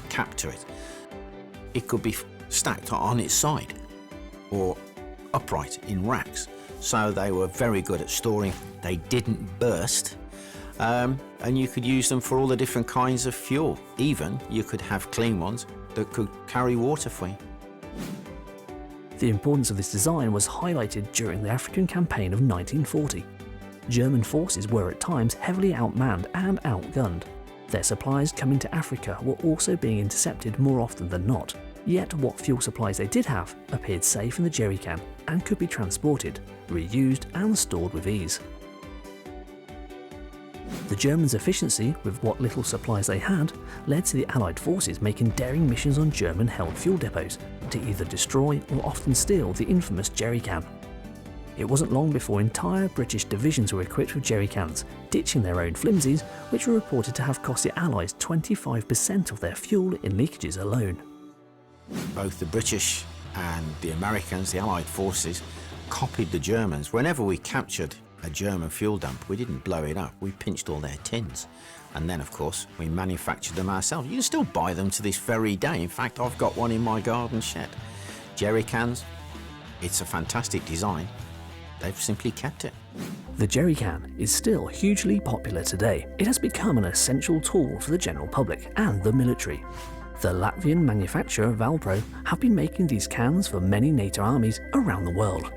[SPEAKER 10] cap to it. It could be stacked on its side or upright in racks. So they were very good at storing. They didn't burst. And you could use them for all the different kinds of fuel. Even you could have clean ones that could carry water for you.
[SPEAKER 1] The importance of this design was highlighted during the African campaign of 1940. German forces were at times heavily outmanned and outgunned. Their supplies coming to Africa were also being intercepted more often than not. Yet what fuel supplies they did have appeared safe in the jerry can and could be transported, reused and stored with ease. The Germans' efficiency with what little supplies they had led to the Allied forces making daring missions on German-held fuel depots to either destroy or often steal the infamous jerry can. It wasn't long before entire British divisions were equipped with jerry cans, ditching their own flimsies, which were reported to have cost the Allies 25% of their fuel in leakages alone.
[SPEAKER 10] Both the British and the Americans, the Allied forces, copied the Germans. Whenever we captured a German fuel dump, we didn't blow it up, we pinched all their tins. And then, of course, we manufactured them ourselves. You can still buy them to this very day. In fact, I've got one in my garden shed. Jerry cans, it's a fantastic design. They've simply kept it.
[SPEAKER 1] The jerry can is still hugely popular today. It has become an essential tool for the general public and the military. The Latvian manufacturer Valpro have been making these cans for many NATO armies around the world.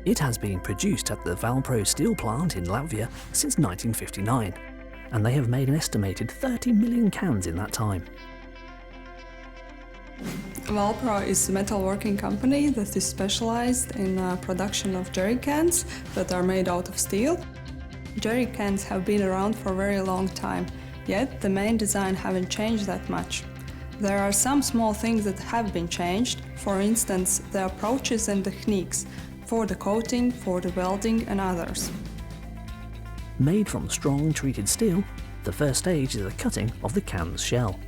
[SPEAKER 1] It has been produced at the Valpro steel plant in Latvia since 1959, and they have made an estimated 30 million cans in that time.
[SPEAKER 6] Valpro is a metalworking company that is specialized in production of jerry cans that are made out of steel. Jerry cans have been around for a very long time, yet the main design haven't changed that much. There are some small things that have been changed, for instance, the approaches and techniques for the coating, for the welding and others.
[SPEAKER 1] Made from strong treated steel, the first stage is the cutting of the can's shell.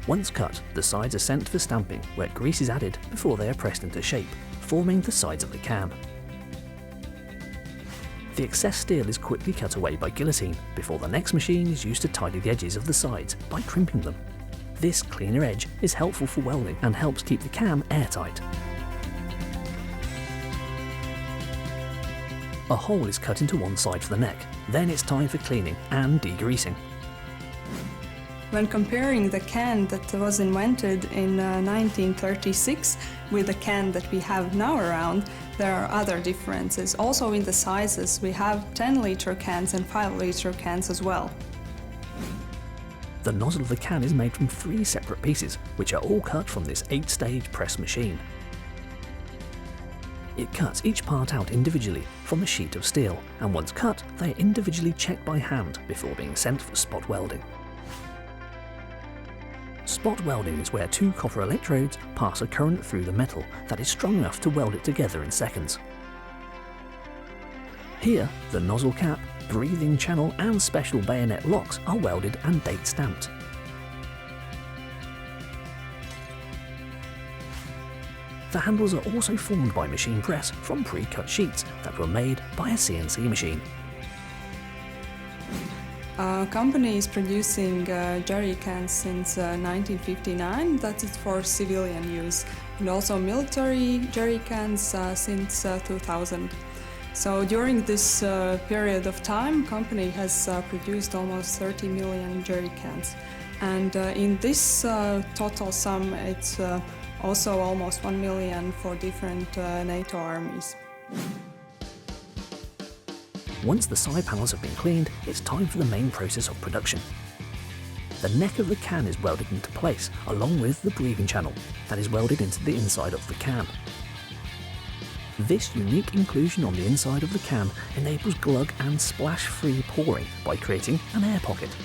[SPEAKER 1] Once cut, the sides are sent for stamping, where grease is added before they are pressed into shape, forming the sides of the can. The excess steel is quickly cut away by guillotine, before the next machine is used to tidy the edges of the sides by crimping them. This cleaner edge is helpful for welding and helps keep the can airtight. A hole is cut into one side for the neck, then it's time for cleaning and degreasing.
[SPEAKER 6] When comparing the can that was invented in 1936 with the can that we have now around, there are other differences. Also in the sizes, we have 10-liter cans and 5-liter cans as well.
[SPEAKER 1] The nozzle of the can is made from 3 separate pieces, which are all cut from this 8-stage press machine. It cuts each part out individually from a sheet of steel, and once cut, they are individually checked by hand before being sent for spot welding. Spot welding is where 2 copper electrodes pass a current through the metal that is strong enough to weld it together in seconds. Here, the nozzle cap, breathing channel and special bayonet locks are welded and date stamped. The handles are also formed by machine press from pre-cut sheets that were made by a CNC machine.
[SPEAKER 6] Our company is producing jerry cans since 1959, that is for civilian use, and also military jerry cans since 2000. So during this period of time, company has produced almost 30 million jerry cans. And in this total sum, it's also almost 1 million for different NATO armies.
[SPEAKER 1] Once the side panels have been cleaned, it's time for the main process of production. The neck of the can is welded into place, along with the breathing channel that is welded into the inside of the can. This unique inclusion on the inside of the can enables glug and splash-free pouring by creating an air pocket.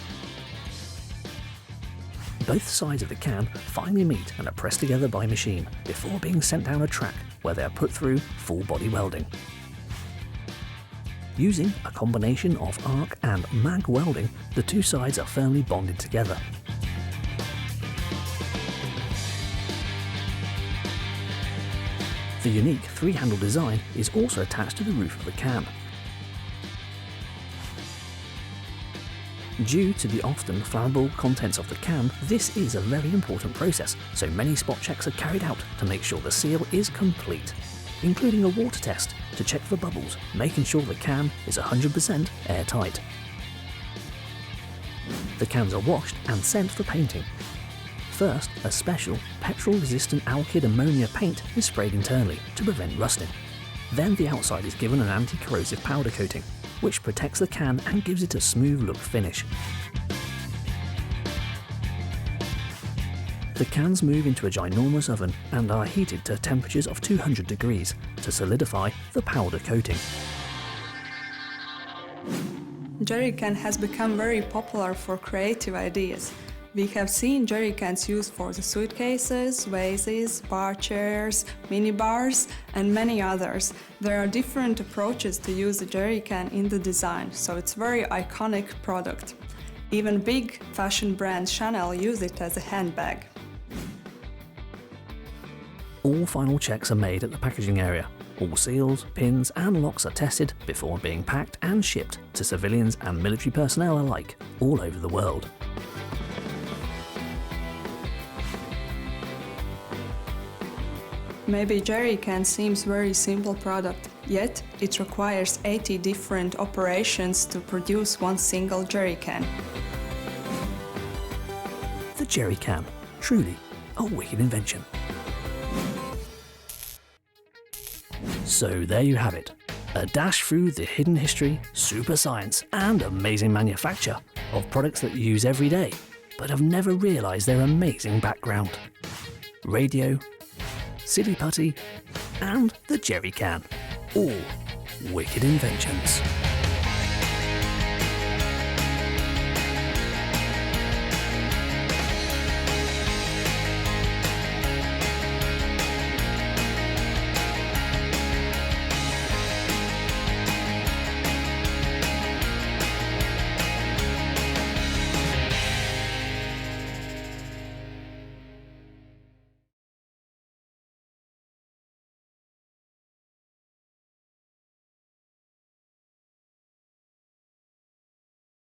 [SPEAKER 1] Both sides of the can finally meet and are pressed together by machine before being sent down a track where they are put through full-body welding. Using a combination of arc and mag welding, the 2 sides are firmly bonded together. The unique 3-handle design is also attached to the roof of the can. Due to the often flammable contents of the can, this is a very important process, so many spot checks are carried out to make sure the seal is complete, including a water test to check for bubbles, making sure the can is 100% airtight. The cans are washed and sent for painting. First, a special petrol-resistant alkyd ammonia paint is sprayed internally to prevent rusting. Then the outside is given an anti-corrosive powder coating, which protects the can and gives it a smooth look finish. The cans move into a ginormous oven and are heated to temperatures of 200 degrees to solidify the powder coating.
[SPEAKER 6] Jerry can has become very popular for creative ideas. We have seen jerry cans used for the suitcases, vases, bar chairs, mini bars, and many others. There are different approaches to use the jerry can in the design, so it's a very iconic product. Even big fashion brand Chanel use it as a handbag.
[SPEAKER 1] All final checks are made at the packaging area. All seals, pins and locks are tested before being packed and shipped to civilians and military personnel alike all over the world.
[SPEAKER 6] Maybe jerry can seems very simple product, yet it requires 80 different operations to produce one single jerry can.
[SPEAKER 1] The jerry can, truly a wicked invention. So there you have it, a dash through the hidden history, super science and amazing manufacture of products that you use every day, but have never realised their amazing background. Radio, Silly Putty and the jerry can, all wicked inventions.